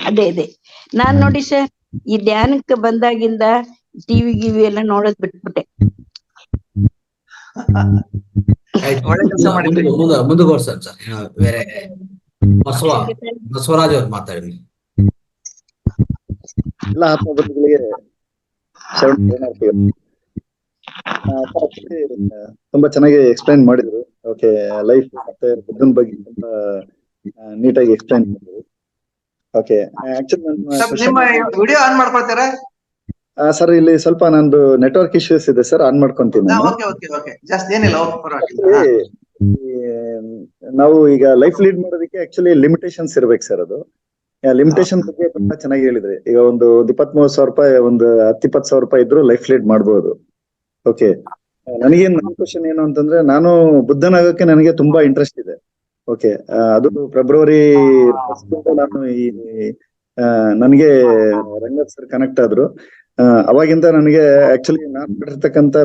ಅದೇ ನಾನ್ ನೋಡಿ ಸರ್, ಈ ಧ್ಯಾನಕ್ಕೆ ಬಂದಾಗಿಂದ ಟಿವಿ ಗಿವಿ ಎಲ್ಲ ನೋಡೋದ್ ಬಿಟ್ಬಿಟ್ಟೆ. ಒಳ್ಳೆ ಕೆಲಸ ಮಾಡಿದ್ರಿ. ಮುಂದುವರ್ಸನ್ ಸರ್. ಬೇರೆ ಬಸವರಾಜ್ ಅವ್ರು ಮಾತಾಡಿ. ಎಲ್ಲ ಆತ್ಮಬಂಧುಗಳಿಗೆ ತುಂಬಾ ಚೆನ್ನಾಗಿ ಎಕ್ಸ್ಪ್ಲೈನ್ ಮಾಡಿದ್ರು. ಓಕೆ, ಲೈಫ್ ಮತ್ತೆ ಬುದ್ಧನ ಬಗ್ಗೆ ತುಂಬಾ ನೀಟಾಗಿ ಎಕ್ಸ್ಪ್ಲೈನ್ ಮಾಡಿದ್ರು. ಓಕೆ, ನಿಮ್ಮ ವಿಡಿಯೋ ಆನ್ ಮಾಡ್ಕೊಳ್ತೀರಾ ಸರ್? ಇಲ್ಲಿ ಸ್ವಲ್ಪ ನಂದು ನೆಟ್ವರ್ಕ್ ಇಶ್ಯೂಸ್ ಇದೆ ಸರ್, ಆನ್ ಮಾಡ್ಕೊಂತೀನಿ ನಾನು. ಜಾಸ್ತಿ ಏನಿಲ್ಲ, ಪರವಾಗಿಲ್ಲ. ನಾವು ಈಗ ಲೈಫ್ ಲೀಡ್ ಮಾಡೋದಕ್ಕೆ ಆಕ್ಚುಲಿ ಲಿಮಿಟೇಷನ್ಸ್ ಇರ್ಬೇಕು ಸರ್. ಅದು ಲಿಮಿಟೇಷನ್ ಬಗ್ಗೆ ತುಂಬಾ ಚೆನ್ನಾಗಿ ಹೇಳಿದ್ರಿ. ಈಗ ಒಂದು 23,000 ರೂಪಾಯಿ, ಒಂದು 10-20,000 ರೂಪಾಯಿ ಇದ್ರು ಲೈಫ್ ಲೀಡ್ ಮಾಡ್ಬೋದು. ಓಕೆ, ನನ್ನ ಕ್ವಶನ್ ಏನು ಅಂತಂದ್ರೆ, ನಾನು ಬುದ್ಧನಾಗಕ್ಕೆ ನನಗೆ ತುಂಬಾ ಇಂಟ್ರೆಸ್ಟ್ ಇದೆ. ಓಕೆ, ಅದು ಫೆಬ್ರವರಿ ನಾನು ನನಗೆ ರಂಗನಾಥ್ ಸರ್ ಕನೆಕ್ಟ್ ಆದ್ರು. ಅವಾಗಿಂದ ನನಗೆ ಆಕ್ಚುಲಿ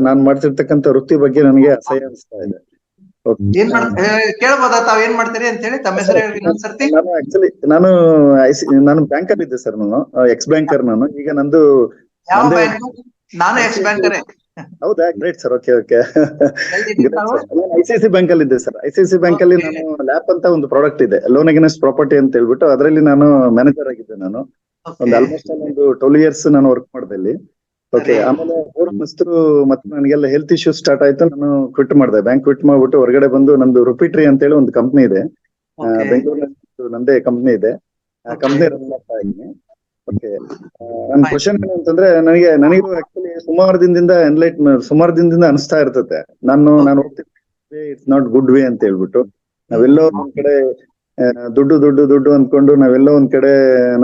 ನಾನ್ ಮಾಡ್ತಿರ್ತಕ್ಕಂಥ ವೃತ್ತಿ ಬಗ್ಗೆ ನನಗೆ ಅಸಹ್ಯ ಅನಿಸ್ತಾ ಇದೆ. ಕೇಳ್ಬೋದಾ ತಾವ್ ಏನ್ ಮಾಡ್ತೀರಿ ಅಂತ ಹೇಳಿ? ತಮ್ಮ ಹೆಸರು ಇನ್ನೊಂದ್ಸರ್ತಿ. ನಾನು ಆಕ್ಚುಲಿ ನಾನು ಬ್ಯಾಂಕರ್ ಇದ್ದೆ ಸರ್. ನಾನು ಎಕ್ಸ್ ಬ್ಯಾಂಕರ್. ನಾನು ಈಗ ನಂದು ನಾನು ಎಕ್ಸ್ ಬ್ಯಾಂಕರೇ. ಹೌದಾ? Great sir. ಓಕೆ ನಾನು ICICI ಬ್ಯಾಂಕ್ ಅಲ್ಲಿ ಇದ್ದೆ ಸರ್. ICICI ಬ್ಯಾಂಕ್ ಅಲ್ಲಿ ನಾನು ಲ್ಯಾಪ್ ಅಂತ ಒಂದು ಪ್ರಾಡಕ್ಟ್ ಇದೆ, ಲೋನ್ ಅಗೇನ್ಸ್ಟ್ ಪ್ರಾಪರ್ಟಿ ಅಂತ ಹೇಳ್ಬಿಟ್ಟು, ಅದರಲ್ಲಿ ನಾನು ಮ್ಯಾನೇಜರ್ ಆಗಿದ್ದೆ. ನಾನು ಒಂದು ಆಲ್ಮೋಸ್ಟ್ ಒಂದು 12 years ನಾನು ವರ್ಕ್ ಮಾಡಿದೆ ಅಲ್ಲಿ. ಓಕೆ, ಆಮೇಲೆ ಅನಿಸ್ತು, ಮತ್ತೆ ನನಗೆಲ್ಲ ಹೆಲ್ತ್ ಇಶ್ಯೂಸ್ ಸ್ಟಾರ್ಟ್ ಆಯ್ತು. ನಾನು ಕ್ವಿಟ್ ಮಾಡಿದೆ, ಬ್ಯಾಂಕ್ ಕ್ವಿಟ್ ಮಾಡ್ಬಿಟ್ಟು ಹೊರಗಡೆ ಬಂದು, ನಂದು ರುಪಿಟ್ರಿ ಅಂತ ಹೇಳಿ ಒಂದು ಕಂಪ್ನಿ ಇದೆ ಬೆಂಗಳೂರಿನಲ್ಲಿ, ನಂದೇ ಕಂಪ್ನಿ ಇದೆ. ಆ ಕಂಪ್ನಿ ರನ್ ಮಾಡ್ತಾ ಇದ್ದೀನಿ. ಓಕೆ, ನನ್ನ ಕ್ವಶನ್ ಏನು ಅಂತಂದ್ರೆ, ನನಗೂ ಆಕ್ಚುಲಿ ಸುಮಾರು ದಿನದಿಂದ ಅನಿಸ್ತಾ ಇರ್ತದೆ, ನಾನು ಹೋಗ್ತಿದ್ದೆ ಇಟ್ಸ್ ನಾಟ್ ಗುಡ್ ವೇ ಅಂತ ಹೇಳ್ಬಿಟ್ಟು. ನಾವೆಲ್ಲೋ ಒಂದ್ ಕಡೆ ದುಡ್ಡು ಅಂದ್ಕೊಂಡು ನಾವೆಲ್ಲೋ ಒಂದ್ ಕಡೆ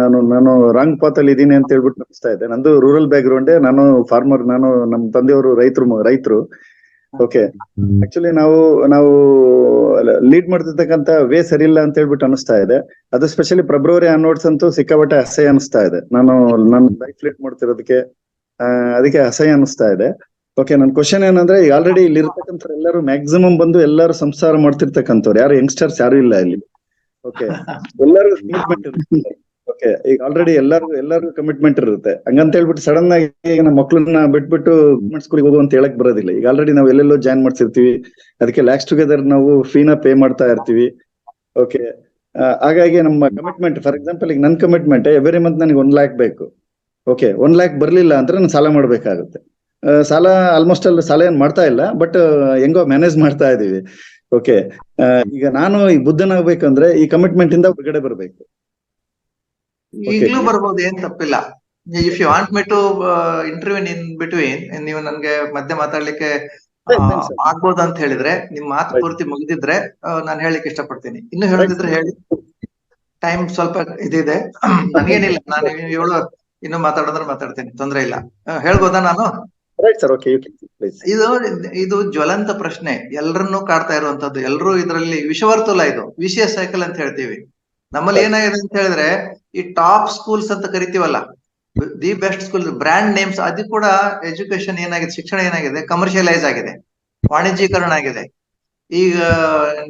ನಾನು ರಾಂಗ್ ಪಾತ್ ಅಲ್ಲಿ ಇದೀನಿ ಅಂತ ಹೇಳ್ಬಿಟ್ಟು ಅನಿಸ್ತಾ ಇದೆ. ನಂದು ರೂರಲ್ ಬ್ಯಾಕ್ ಗ್ರೌಂಡ್, ನಾನು ಫಾರ್ಮರ್, ನಾನು ನಮ್ಮ ತಂದೆಯವರು ರೈತರು. ಓಕೆ, ಆಕ್ಚುಲಿ ನಾವು ಲೀಡ್ ಮಾಡ್ತಿರ್ತಕ್ಕಂಥ ವೇ ಸರಿ ಇಲ್ಲ ಅಂತ ಹೇಳ್ಬಿಟ್ಟು ಅನಿಸ್ತಾ ಇದೆ. ಅದು ಸ್ಪೆಷಲಿ ಫೆಬ್ರವರಿ ಆನ್ವರ್ಡ್ಸ್ ಅಂತೂ ಸಿಕ್ಕಾಪಟ್ಟೆ ಅಸಹ್ಯ ಅನಿಸ್ತಾ ಇದೆ. ನನ್ನ ಲೈಫ್ ಲೀಡ್ ಮಾಡ್ತಿರೋದಕ್ಕೆ ಅದಕ್ಕೆ ಅಸಹ್ಯ ಅನಿಸ್ತಾ ಇದೆ. ಓಕೆ, ನನ್ನ ಕ್ವಶನ್ ಏನಂದ್ರೆ, ಈಗ ಆಲ್ರೆಡಿ ಇಲ್ಲಿ ಇರ್ತಕ್ಕಂಥ ಎಲ್ಲರೂ ಮ್ಯಾಕ್ಸಿಮಮ್ ಬಂದು ಎಲ್ಲರೂ ಸಂಸಾರ ಮಾಡ್ತಿರ್ತಕ್ಕಂಥವ್ರು, ಯಾರು ಯಂಗ್ಸ್ಟರ್ಸ್ ಯಾರು ಇಲ್ಲ ಇಲ್ಲಿ. ಓಕೆ, ಎಲ್ಲರೂ ಕಮಿಟ್ಮೆಂಟ್ ಇರುತ್ತೆ. ಓಕೆ, ಈಗ ಆಲ್ರೆಡಿ ಎಲ್ಲರಿಗೂ ಕಮಿಟ್ಮೆಂಟ್ ಇರುತ್ತೆ. ಹಂಗಂತ ಹೇಳ್ಬಿಟ್ಟು ಸಡನ್ ಆಗಿ ಈಗ ನಮ್ಮ ಮಕ್ಳನ್ನ ಬಿಟ್ಬಿಟ್ಟು ಗವರ್ಮೆಂಟ್ ಸ್ಕೂಲ್ಗೆ ಹೋಗು ಅಂತ ಹೇಳಕ್ ಬರೋದಿಲ್ಲ. ಈಗ ಆಲ್ರೆಡಿ ನಾವು ಎಲ್ಲೆಲ್ಲೋ ಜಾಯಿನ್ ಮಾಡ್ಸಿರ್ತೀವಿ, ಅದಕ್ಕೆ ಲ್ಯಾಕ್ಸ್ ಟುಗೆದರ್ ನಾವು ಫೀನ ಪೇ ಮಾಡ್ತಾ ಇರ್ತೀವಿ. ಓಕೆ, ಹಾಗಾಗಿ ನಮ್ಮ ಕಮಿಟ್ಮೆಂಟ್, ಫಾರ್ ಎಕ್ಸಾಂಪಲ್ ಈಗ ನನ್ನ ಕಮಿಟ್ಮೆಂಟ್ ಎವ್ರಿ ಮಂತ್ ನನಗೆ 1 lakh ಬೇಕು. ಓಕೆ, 1 lakh ಬರ್ಲಿಲ್ಲ ಅಂದ್ರೆ ನಾನು ಸಾಲ ಮಾಡ್ಬೇಕಾಗುತ್ತೆ. ಸಾಲ ಆಲ್ಮೋಸ್ಟ್ ಅಲ್ಲಿ ಸಾಲ ಏನ್ ಮಾಡ್ತಾ ಇಲ್ಲ, ಬಟ್ ಹೆಂಗೋ ಮ್ಯಾನೇಜ್ ಮಾಡ್ತಾ ಇದೀವಿ. ಓಕೆ, ಈಗ ನಾನು ಈ ಬುದ್ಧನಾಗ್ಬೇಕಂದ್ರೆ ಈ ಕಮಿಟ್ಮೆಂಟ್ ಇಂದ ಹೊರಗಡೆ ಬರ್ಬೇಕು. ಈಗಲೂ ಬರ್ಬೋದು, ಏನ್ ತಪ್ಪಿಲ್ಲ. If you want me to interview in between, ನೀವು ನನ್ಗೆ ಮಧ್ಯೆ ಮಾತಾಡ್ಲಿಕ್ಕೆ ಆಗ್ಬೋದು ಅಂತ ಹೇಳಿದ್ರೆ, ನಿಮ್ ಮಾತು ಪೂರ್ತಿ ಮುಗಿದಿದ್ರೆ ನಾನು ಹೇಳಲಿಕ್ಕೆ ಇಷ್ಟಪಡ್ತೀನಿ. ಇನ್ನು ಹೇಳದಿದ್ರೆ ಹೇಳಿ, ಟೈಮ್ ಸ್ವಲ್ಪ ಇದಿದೆ. ನನ್ಗೇನಿಲ್ಲ, ನಾನು ಇನ್ನು ಮಾತಾಡೋದ್ರೆ ಮಾತಾಡ್ತೀನಿ, ತೊಂದ್ರೆ ಇಲ್ಲ. ಹೇಳ್ಬೋದಾ ನಾನು? ಇದು ಜ್ವಲಂತ ಪ್ರಶ್ನೆ, ಎಲ್ಲರನ್ನೂ ಕಾಡ್ತಾ ಇರುವಂತದ್ದು. ಎಲ್ಲರೂ ಇದರಲ್ಲಿ ವಿಷವರ್ತುಲ, ಇದು ವಿಷಯ ಸೈಕಲ್ ಅಂತ ಹೇಳ್ತೀವಿ. ನಮ್ಮಲ್ಲಿ ಏನಾಗಿದೆ ಅಂತ ಹೇಳಿದ್ರೆ, ಈ ಟಾಪ್ ಸ್ಕೂಲ್ಸ್ ಅಂತ ಕರಿತೀವಲ್ಲ, the best school, brand names, ಅದು ಕೂಡ ಎಜುಕೇಶನ್ ಏನಾಗಿದೆ, ಶಿಕ್ಷಣ ಏನಾಗಿದೆ, ಕಮರ್ಷಿಯಲೈಸ್ ಆಗಿದೆ, ವಾಣಿಜ್ಯೀಕರಣ ಆಗಿದೆ. ಈಗ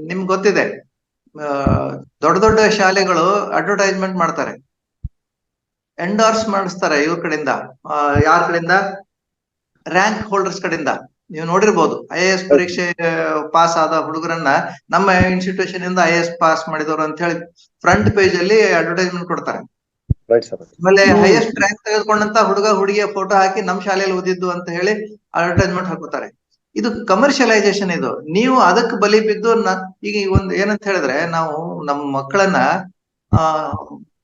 ನಿಮ್ಗೆ ಗೊತ್ತಿದೆ, ದೊಡ್ಡ ಶಾಲೆಗಳು ಅಡ್ವರ್ಟೈಸ್ಮೆಂಟ್ ಮಾಡ್ತಾರೆ, ಎಂಡೋರ್ಸ್ ಮಾಡಿಸ್ತಾರೆ ಇವ್ರ ಕಡೆಯಿಂದ. ಯಾರ ಕಡೆಯಿಂದ? ರ್ಯಾಂಕ್ ಹೋಲ್ಡರ್ಸ್ ಕಡೆಯಿಂದ. ನೀವು ನೋಡಿರ್ಬೋದು, IAS ಪರೀಕ್ಷೆ ಪಾಸ್ ಆದ ಹುಡುಗರನ್ನ ನಮ್ಮ ಇನ್ಸ್ಟಿಟ್ಯೂಷನ್ ಇಂದ IAS ಪಾಸ್ ಮಾಡಿದವರು ಅಂತ ಹೇಳಿ ಫ್ರಂಟ್ ಪೇಜ್ ಅಲ್ಲಿ ಅಡ್ವರ್ಟೈಸ್ಮೆಂಟ್ ಕೊಡ್ತಾರೆ. ಆಮೇಲೆ ಹೈಯೆಸ್ಟ್ ರ್ಯಾಂಕ್ ತೆಗೆದುಕೊಂಡಂತ ಹುಡುಗಿಯ ಫೋಟೋ ಹಾಕಿ ನಮ್ ಶಾಲೆಯಲ್ಲಿ ಓದಿದ್ದು ಅಂತ ಹೇಳಿ ಅಡ್ವರ್ಟೈಸ್ಮೆಂಟ್ ಹಾಕುತ್ತಾರೆ. ಇದು ಕಮರ್ಷಿಯಲೈಸೇಷನ್. ಇದು ನೀವು ಅದಕ್ಕೆ ಬಲಿ ಬಿದ್ದು ಈಗ ಒಂದು ಏನಂತ ಹೇಳಿದ್ರೆ, ನಾವು ನಮ್ಮ ಮಕ್ಕಳನ್ನ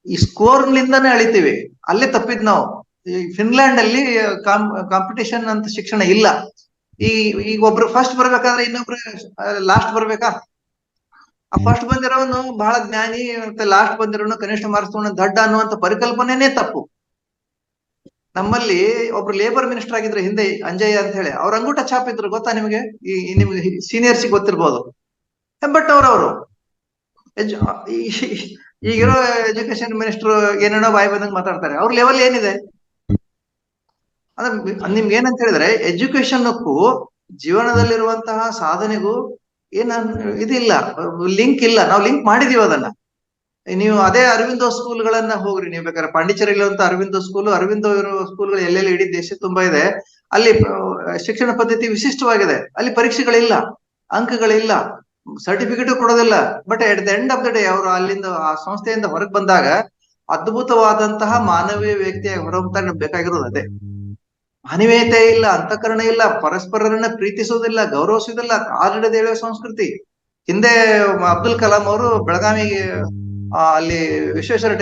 ಈ ಸ್ಕೋರ್ನಿಂದಾನೇ ಅಳಿತೀವಿ. ಅಲ್ಲೇ ತಪ್ಪಿದ್ ನಾವು. ಈ ಫಿನ್ಲ್ಯಾಂಡ್ ಅಲ್ಲಿ ಕಾಂಪಿಟೇಷನ್ ಅಂತ ಶಿಕ್ಷಣ ಇಲ್ಲ. ಈಗ ಒಬ್ರು ಫಸ್ಟ್ ಬರ್ಬೇಕಾದ್ರೆ ಇನ್ನೊಬ್ರು ಲಾಸ್ಟ್ ಬರ್ಬೇಕಾ? ಆ ಫಸ್ಟ್ ಬಂದಿರೋನು ಬಹಳ ಜ್ಞಾನಿ, ಮತ್ತೆ ಲಾಸ್ಟ್ ಬಂದಿರೋನು ಕನಿಷ್ಠ ಮಾರ್ಕ್ಸ್ ದಡ್ಡ ಅನ್ನುವಂತ ಪರಿಕಲ್ಪನೆನೇ ತಪ್ಪು. ನಮ್ಮಲ್ಲಿ ಒಬ್ರು ಲೇಬರ್ ಮಿನಿಸ್ಟರ್ ಆಗಿದ್ರು ಹಿಂದೆ, ಅಂಜಯ್ಯ ಅಂತ ಹೇಳಿ. ಅವ್ರ ಅಂಗೂಟ ಛಾಪ್ ಇದ್ರು, ಗೊತ್ತಾ ನಿಮಗೆ? ನಿಮ್ಗೆ ಸೀನಿಯರ್ಸ್ ಗೊತ್ತಿರ್ಬೋದು. ಬಟ್ ಅವ್ರವ್ರು ಈಗಿರೋ ಎಜುಕೇಶನ್ ಮಿನಿಸ್ಟರ್ ಏನೇನೋ ಬಾಯಿ ಬಂದಂಗೆ ಮಾತಾಡ್ತಾರೆ. ಅವ್ರ ಲೆವೆಲ್ ಏನಿದೆ ಅಂದ್ರೆ ನಿಮ್ಗೆ ಏನಂತ ಹೇಳಿದ್ರೆ, ಎಜುಕೇಶನ್ಕ್ಕೂ ಜೀವನದಲ್ಲಿರುವಂತಹ ಸಾಧನೆಗೂ ಇದಿಲ್ಲ, ಲಿಂಕ್ ಇಲ್ಲ. ನಾವು ಲಿಂಕ್ ಮಾಡಿದೀವಿ ಅದನ್ನ. ನೀವು ಅದೇ ಅರವಿಂದೋ ಸ್ಕೂಲ್ಗಳನ್ನ ಹೋಗ್ರಿ, ನೀವು ಬೇಕಾದ್ರೆ ಪಾಂಡಿಚೇರಿಯಲ್ಲಿ ಅರವಿಂದೋ ಸ್ಕೂಲ್, ಅರವಿಂದೋ ಇರೋ ಸ್ಕೂಲ್ಗಳು ಎಲ್ಲೆಲ್ಲಿ ಇಡೀ ದೇಶ ತುಂಬಾ ಇದೆ. ಅಲ್ಲಿ ಶಿಕ್ಷಣ ಪದ್ಧತಿ ವಿಶಿಷ್ಟವಾಗಿದೆ. ಅಲ್ಲಿ ಪರೀಕ್ಷೆಗಳಿಲ್ಲ, ಅಂಕಗಳಿಲ್ಲ, ಸರ್ಟಿಫಿಕೇಟ್ ಕೊಡೋದಿಲ್ಲ. But at the end of the day ಅವರು ಅಲ್ಲಿಂದ ಆ ಸಂಸ್ಥೆಯಿಂದ ಹೊರಗೆ ಬಂದಾಗ ಅದ್ಭುತವಾದಂತಹ ಮಾನವೀಯ ವ್ಯಕ್ತಿಯಾಗಿ ಹೊರಹೊಮ್ತಾರೆ. ಬೇಕಾಗಿರೋದು ಅದೇ. ಮಾನವೀಯತೆ ಇಲ್ಲ, ಅಂತಃಕರಣ ಇಲ್ಲ, ಪರಸ್ಪರರನ್ನ ಪ್ರೀತಿಸೋದಿಲ್ಲ, ಗೌರವಿಸೋದಿಲ್ಲ, ಕಾಲಿಡದೆ ಹೇಳುವ ಸಂಸ್ಕೃತಿ. ಹಿಂದೆ ಅಬ್ದುಲ್ ಕಲಾಂ ಅವರು ಬೆಳಗಾವಿಗೆ ಅಲ್ಲಿ ವಿಶ್ವೇಶ್ವರ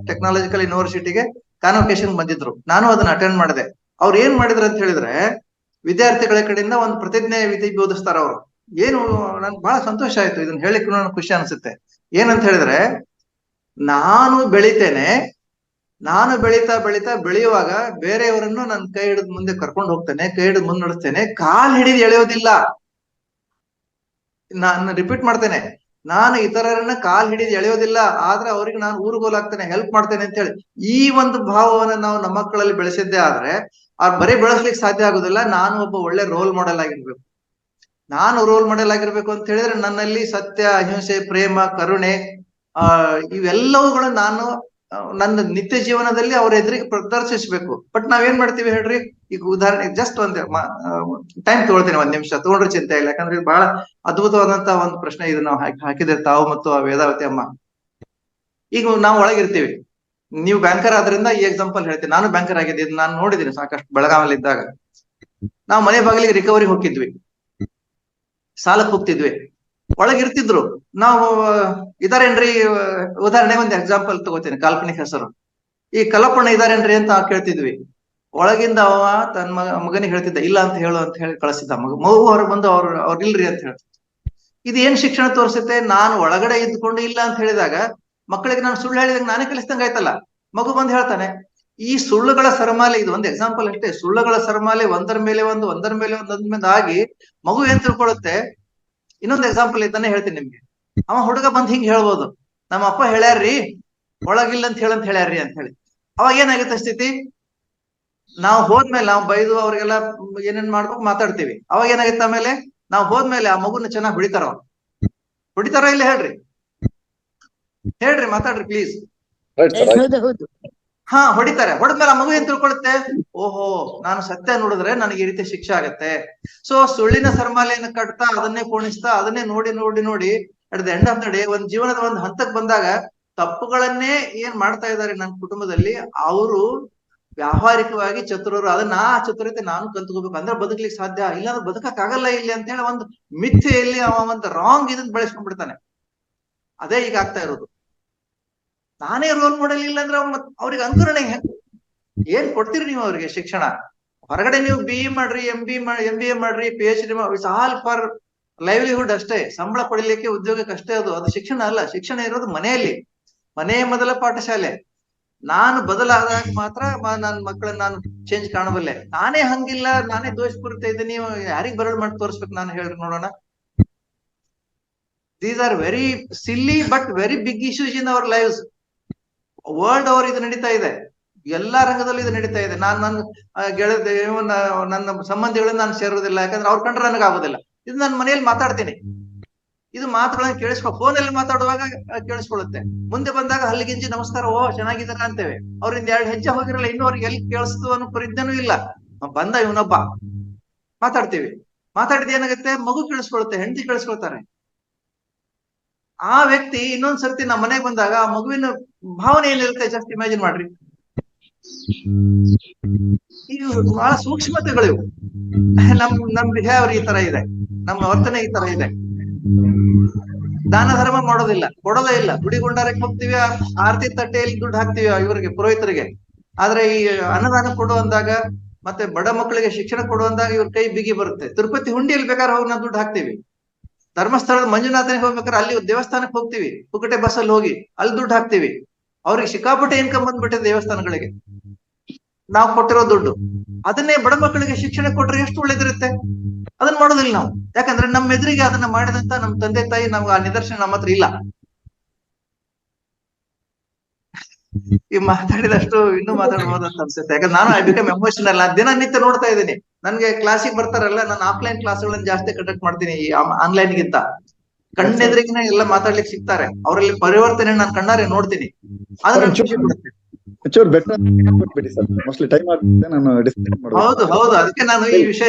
ಟೆಕ್ನಾಲಜಿಕಲ್ ಯೂನಿವರ್ಸಿಟಿಗೆ ಕಾನ್ವೊಕೇಶನ್ ಬಂದಿದ್ರು. ನಾನು ಅದನ್ನ ಅಟೆಂಡ್ ಮಾಡಿದೆ. ಅವ್ರು ಏನ್ ಮಾಡಿದ್ರು ಅಂತ ಹೇಳಿದ್ರೆ, ವಿದ್ಯಾರ್ಥಿಗಳ ಕಡೆಯಿಂದ ಒಂದು ಪ್ರತಿಜ್ಞೆ ವಿಧಿ ಬೋಧಿಸ್ತಾರ ಅವರು. ಏನು ನನ್ಗೆ ಬಹಳ ಸಂತೋಷ ಆಯ್ತು, ಇದನ್ನ ಹೇಳಿಕ್ ನನಗೆ ಖುಷಿ ಅನ್ಸುತ್ತೆ. ಏನಂತ ಹೇಳಿದ್ರೆ, ನಾನು ಬೆಳಿತೇನೆ, ನಾನು ಬೆಳೀತಾ ಬೆಳೆಯುವಾಗ ಬೇರೆಯವರನ್ನು ನನ್ನ ಕೈ ಹಿಡಿದು ಮುಂದೆ ಕರ್ಕೊಂಡು ಹೋಗ್ತೇನೆ, ಕೈ ಹಿಡಿದು ಮುಂದೆ ನಡೆಸ್ತೇನೆ, ಕಾಲ್ ಹಿಡಿದು ಎಳೆಯೋದಿಲ್ಲ. ನಾನು ರಿಪೀಟ್ ಮಾಡ್ತೇನೆ, ನಾನು ಇತರರನ್ನ ಕಾಲ್ ಹಿಡಿದು ಎಳೆಯೋದಿಲ್ಲ, ಆದ್ರೆ ಅವ್ರಿಗೆ ನಾನು ಊರುಗೋಲಾಗ್ತೇನೆ, ಹೆಲ್ಪ್ ಮಾಡ್ತೇನೆ ಅಂತ ಹೇಳಿ ಈ ಒಂದು ಭಾವವನ್ನು ನಾವು ನಮ್ಮ ಮಕ್ಕಳಲ್ಲಿ ಬೆಳೆಸಿದ್ದೆ ಆದ್ರೆ ಅವ್ರು ಬರೀ ಬೆಳೆಸ್ಲಿಕ್ಕೆ ಸಾಧ್ಯ ಆಗುದಿಲ್ಲ. ನಾನು ಒಬ್ಬ ಒಳ್ಳೆ ರೋಲ್ ಮಾಡೆಲ್ ಆಗಿರ್ಬೇಕು. ನಾನು ರೋಲ್ ಮಾಡೆಲ್ ಆಗಿರ್ಬೇಕು ಅಂತ ಹೇಳಿದ್ರೆ ನನ್ನಲ್ಲಿ ಸತ್ಯ, ಅಹಿಂಸೆ, ಪ್ರೇಮ, ಕರುಣೆ ಇವೆಲ್ಲವುಗಳು ನಾನು ನನ್ನ ನಿತ್ಯ ಜೀವನದಲ್ಲಿ ಅವ್ರ ಎದುರಿಗೆ ಪ್ರದರ್ಶಿಸ್ಬೇಕು. ಬಟ್ ನಾವೇನ್ ಮಾಡ್ತೀವಿ ಹೇಳ್ರಿ? ಈಗ ಉದಾಹರಣೆ ಜಸ್ಟ್ ಒಂದ್ ಟೈಮ್ ತಗೊಳ್ತೀನಿ, 1 ನಿಮಿಷ ತಗೊಂಡ್ರೆ ಚಿಂತೆ ಇಲ್ಲ. ಯಾಕಂದ್ರೆ ಇದು ಬಹಳ ಅದ್ಭುತವಾದಂತಹ ಒಂದು ಪ್ರಶ್ನೆ. ಇದು ನಾವು ಹಾಕಿದ್ರೆ ತಾವು ಮತ್ತು ವೇದಾವತಿ ಅಮ್ಮ. ಈಗ ನಾವು ಒಳಗಿರ್ತೀವಿ, ನೀವು ಬ್ಯಾಂಕರ್ ಆದ್ರಿಂದ ಈ ಎಕ್ಸಾಂಪಲ್ ಹೇಳ್ತೀನಿ. ನಾನು ಬ್ಯಾಂಕರ್ ಆಗಿದ್ದೀನಿ, ನಾನು ನೋಡಿದ್ದೀನಿ ಸಾಕಷ್ಟು ಬೆಳಗಾವಲ್ಲಿ ಇದ್ದಾಗ. ನಾವು ಮನೆ ಬಾಗಿಲಿಗೆ ರಿಕವರಿ ಹೋಗಿದ್ವಿ, ಸಾಲಕ್ಕೆ ಹೋಗ್ತಿದ್ವಿ, ಒಳಗಿರ್ತಿದ್ರು. ನಾವು ಇದಾರೇನ್ರಿ, ಉದಾಹರಣೆಗೆ ಒಂದು ಎಕ್ಸಾಂಪಲ್ ತಗೋತೀನಿ, ಕಾಲ್ಪನಿಕ ಹೆಸರು. ಈ ಕಲ್ಲಪ್ಪಣ್ಣ ಇದಾರೇನ್ರಿ ಅಂತ ಕೇಳ್ತಿದ್ವಿ. ಒಳಗಿಂದ ಅವ ತನ್ನ ಮಗನಿಗೆ ಹೇಳ್ತಿದ್ದ, ಇಲ್ಲ ಅಂತ ಹೇಳು ಅಂತ ಹೇಳಿ ಕಳಿಸಿದ್ದ. ಮಗು ಹೊರಗೆ ಬಂದು ಅವ್ರು ಇಲ್ರಿ ಅಂತ ಹೇಳ್ತಿದ್ದ. ಇದು ಏನ್ ಶಿಕ್ಷಣ ತೋರಿಸುತ್ತೆ? ನಾನು ಒಳಗಡೆ ಇದ್ಕೊಂಡು ಇಲ್ಲ ಅಂತ ಹೇಳಿದಾಗ ಮಕ್ಕಳಿಗೆ ನಾನು ಸುಳ್ಳು ಹೇಳಿದಾಗ ನಾನೇ ಕಲಿಸ್ದಂಗ ಆಯ್ತಲ್ಲ. ಮಗು ಬಂದು ಹೇಳ್ತಾನೆ. ಈ ಸುಳ್ಳುಗಳ ಸರಮಾಲೆ, ಇದು ಒಂದು ಎಕ್ಸಾಂಪಲ್ ಅಷ್ಟೇ, ಸುಳ್ಳುಗಳ ಸರಮಾಲೆ ಒಂದರ ಮೇಲೆ ಒಂದು ಆಗಿ ಮಗು ಏನ್ ತಿಳ್ಕೊಳುತ್ತೆ? ಇನ್ನೊಂದು ಎಕ್ಸಾಂಪಲ್ ಇದ್ದಾನೆ ಹೇಳ್ತೀನಿ ನಿಮ್ಗೆ. ಅವ ಹುಡುಗ ಬಂದ್ ಹಿಂಗ್ ಹೇಳ್ಬೋದು, ನಮ್ಮ ಅಪ್ಪ ಹೇಳ್ಯಾರ್ರಿ ಒಳಗಿಲ್ಲ ಅಂತ ಹೇಳ್ಯಾರ್ರಿ ಅಂತ ಹೇಳಿ. ಅವಾಗ ಏನಾಗುತ್ತೆ ಸ್ಥಿತಿ? ನಾವು ಹೋದ್ಮೇಲೆ ನಾವು ಬೈದು ಅವ್ರಿಗೆಲ್ಲ ಏನೇನ್ ಮಾಡ್ಬೇಕು ಮಾತಾಡ್ತೀವಿ. ಅವಾಗ ಏನಾಗುತ್ತೆ? ಆಮೇಲೆ ನಾವು ಹೋದ್ಮೇಲೆ ಆ ಮಗುನ ಚೆನ್ನಾಗಿ ಹೊಡಿತಾರೋ ಇಲ್ಲ ಹೇಳ್ರಿ? ಮಾತಾಡ್ರಿ ಪ್ಲೀಸ್. ಹೌದು. ಹಾ, ಹೊಡಿತಾರೆ. ಹೊಡೆದ್ಮೇಲೆ ಆ ಮಗು ಏನ್ ತಿಳ್ಕೊಳುತ್ತೆ? ಓಹೋ, ನಾನು ಸತ್ಯ ನೋಡಿದ್ರೆ ನನಗೆ ಈ ರೀತಿ ಶಿಕ್ಷೆ ಆಗತ್ತೆ. ಸೊ ಸುಳ್ಳಿನ ಸರಮಾಲೆಯನ್ನು ಕಟ್ತಾ, ಅದನ್ನೇ ಕೋಣಿಸ್ತಾ, ಅದನ್ನೇ ನೋಡಿ at the end of the day ಒಂದ್ ಜೀವನದ ಒಂದು ಹಂತಕ್ಕೆ ಬಂದಾಗ ತಪ್ಪುಗಳನ್ನೇ ಏನ್ ಮಾಡ್ತಾ ಇದ್ದಾರೆ ನನ್ನ ಕುಟುಂಬದಲ್ಲಿ, ಅವರು ವ್ಯಾವಹಾರಿಕವಾಗಿ ಚತುರರು. ಅದನ್ನ ಆ ಚತುರತೆ ನಾನು ಕಲ್ತ್ಕೋಬೇಕು, ಅಂದ್ರೆ ಬದುಕ್ಲಿಕ್ಕೆ ಸಾಧ್ಯ, ಇಲ್ಲಾಂದ್ರೆ ಬದುಕಕ್ ಆಗಲ್ಲ ಇಲ್ಲಿ ಅಂತ ಹೇಳಿ ಒಂದು ಮಿಥ್ಯೆಯಲ್ಲಿ ಅವ ಒಂದು ರಾಂಗ್ ಇದನ್ನ ಬೆಳೆಸ್ಕೊಂಡ್ಬಿಡ್ತಾನೆ. ಅದೇ ಈಗ ಆಗ್ತಾ ಇರೋದು. ನಾನೇ ರೋಲ್ ಮಾಡೆಲ್ ಇಲ್ಲ ಅಂದ್ರೆ ಅವ್ರಿಗೆ ಅನುಕರಣೆ ಏನ್ ಕೊಡ್ತೀರಿ ನೀವು ಅವ್ರಿಗೆ ಶಿಕ್ಷಣ? ಹೊರಗಡೆ ನೀವು BE ಮಾಡ್ರಿ, MBA ಮಾಡ್ರಿ, PhD it's all for livelihood ಅಷ್ಟೇ, ಸಂಬಳ ಪಡಿಲಿಕ್ಕೆ, ಉದ್ಯೋಗಕ್ಕೆ ಅಷ್ಟೇ. ಅದು ಶಿಕ್ಷಣ ಅಲ್ಲ. ಶಿಕ್ಷಣ ಇರೋದು ಮನೆಯಲ್ಲಿ. ಮನೆಯ ಮೊದಲ ಪಾಠಶಾಲೆ. ನಾನು ಬದಲಾದಾಗ ಮಾತ್ರ ನನ್ನ ಮಕ್ಕಳನ್ನ ನಾನು ಚೇಂಜ್ ಕಾಣಬಲ್ಲೆ. ನಾನೇ ಹಂಗಿಲ್ಲ, ನಾನೇ ದೋಷಪೂರಿತ ಇದ್ದೀನಿ, ಯಾರಿಗ್ ಬರಳು ಮಾಡಿ ತೋರಿಸ್ಬೇಕು ನಾನು? ಹೇಳ್ರಿ ನೋಡೋಣ. These are very silly but very big issues in our lives. World over ಇದು ನಡೀತಾ ಇದೆ, ಎಲ್ಲಾ ರಂಗದಲ್ಲೂ ಇದು ನಡೀತಾ ಇದೆ. ನನ್ನ ನನ್ನ ಸಂಬಂಧಿಗಳನ್ನ ನಾನು ಸೇರೋದಿಲ್ಲ, ಯಾಕಂದ್ರೆ ಅವ್ರ ಕಂಡ್ರೆ ನನಗಾಗೋದಿಲ್ಲ. ಇದು ನನ್ನ ಮನೆಯಲ್ಲಿ ಮಾತಾಡ್ತೀನಿ, ಇದು ಮಾತುಗಳನ್ನ ಫೋನಲ್ಲಿ ಮಾತಾಡುವಾಗ ಕೇಳಿಸ್ಕೊಳ್ಳುತ್ತೆ. ಮುಂದೆ ಬಂದಾಗ ಹಲ್ಲಿಗಿಂಜಿ ನಮಸ್ಕಾರ, ಓ ಚೆನ್ನಾಗಿದ್ದಾರ ಅಂತೇವೆ. ಅವ್ರಿಂದ 2 ಹೆಜ್ಜೆ ಹೋಗಿರಲ್ಲ, ಇನ್ನೂ ಅವ್ರಿಗೆ ಎಲ್ಲಿ ಕೇಳಿಸ್ತು ಅನ್ನೋ ಪರಿಜ್ಞಾನೂ ಇಲ್ಲ. ಬಂದ ಇವನೊಬ್ಬ, ಮಾತಾಡಿದ ಏನಾಗುತ್ತೆ? ಮಗು ಕೇಳಿಸ್ಕೊಳ್ಳುತ್ತೆ, ಹೆಂಡತಿ ಕೇಳಿಸ್ಕೊಳ್ತಾರೆ. ಆ ವ್ಯಕ್ತಿ ಇನ್ನೊಂದ್ ಸರ್ತಿ ನಮ್ಮ ಮನೆಗೆ ಬಂದಾಗ ಆ ಮಗುವಿನ ಭಾವನೆ ಏನಿರುತ್ತೆ ಜಸ್ಟ್ ಇಮ್ಯಾಜಿನ್ ಮಾಡ್ರಿ. ಇವು ಬಹಳ ಸೂಕ್ಷ್ಮತೆಗಳು ಇವು. ನಮ್ ಬಿಹೇವಿಯರ್ ಈ ತರ ಇದೆ, ನಮ್ಮ ವರ್ತನೆ ಈ ತರ ಇದೆ. ದಾನ ಧರ್ಮ ಮಾಡೋದಿಲ್ಲ, ಕೊಡೋದೇ ಇಲ್ಲ. ಗುಡಿ ಗುಂಡಾರಕ್ಕೆ ಹೋಗ್ತೀವಿ, ಆರತಿ ತಟ್ಟೆಯಲ್ಲಿ ದುಡ್ಡು ಹಾಕ್ತಿವಿ ಇವರಿಗೆ, ಪುರೋಹಿತರಿಗೆ. ಆದ್ರೆ ಈ ಅನ್ನದಾನ ಕೊಡುವಂದಾಗ ಮತ್ತೆ ಬಡ ಮಕ್ಕಳಿಗೆ ಶಿಕ್ಷಣ ಕೊಡುವಂದಾಗ ಇವ್ರ ಕೈ ಬಿಗಿ ಬರುತ್ತೆ. ತಿರುಪತಿ ಹುಂಡಿಯಲ್ಲಿ ಬೇಕಾದ್ರೆ ಹೋಗಿ ನಾವು ದುಡ್ಡು ಹಾಕ್ತಿವಿ. ಧರ್ಮಸ್ಥಳದ ಮಂಜುನಾಥನಿಗೆ ಹೋಗ್ಬೇಕಾದ್ರೆ ಅಲ್ಲಿ ದೇವಸ್ಥಾನಕ್ಕೆ ಹೋಗ್ತಿವಿ, ಪುಕಟೆ ಬಸ್ಸಲ್ಲಿ ಹೋಗಿ ಅಲ್ಲಿ ದುಡ್ಡು ಹಾಕ್ತಿವಿ. ಅವ್ರಿಗೆ ಸಿಕ್ಕಾಪಟ್ಟೆ ಇನ್ಕಮ್ ಬಂದ್ಬಿಟ್ಟಿದೆ ದೇವಸ್ಥಾನಗಳಿಗೆ. ನಾವು ಕೊಟ್ಟಿರೋ ದುಡ್ಡು. ಅದನ್ನೇ ಬಡ ಮಕ್ಕಳಿಗೆ ಶಿಕ್ಷಣ ಕೊಟ್ರೆ ಎಷ್ಟು ಒಳ್ಳೇದಿರುತ್ತೆ. ಅದನ್ನ ಮಾಡೋದಿಲ್ಲ ನಾವು. ಯಾಕಂದ್ರೆ ನಮ್ಮ ಎದುರಿಗೆ ಅದನ್ನ ಮಾಡಿದಂತ ನಮ್ಮ ತಂದೆ ತಾಯಿ ನಮ್ಗೆ ಆ ನಿದರ್ಶನ ನಮ್ಮ ಹತ್ರ ಇಲ್ಲ. ಈ ಮಾತಾಡಿದಷ್ಟು ಇನ್ನೂ ಮಾತಾಡ್ಬೋದು ಅಂತ ಅನ್ಸುತ್ತೆ. ಯಾಕಂದ್ರೆ ನಾನು ಐ ಬಿಕಮ್ ಎಮೋಷನಲ್. ದಿನನಿತ್ಯ ನೋಡ್ತಾ ಇದ್ದೀನಿ. ನನ್ಗೆ ಕ್ಲಾಸಿಗೆ ಬರ್ತಾರಲ್ಲ, ನಾನು ಆಫ್ಲೈನ್ ಕ್ಲಾಸ್ಗಳನ್ನ ಜಾಸ್ತಿ ಕಂಡಕ್ಟ್ ಮಾಡ್ತೀನಿ ಈ ಆನ್ಲೈನ್ ಗಿಂತ. ಕಣ್ಣೆದ್ರಿಗಿನ ಎಲ್ಲ ಮಾತಾಡ್ಲಿಕ್ಕೆ ಸಿಗ್ತಾರೆ. ಅವರಲ್ಲಿ ಪರಿವರ್ತನೆ ನಾನು ಕಣ್ಣಾರೆ ನೋಡ್ತೀನಿ. ಅದು ನನ್ಗೆ ಖುಷಿ ಕೊಡುತ್ತೆ. ಚೂರ್ ಬೆಟರ್ ಬಿಡಿ ಸರ್, ಮೋಸ್ಟ್ಲಿ ಟೈಮ್ ಆಗುತ್ತೆ, ನಾನು ಡಿಸ್ಕಸ್ ಹೌದು ಹೌದು, ಅದಕ್ಕೆ ನಾನು ಈ ವಿಷಯ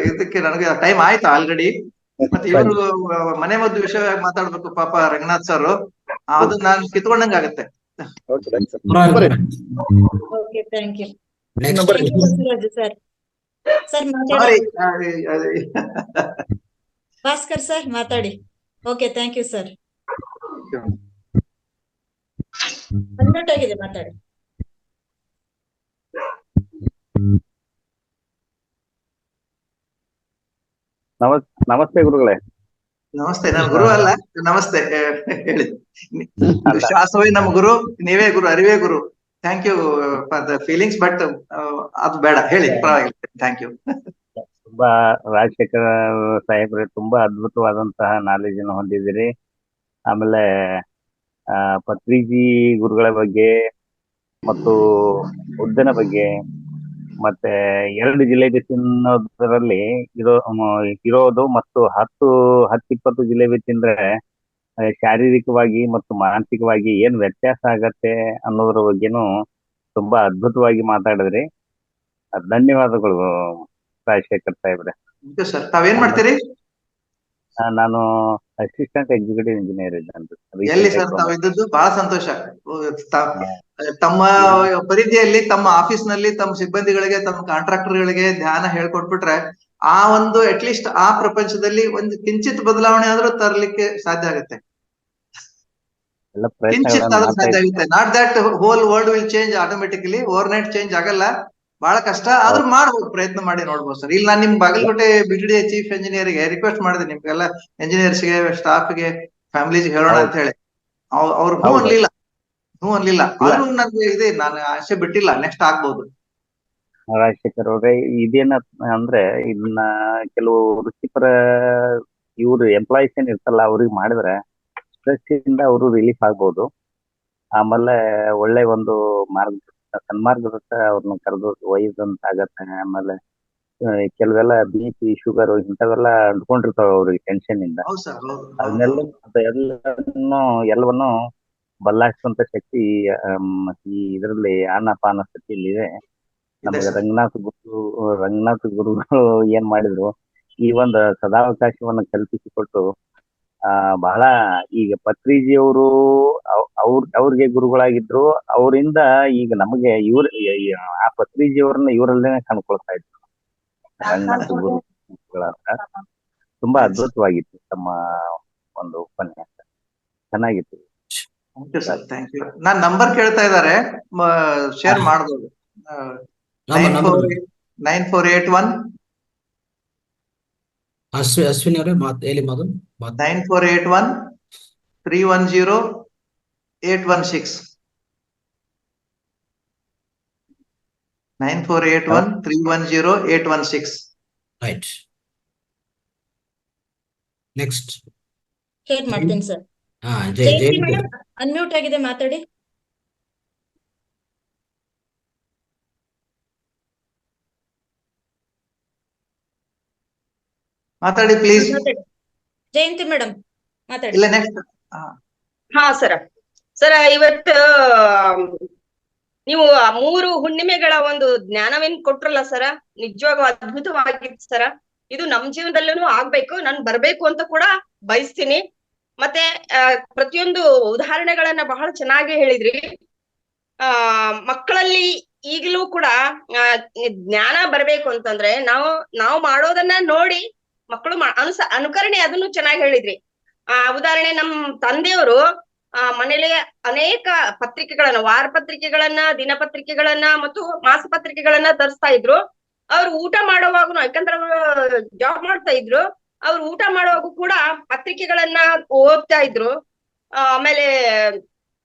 ಇದಕ್ಕೆ ನನಗೆ ಟೈಮ್ ಆಯ್ತು ಆಲ್ರೆಡಿ. ಮತ್ತೆ ಇವರು ಮನೆ ಮದ್ದು ವಿಷಯ ಮಾತಾಡ್ಬೇಕು ಪಾಪ ರಂಗನಾಥ್ ಸರ್, ಅದು ನಾನು ಕಿತ್ಕೊಂಡಂಗ ಆಗತ್ತೆ. Okay, thank you. Sir sorry, Bhaskar sir ಮಾತಾಡಿ. Okay, thank you sir. Unmute ಆಗಿದೆ, ಮಾತಾಡಿ. ನಮಸ್ತೆ ಗುರುಗಳೇ. ನಮಸ್ತೆ. ನಾನು ಗುರು ಅಲ್ಲ, ನಮಸ್ತೆ ಹೇಳಿ. ಶಾಸವೇ ನಮ್ಮ ಗುರು, ನೀವೇ ಗುರು, ಅರಿವೇ ಗುರು. Thank you for the feelings, but ಅದು ಬೇಡ, ಹೇಳಿ, ಪರವಾಗಿಲ್ಲ. Thank you. ತುಂಬಾ ರಾಜಶೇಖರ್ ಸಾಹೇಬ್ರೆ ತುಂಬಾ ಅದ್ಭುತವಾದಂತಹ ನಾಲೆಜ್ ಅನ್ನು ಹೊಂದಿದ್ದೀರಿ. ಆಮೇಲೆ ಪತ್ರಿಜಿ ಗುರುಗಳ ಬಗ್ಗೆ ಮತ್ತು ಬುದ್ಧನ ಬಗ್ಗೆ, ಮತ್ತೆ 2 ಜಿಲೇಬಿ ತಿನ್ನೋದ್ರಲ್ಲಿ ಇರೋದು ಮತ್ತು 10-20 ಜಿಲೇಬಿ ತಿಂದ್ರೆ ಶಾರೀರಿಕವಾಗಿ ಮತ್ತು ಮಾನಸಿಕವಾಗಿ ಏನ್ ವ್ಯತ್ಯಾಸ ಆಗತ್ತೆ ಅನ್ನೋದ್ರ ಬಗ್ಗೆನೂ ತುಂಬಾ ಅದ್ಭುತವಾಗಿ ಮಾತಾಡಿದ್ರಿ. ಧನ್ಯವಾದಗಳು ರಾಜಶೇಖರ್ ಸಾಹೇಬ್ರೆ. ಸರ್, ತಾವೇನ್ ಮಾಡ್ತೀರಿ? ನಾನು ಅಸಿಸ್ಟೆಂಟ್ ಎಕ್ಸಿಕ್ಯೂಟಿವ್ ಇಂಜಿನಿಯರ್ ಇದ್ದೇನೆ. ಎಲ್ಲಿ ಸರ್ ತಾವು ಇದ್ದದ್ದು? ಬಹಳ ಸಂತೋಷ. ತಮ್ಮ ಪರಿಧಿಯಲ್ಲಿ, ತಮ್ಮ ಆಫೀಸ್ ನಲ್ಲಿ ತಮ್ಮ ಸಿಬ್ಬಂದಿಗಳಿಗೆ, ತಮ್ಮ ಕಾಂಟ್ರಾಕ್ಟರ್ಗಳಿಗೆ ಧ್ಯಾನ ಹೇಳ್ಕೊಟ್ಬಿಟ್ರೆ ಆ ಒಂದು ಅಟ್ಲೀಸ್ಟ್ ಆ ಪ್ರಪಂಚದಲ್ಲಿ ಒಂದು ಕಿಂಚಿತ್ ಬದಲಾವಣೆ ಆದ್ರೂ ತರಲಿಕ್ಕೆ ಸಾಧ್ಯ ಆಗುತ್ತೆ. ಕಿಂಚಿತ್ ಆದ್ರೂ ಸಾಧ್ಯ ಆಗುತ್ತೆ. Not that whole world will change automatically, over night change ಆಗಲ್ಲ, ಬಹಳ ಕಷ್ಟ. ಆದ್ರೂ ಮಾಡ್ಬೋದು, ಪ್ರಯತ್ನ ಮಾಡಿ ನೋಡ್ಬೋದು ಸರ್. ಇಲ್ಲಿ ನಾನು ನಿಮ್ ಬಾಗಲಕೋಟೆ BTD ಚೀಫ್ ಇಂಜಿನಿಯರ್ಗೆ ರಿಕ್ವೆಸ್ಟ್ ಮಾಡಿದೆ, ನಿಮ್ಗೆಲ್ಲ ಇಂಜಿನಿಯರ್ಸ್ಗೆ, ಸ್ಟಾಫ್ಗೆ, ಫ್ಯಾಮಿಲೀಸ್ ಹೇಳೋಣ ಅಂತ ಹೇಳಿ. ಅವ್ರು ಹ್ಞೂ ಅನ್ಲಿಲ್ಲ. ಆದ್ರೂ ನನ್ಗೆ ಇದೆ, ನಾನು ಆಸೆ ಬಿಟ್ಟಿಲ್ಲ, ನೆಕ್ಸ್ಟ್ ಆಗ್ಬೋದು. ರಾಜಶೇಖರ್ ಅವ್ರೆ, ಇದೇನ ಅಂದ್ರೆ ಇದನ್ನ ಕೆಲವು ವೃತ್ತಿಪರ ಇವ್ರು ಎಂಪ್ಲಾಯೀಸ್ ಏನ್ ಇರ್ತಲ್ಲ, ಅವ್ರಿಗೆ ಮಾಡಿದ್ರೆ ಸ್ಟ್ರೆಸ್ ಇಂದ ಅವರು ರಿಲೀಫ್ ಆಗ್ಬೋದು. ಆಮೇಲೆ ಒಳ್ಳೆ ಒಂದು ಸನ್ಮಾರ್ಗದತ್ತ ಅವ್ರನ್ನ ಕರೆದು ಒಯ್ದಂತ ಆಗತ್ತೆ. ಆಮೇಲೆ ಕೆಲವೆಲ್ಲ BP, ಶುಗರ್ ಇಂಥವೆಲ್ಲ ಅಂದ್ಕೊಂಡಿರ್ತಾವ ಅವ್ರಿಗೆ ಟೆನ್ಷನ್ ಇಂದ. ಎಲ್ಲವನ್ನು ಬದಲಾಯಿಸುವಂತ ಶಕ್ತಿ ಈ ಇದರಲ್ಲಿ ಆನಾಪಾನ ಸ್ಥಿತಿಯಲ್ಲಿ ಇದೆ. ನಮಗೆ ರಂಗನಾಥ್ ಗುರುಗಳು ಏನ್ ಮಾಡಿದ್ರು, ಈ ಒಂದು ಸದಾವಕಾಶವನ್ನು ಕಲ್ಪಿಸಿಕೊಟ್ಟು ಬಹಳ ಈಗ ಪತ್ರಿಜಿಯವರು ಅವ್ರಿಗೆ ಗುರುಗಳಾಗಿದ್ರು. ಅವರಿಂದ ಈಗ ನಮಗೆ ಆ ಪತ್ರಿಜಿಯವರನ್ನ ಇವರಲ್ಲೇ ಕಂಡುಕೊಳ್ತಾ ಇದ್ರು. ರಂಗನಾಥ್ ಗುರುಗಳಂತ ತುಂಬಾ ಅದ್ಭುತವಾಗಿತ್ತು ತಮ್ಮ ಒಂದು ಉಪನ್ಯಾಸ, ಚೆನ್ನಾಗಿತ್ತು. Thank you sir, thank you. ನಾನ್ ನಂಬರ್ ಕೇಳ್ತಾ ಇದ್ದಾರೆ, ಶೇರ್ ಮಾಡ್ಬೋದು. 9481 ಅಶ್ವಿನಿ ಅವರೇ ಹೇಳಿ ಮೊದಲು. 9481 310 816 9481 310 816. ರೈಟ್, ನೆಕ್ಸ್ಟ್ ಶೇರ್ ಮಾಡ್ತೀನಿ ಸರ್. ಜಯಂತಿ ಮೇಡಮ್ ಅನ್ಮ್ಯೂಟ್ ಆಗಿದೆ, ಮಾತಾಡಿ. ಮಾತಾಡಿ ಪ್ಲೀಸ್. ಜಯಂತಿ ಮೇಡಮ್ ಮಾತಾಡಿ. ಇಲ್ಲ, ನೆಕ್ಸ್ಟ್. ಹಾ ಸರ, ಇವತ್ತು ನೀವು 3 ಹುಣ್ಣಿಮೆಗಳ ಒಂದು ಜ್ಞಾನವೇನ್ ಕೊಟ್ರಲ್ಲ ಸರ, ನಿಜವಾಗೂ ಅದ್ಭುತವಾಗಿತ್ತು ಸರ. ಇದು ನಮ್ ಜೀವನದಲ್ಲೂ ಆಗ್ಬೇಕು, ನಾನು ಬರ್ಬೇಕು ಅಂತ ಕೂಡ ಬಯಸ್ತೀನಿ. ಮತ್ತೆ ಪ್ರತಿಯೊಂದು ಉದಾಹರಣೆಗಳನ್ನ ಬಹಳ ಚೆನ್ನಾಗಿ ಹೇಳಿದ್ರಿ. ಮಕ್ಕಳಲ್ಲಿ ಈಗಲೂ ಕೂಡ ಜ್ಞಾನ ಬರ್ಬೇಕು ಅಂತಂದ್ರೆ ನಾವು ಮಾಡೋದನ್ನ ನೋಡಿ ಮಕ್ಕಳು ಅನುಕರಣೆ, ಅದನ್ನು ಚೆನ್ನಾಗಿ ಹೇಳಿದ್ರಿ. ಉದಾಹರಣೆ, ನಮ್ ತಂದೆಯವರು ಮನೇಲಿ ಅನೇಕ ಪತ್ರಿಕೆಗಳನ್ನ, ವಾರ ಪತ್ರಿಕೆಗಳನ್ನ, ದಿನಪತ್ರಿಕೆಗಳನ್ನ ಮತ್ತು ಮಾಸಪತ್ರಿಕೆಗಳನ್ನ ತರಿಸ್ತಾ ಇದ್ರು. ಅವ್ರು ಊಟ ಮಾಡುವಾಗೂ, ಯಾಕಂದ್ರೆ ಅವರು ಜಾಬ್ ಮಾಡ್ತಾ ಇದ್ರು, ಅವ್ರು ಊಟ ಮಾಡುವಾಗೂ ಕೂಡ ಪತ್ರಿಕೆಗಳನ್ನ ಓದ್ತಾ ಇದ್ರು. ಆಮೇಲೆ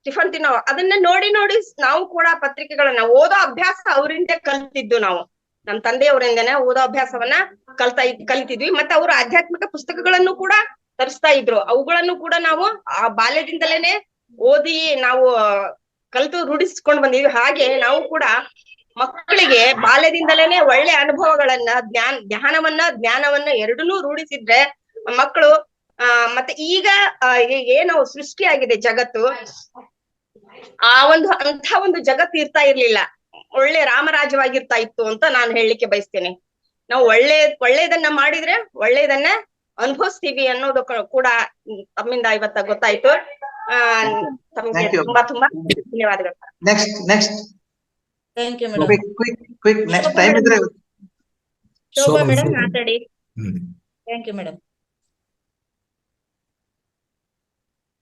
ಟಿಫನ್ ತಿನ್ನೋ ಅದನ್ನ ನೋಡಿ ನೋಡಿ ನಾವು ಕೂಡ ಪತ್ರಿಕೆಗಳನ್ನ ಓದೋ ಅಭ್ಯಾಸ ಅವರಿಂದ ಕಲ್ತಿದ್ದು ನಾವು. ನಮ್ ತಂದೆಯವರಿಂದನೇ ಓದೋ ಅಭ್ಯಾಸವನ್ನ ಕಲಿತಿದ್ವಿ. ಮತ್ತೆ ಅವರು ಆಧ್ಯಾತ್ಮಿಕ ಪುಸ್ತಕಗಳನ್ನು ಕೂಡ ತರಿಸ್ತಾ ಇದ್ರು. ಅವುಗಳನ್ನು ಕೂಡ ನಾವು ಆ ಬಾಲ್ಯದಿಂದಲೇನೆ ಓದಿ ನಾವು ಕಲಿತು ರೂಢಿಸ್ಕೊಂಡ್ ಬಂದಿದ್ವಿ. ಹಾಗೆ ನಾವು ಕೂಡ ಮಕ್ಕಳಿಗೆ ಬಾಲ್ಯದಿಂದಲೇನೆ ಒಳ್ಳೆ ಅನುಭವಗಳನ್ನ ಜ್ಞಾನವನ್ನ ಎರಡನ್ನೂ ರೂಢಿಸಿದ್ರೆ ಮಕ್ಕಳು ಮತ್ತೆ ಈಗ ಏನು ಸೃಷ್ಟಿಯಾಗಿದೆ ಜಗತ್ತು, ಅಂಥ ಒಂದು ಜಗತ್ತು ಇರ್ತಾ ಇರ್ಲಿಲ್ಲ, ಒಳ್ಳೆ ರಾಮರಾಜ್ಯವಾಗಿರ್ತಾ ಇತ್ತು ಅಂತ ನಾನು ಹೇಳಲಿಕ್ಕೆ ಬಯಸ್ತೇನೆ. ನಾವು ಒಳ್ಳೇದನ್ನ ಮಾಡಿದ್ರೆ ಒಳ್ಳೇದನ್ನ ಅನುಭವಿಸ್ತೀವಿ ಅನ್ನೋದು ಕೂಡ ತಮ್ಮಿಂದ ಇವತ್ತ ಗೊತ್ತಾಯ್ತು. ತಮಗೆ ತುಂಬಾ ತುಂಬಾ ಧನ್ಯವಾದಗಳು. Next thank you madam. Quick next time ಇದ್ರೆ ಶೋಭಾ ಮೇಡಮ್ ಮಾತಾಡಿ. Thank you madam.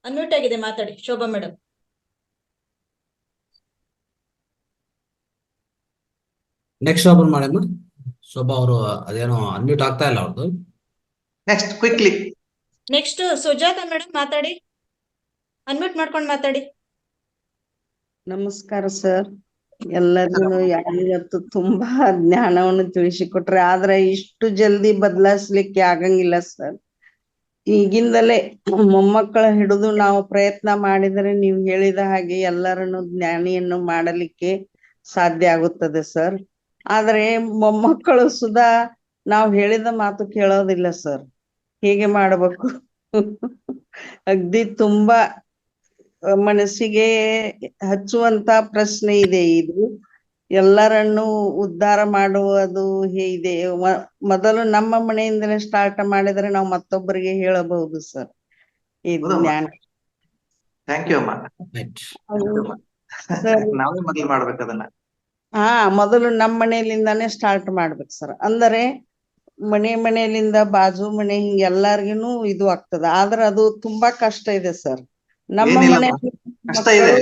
ಅನ್ಮ್ಯೂಟ್ ಆಗಿದೆ, ಮಾತಾಡಿ ಶೋಭಾ ಮೇಡಮ್. ನೆಕ್ಸ್ಟ್ ಓಪನ್ ಮಾಡಿ ಶೋಭಾ ಅವರು, ಅದೇನೋ ಅನ್ಮ್ಯೂಟ್ ಆಗ್ತಾ ಇಲ್ಲ ಅವ್ರದ್ದು. Next quickly. Next Sujatha madam ಮಾತಾಡಿ, ಅನ್ಮ್ಯೂಟ್ ಮಾಡ್ಕೊಂಡು ಮಾತಾಡಿ. ನಮಸ್ಕಾರ ಸರ್. ಎಲ್ಲರಿಗೂ ಇವತ್ತು ತುಂಬಾ ಜ್ಞಾನವನ್ನು ತಿಳಿಸಿಕೊಟ್ರೆ, ಆದ್ರೆ ಇಷ್ಟು ಜಲ್ದಿ ಬದಲಾಯಿಸ್ಲಿಕ್ಕೆ ಆಗಂಗಿಲ್ಲ ಸರ್. ಈಗಿಂದಲೇ ಮೊಮ್ಮಕ್ಕಳ ಹಿಡಿದು ನಾವು ಪ್ರಯತ್ನ ಮಾಡಿದರೆ ನೀವು ಹೇಳಿದ ಹಾಗೆ ಎಲ್ಲರನ್ನು ಜ್ಞಾನಿಯನ್ನು ಮಾಡಲಿಕ್ಕೆ ಸಾಧ್ಯ ಆಗುತ್ತದೆ ಸರ್. ಆದ್ರೆ ಮೊಮ್ಮಕ್ಕಳು ಸುಧಾ ನಾವು ಹೇಳಿದ ಮಾತು ಕೇಳೋದಿಲ್ಲ ಸರ್. ಹೇಗೆ ಮಾಡಬೇಕು? ಅಗ್ದಿ ತುಂಬಾ ಮನಸ್ಸಿಗೆ ಹಚ್ಚುವಂತ ಪ್ರಶ್ನೆ ಇದೆ ಇದು. ಎಲ್ಲರನ್ನು ಉದ್ಧಾರ ಮಾಡುವುದು ಇದೆ. ಮೊದಲು ನಮ್ಮ ಮನೆಯಿಂದಲೇ ಸ್ಟಾರ್ಟ್ ಮಾಡಿದ್ರೆ ನಾವು ಮತ್ತೊಬ್ಬರಿಗೆ ಹೇಳಬಹುದು ಸರ್ ಇದು ಜ್ಞಾನ. ಥ್ಯಾಂಕ್ ಯು ಅಮ್ಮ. ನಾವೇ ಮೊದಲು ಮಾಡ್ಬೇಕು ಅದನ್ನ. ಮೊದಲು ನಮ್ಮ ಮನೆಯಲ್ಲಿಂದಾನೇ ಸ್ಟಾರ್ಟ್ ಮಾಡ್ಬೇಕು ಸರ್. ಅಂದರೆ ಮನೆಯಲ್ಲಿಂದ ಬಾಜು ಮನೆ ಹಿಂಗ ಎಲ್ಲಾರ್ಗಿನು ಇದು ಆಗ್ತದ. ಆದ್ರೆ ಅದು ತುಂಬಾ ಕಷ್ಟ ಇದೆ ಸರ್. ನಮ್ಮ ಮನೆ ಕಷ್ಟ ಇದೆ,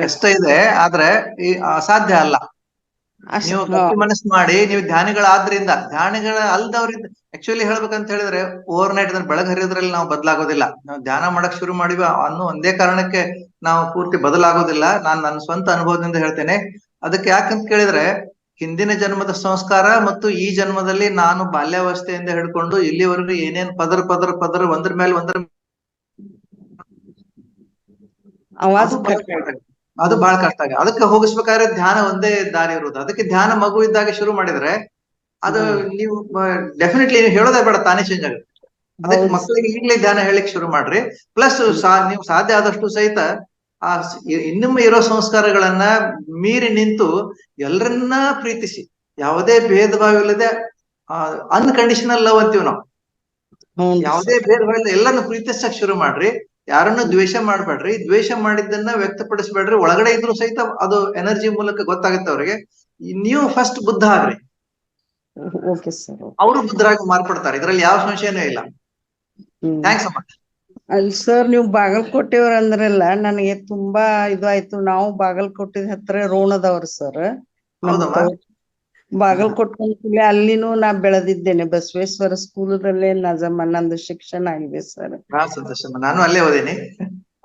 ಕಷ್ಟ ಇದೆ, ಆದ್ರೆ ಅಸಾಧ್ಯ ಅಲ್ಲ. ನೀವು ಮನಸ್ಸು ಮಾಡಿ ನೀವು ಧ್ಯಾನಿಗಳ ಅಲ್ದವ್ರಿಂದ ಆಕ್ಚುಲಿ ಹೇಳ್ಬೇಕಂತ ಹೇಳಿದ್ರೆ ಓವರ್ ನೈಟ್ ಬೆಳಗ್ಗೆ ಹರಿಯೋದ್ರಲ್ಲಿ ನಾವು ಬದಲಾಗೋದಿಲ್ಲ. ನಾವು ಧ್ಯಾನ ಮಾಡಕ್ ಶುರು ಮಾಡಿವಿ ಅನ್ನೋ ಒಂದೇ ಕಾರಣಕ್ಕೆ ನಾವು ಪೂರ್ತಿ ಬದಲಾಗೋದಿಲ್ಲ. ನಾನು ನನ್ನ ಸ್ವಂತ ಅನುಭವದಿಂದ ಹೇಳ್ತೇನೆ. ಅದಕ್ಕೆ ಯಾಕಂತ ಕೇಳಿದ್ರೆ ಹಿಂದಿನ ಜನ್ಮದ ಸಂಸ್ಕಾರ ಮತ್ತು ಈ ಜನ್ಮದಲ್ಲಿ ನಾನು ಬಾಲ್ಯಾವಸ್ಥೆಯಿಂದ ಹಿಡ್ಕೊಂಡು ಇಲ್ಲಿವರೆಗೂ ಏನೇನ್ ಪದರ ಒಂದ್ರ ಮೇಲೆ ಒಂದ್ರ ಅದು ಬಹಳ ಕಷ್ಟ ಆಗ. ಅದಕ್ಕೆ ಹೋಗಿಸ್ಬೇಕಾದ್ರೆ ಧ್ಯಾನ ಒಂದೇ ದಾರಿ ಇರುವುದು. ಅದಕ್ಕೆ ಧ್ಯಾನ ಮಗು ಇದ್ದಾಗ ಶುರು ಮಾಡಿದ್ರೆ ಅದು ನೀವು ಡೆಫಿನೆಟ್ಲಿ ನೀವು ಹೇಳೋದೇ ಬೇಡ, ತಾನೇ ಚೇಂಜ್ ಆಗುತ್ತೆ. ಅದಕ್ಕೆ ಮಕ್ಕಳಿಗೆ ಈಗಲೇ ಧ್ಯಾನ ಹೇಳಿಕ್ ಶುರು ಮಾಡ್ರಿ. ಪ್ಲಸ್ ನೀವು ಸಾಧ್ಯ ಆದಷ್ಟು ಸಹಿತ ಆ ಇನ್ನೊಮ್ಮೆ ಇರೋ ಸಂಸ್ಕಾರಗಳನ್ನ ಮೀರಿ ನಿಂತು ಎಲ್ಲರನ್ನ ಪ್ರೀತಿಸಿ, ಯಾವುದೇ ಭೇದ ಭಾವ ಇಲ್ಲದೆ ಅನ್ಕಂಡೀಷನಲ್ ಲವ್ ಅಂತೀವಿ ನಾವು. ಯಾವುದೇ ಭೇದ ಭಾವ ಇಲ್ಲ, ಎಲ್ಲರನ್ನು ಪ್ರೀತಿಸಕ್ ಶುರು ಮಾಡ್ರಿ. ಯಾರನ್ನು ದ್ವೇಷ ಮಾಡ್ಬೇಡ್ರಿ. ದ್ವೇಷ ಮಾಡಿದ್ದನ್ನ ವ್ಯಕ್ತಪಡಿಸ್ಬೇಡ್ರಿ. ಒಳಗಡೆ ಇದ್ರು ಸಹಿತ ಅದು ಎನರ್ಜಿ ಮೂಲಕ ಗೊತ್ತಾಗುತ್ತೆ ಅವ್ರಿಗೆ. ನೀವು ಫಸ್ಟ್ ಬುದ್ಧ ಆಗ್ರಿ, ಅವರು ಬುದ್ಧರಾಗಿ ಮಾರ್ಪಡ್ತಾರೆ. ಇದ್ರಲ್ಲಿ ಯಾವ ಸಂಶಯನೂ ಇಲ್ಲ. ಥ್ಯಾಂಕ್ಸ್ ಅಮ್ಮ. ಅಲ್ಲಿ ಸರ್ ನೀವು ಬಾಗಲಕೋಟೆಯವ್ರ ಅಂದ್ರಲ್ಲ, ನನಗೆ ತುಂಬಾ ಇದು ಆಯ್ತು. ನಾವು ಬಾಗಲಕೋಟೆ ಹತ್ರ ರೋಣದವ್ರು ಸರ್. ಬಾಗಲಕೋಟೆ ಅಲ್ಲಿನೂ ನಾ ಬೆಳೆದಿದ್ದೇನೆ. ಬಸವೇಶ್ವರ ಸ್ಕೂಲದಲ್ಲೇ ನಂದು ಶಿಕ್ಷಣ ಆಗಿದೆ ಸರ್. ನಾನು ಅಲ್ಲೇ ಓದೇನಿ.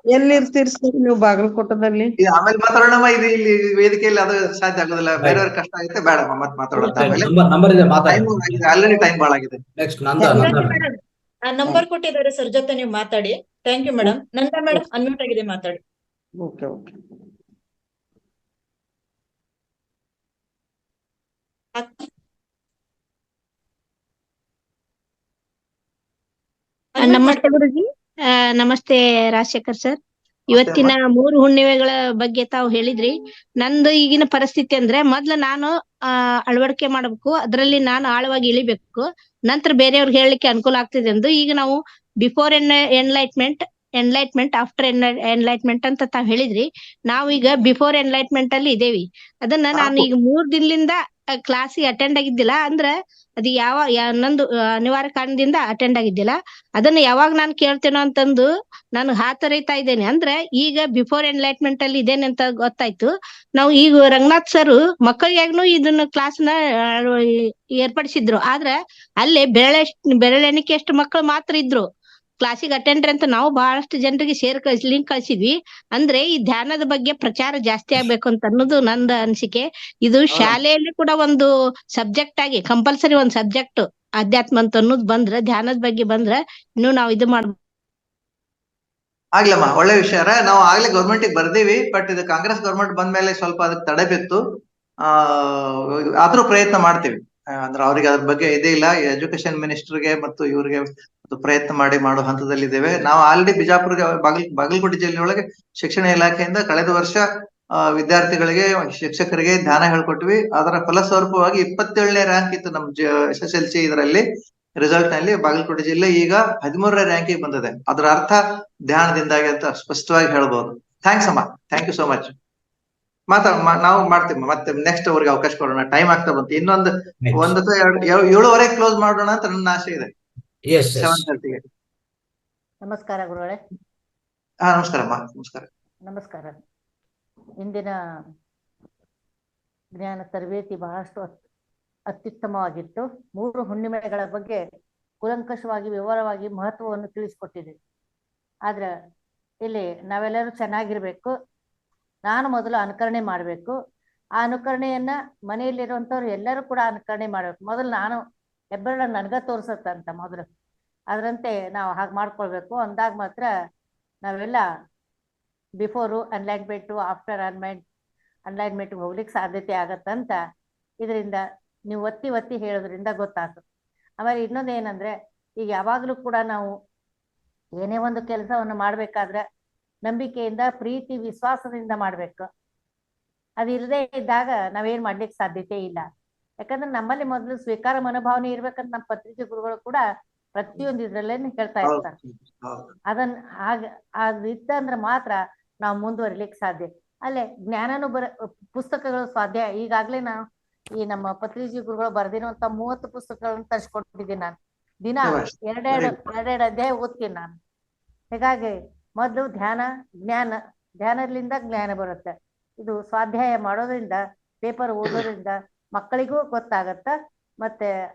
ಎಲ್ಲಿರ್ತೀರಿ ಸರ್ ನೀವು ಬಾಗಲಕೋಟದಲ್ಲಿ? ಆಮೇಲೆ ಮಾತಾಡೋಣಮ್ಮ. ಇಲ್ಲಿ ವೇದಿಕೆಯಲ್ಲಿ ಅದು ಸಾಧ್ಯ ಆಗೋದಿಲ್ಲ, ಬೇರೆಯವ್ರ ಕಷ್ಟ ಆಗುತ್ತೆ. ಬೇಡಮ್ಮ ಮತ್ ಮಾತಾಡೋಣ. ಆಲ್ರೆಡಿ ಟೈಮ್ ಬಹಳ ಆಗಿದೆ. ನಂಬರ್ ಕೊಟ್ಟಿದ್ದಾರೆ ಸರ್, ಜೊತೆ ನೀವು ಮಾತಾಡಿ. Thank you madam. Nanda madam unmute ಆಗಿದೆ, ಮಾತಾಡಿ. ಓಕೆ. ನಮಸ್ತೆ ಗುರುಜಿ. ನಮಸ್ತೆ ರಾಜಶೇಖರ್ ಸರ್. ಇವತ್ತಿನ 3 ಹುಣ್ಣಿಮೆಗಳ ಬಗ್ಗೆ ತಾವು ಹೇಳಿದ್ರಿ. ನಂದು ಈಗಿನ ಪರಿಸ್ಥಿತಿ ಅಂದ್ರೆ, ಮೊದ್ಲು ನಾನು ಅಳವಡಿಕೆ ಮಾಡ್ಬೇಕು, ಅದ್ರಲ್ಲಿ ನಾನು ಆಳವಾಗಿ ಇಳಿಬೇಕು, ನಂತರ ಬೇರೆಯವ್ರಿಗೆ ಹೇಳಲಿಕ್ಕೆ ಅನುಕೂಲ ಆಗ್ತಿದೆ ಎಂದು. ಈಗ ನಾವು ಬಿಫೋರ್ ಎನ್ಲೈಟ್ಮೆಂಟ್ ಆಫ್ಟರ್ ಎನ್ಲೈಟ್ಮೆಂಟ್ ಅಂತ ತಾವ್ ಹೇಳಿದ್ರಿ. ನಾವು ಈಗ ಬಿಫೋರ್ ಎನ್ಲೈಟ್ಮೆಂಟ್ ಅಲ್ಲಿ ಇದೇವಿ. ಅದನ್ನ ನಾನು ಈಗ 3 ದಿನದಿಂದ ಕ್ಲಾಸಿಗೆ ಅಟೆಂಡ್ ಆಗಿದ್ದಿಲ್ಲ. ಅಂದ್ರ ಅದು ನಂದು ಅನಿವಾರ್ಯ ಕಾರಣದಿಂದ ಅಟೆಂಡ್ ಆಗಿದ್ದಿಲ್ಲ. ಅದನ್ನ ಯಾವಾಗ ನಾನು ಕೇಳ್ತೇನೋ ಅಂತಂದು ನಾನು ಹಾತೊರೀತಾ ಇದ್ದೇನೆ. ಅಂದ್ರೆ ಈಗ ಬಿಫೋರ್ ಎನ್ಲೈಟ್ಮೆಂಟ್ ಅಲ್ಲಿ ಇದೇನೆ ಅಂತ ಗೊತ್ತಾಯ್ತು. ನಾವು ಈಗ ರಂಗನಾಥ್ ಸರ್ ಮಕ್ಕಳಿಗಾಗ್ನು ಇದನ್ನ ಕ್ಲಾಸ್ನ ಏರ್ಪಡಿಸಿದ್ರು. ಆದ್ರೆ ಅಲ್ಲಿ ಬೆರಳೆಣಿಕೆ ಅಷ್ಟು ಮಕ್ಕಳು ಮಾತ್ರ ಇದ್ರು. ಕ್ಲಾಸಿಗೆ ಅಟೆಂಡ್ರಿ ಅಂತ ನಾವು ಬಹಳಷ್ಟು ಜನರಿಗೆ ಲಿಂಕ್ ಕಳ್ಸಿದ್ವಿ. ಅಂದ್ರೆ ಈ ಧ್ಯಾನದ ಬಗ್ಗೆ ಪ್ರಚಾರ ಜಾಸ್ತಿ ಆಗ್ಬೇಕು ಅಂತ ಅನ್ನೋದು ನಂದು ಅನಿಸಿಕೆ. ಇದು ಶಾಲೆಯಲ್ಲಿ ಕೂಡ ಒಂದು ಸಬ್ಜೆಕ್ಟ್ ಆಗಿ ಕಂಪಲ್ಸರಿ ಒಂದು ಸಬ್ಜೆಕ್ಟ್ ಅಧ್ಯಾತ್ಮ ಅಂತ ಅನ್ನೋದು ಬಂದ್ರೆ, ಧ್ಯಾನದ ಬಗ್ಗೆ ಬಂದ್ರೆ ಇನ್ನು ನಾವು ಇದು ಮಾಡ್ಬೋದು. ಆಗ್ಲಮ್ಮ, ಒಳ್ಳೆ ವಿಚಾರ. ನಾವು ಆಗ್ಲೇ ಗೌರ್ಮೆಂಟ್ ಬರ್ದೀವಿ, ಬಟ್ ಇದು ಕಾಂಗ್ರೆಸ್ ಗೌರ್ಮೆಂಟ್ ಬಂದ್ಮೇಲೆ ಸ್ವಲ್ಪ ಅದಕ್ಕೆ ತಡೆ ಬಿತ್ತು. ಆದ್ರೂ ಪ್ರಯತ್ನ ಮಾಡ್ತೀವಿ. ಅಂದ್ರೆ ಅವ್ರಿಗೆ ಅದ್ರ ಬಗ್ಗೆ ಇದೇ ಇಲ್ಲ. ಎಜುಕೇಶನ್ ಮಿನಿಸ್ಟರ್ಗೆ ಮತ್ತು ಇವ್ರಿಗೆ ಪ್ರಯತ್ನ ಮಾಡೋ ಹಂತದಲ್ಲಿದ್ದೇವೆ. ನಾವು ಆಲ್ರೆಡಿ ಬಿಜಾಪುರ್ಗೆ ಬಾಗಲಕೋಟೆ ಜಿಲ್ಲೆ ಒಳಗೆ ಶಿಕ್ಷಣ ಇಲಾಖೆಯಿಂದ ಕಳೆದ ವರ್ಷ ವಿದ್ಯಾರ್ಥಿಗಳಿಗೆ, ಶಿಕ್ಷಕರಿಗೆ ಧ್ಯಾನ ಹೇಳ್ಕೊಟ್ವಿ. ಅದರ ಫಲಸ್ವರೂಪವಾಗಿ 27ನೇ ರ್ಯಾಂಕ್ ಇತ್ತು ನಮ್ SSLC ಇದರಲ್ಲಿ ರಿಸಲ್ಟ್ ನಲ್ಲಿ. ಬಾಗಲಕೋಟೆ ಜಿಲ್ಲೆ ಈಗ 13ನೇ ರ್ಯಾಂಕಿಗೆ ಬಂದಿದೆ. ಅದರ ಅರ್ಥ ಧ್ಯಾನದಿಂದಾಗಿ ಅಂತ ಸ್ಪಷ್ಟವಾಗಿ ಹೇಳ್ಬೋದು. ಥ್ಯಾಂಕ್ಸ್ ಅಮ್ಮ, ಥ್ಯಾಂಕ್ ಯು ಸೋ ಮಚ್. ನಾವು ಮಾಡ್ತೀವಿ ಮತ್ತೆ ನೆಕ್ಸ್ಟ್ ಅವ್ರಿಗೆ ಅವಕಾಶ ಕೊಡೋಣ. ಟೈಮ್ ಆಗ್ತಾ ಬಂತು. ಇನ್ನೊಂದು 7:30 ಕ್ಲೋಸ್ ಮಾಡೋಣ ಅಂತ ನನ್ನ ಆಸೆ ಇದೆ. 7:30ಗೆ. ನಮಸ್ಕಾರ ಗುರುಗಳೇ. ನಮಸ್ಕಾರ ಅಮ್ಮ. ನಮಸ್ಕಾರ. ನಮಸ್ಕಾರ. ಇಂದಿನ ಜ್ಞಾನ ತರಬೇತಿ ಬಹಳಷ್ಟು ಅತ್ಯುತ್ತಮವಾಗಿತ್ತು. 3 ಹುಣ್ಣಿಮೆಗಳ ಬಗ್ಗೆ ಕೂಲಂಕಷವಾಗಿ ವಿವರವಾಗಿ ಮಹತ್ವವನ್ನು ತಿಳಿಸ್ಕೊಟ್ಟಿದೆ. ಆದ್ರೆ ಇಲ್ಲಿ ನಾವೆಲ್ಲರೂ ಚೆನ್ನಾಗಿರ್ಬೇಕು. ನಾನು ಮೊದಲು ಅನುಕರಣೆ ಮಾಡಬೇಕು. ಆ ಅನುಕರಣೆಯನ್ನ ಮನೆಯಲ್ಲಿರುವಂಥವ್ರು ಎಲ್ಲರೂ ಕೂಡ ಅನುಕರಣೆ ಮಾಡ್ಬೇಕು. ಮೊದಲು ನಾನು ಹೆಬ್ಬೆರಳ ನನಗ ತೋರ್ಸತ್ತಂತ ಮೊದಲು, ಅದರಂತೆ ನಾವು ಹಾಗೆ ಮಾಡ್ಕೊಳ್ಬೇಕು. ಅಂದಾಗ ಮಾತ್ರ ನಾವೆಲ್ಲ ಬಿಫೋರು ಅನ್ಲೈನ್ಮೆಂಟು ಆಫ್ಟರ್ ಅನ್ಲೈನ್ಮೆಂಟ್ಗೆ ಹೋಗ್ಲಿಕ್ಕೆ ಸಾಧ್ಯತೆ ಆಗತ್ತಂತ ಇದರಿಂದ ನೀವು ಒತ್ತಿ ಹೇಳೋದ್ರಿಂದ ಗೊತ್ತಾಯ್ತು. ಆಮೇಲೆ ಇನ್ನೊಂದು ಏನಂದ್ರೆ, ಈಗ ಯಾವಾಗಲೂ ಕೂಡ ನಾವು ಏನೇ ಒಂದು ಕೆಲಸವನ್ನು ಮಾಡ್ಬೇಕಾದ್ರೆ ನಂಬಿಕೆಯಿಂದ, ಪ್ರೀತಿ, ವಿಶ್ವಾಸದಿಂದ ಮಾಡ್ಬೇಕು. ಅದಿಲ್ಲದೆ ಇದ್ದಾಗ ನಾವೇನ್ ಮಾಡ್ಲಿಕ್ಕೆ ಸಾಧ್ಯತೆ ಇಲ್ಲ. ಯಾಕಂದ್ರೆ ನಮ್ಮಲ್ಲಿ ಮೊದಲು ಸ್ವೀಕಾರ ಮನೋಭಾವನೆ ಇರ್ಬೇಕಂತ ನಮ್ಮ ಪತ್ರಿಕೆ ಗುರುಗಳು ಕೂಡ ಪ್ರತಿಯೊಂದು ಇದ್ರಲ್ಲೇನು ಹೇಳ್ತಾ ಇರ್ತಾರೆ. ಅದಿತ್ತಂದ್ರೆ ಮಾತ್ರ ನಾವು ಮುಂದುವರಿಲಿಕ್ಕೆ ಸಾಧ್ಯ. ಅಲ್ಲೇ ಜ್ಞಾನನು ಪುಸ್ತಕಗಳು ಸಾಧ್ಯ. ಈಗಾಗ್ಲೇ ನಾವು ಈ ನಮ್ಮ ಪತ್ರಿಕೆ ಗುರುಗಳು ಬರೆದಿರುವಂತ 30 ಪುಸ್ತಕಗಳನ್ನು ತರಿಸ್ಕೊಟ್ಟಿದ್ದೀನಿ ನಾನು. ದಿನ ಎರಡೆರಡು ಅಧ್ಯಾಯ ಓದ್ತೀನಿ ನಾನು. ಹೀಗಾಗಿ ಮೊದಲು ಧ್ಯಾನದಿಂದ ಜ್ಞಾನ ಬರುತ್ತೆ. ಇದು ಸ್ವಾಧ್ಯಾಯ ಮಾಡೋದ್ರಿಂದ, ಪೇಪರ್ ಓದೋದ್ರಿಂದ ಮಕ್ಕಳಿಗೂ ಗೊತ್ತಾಗತ್ತ, ಮತ್ತೆ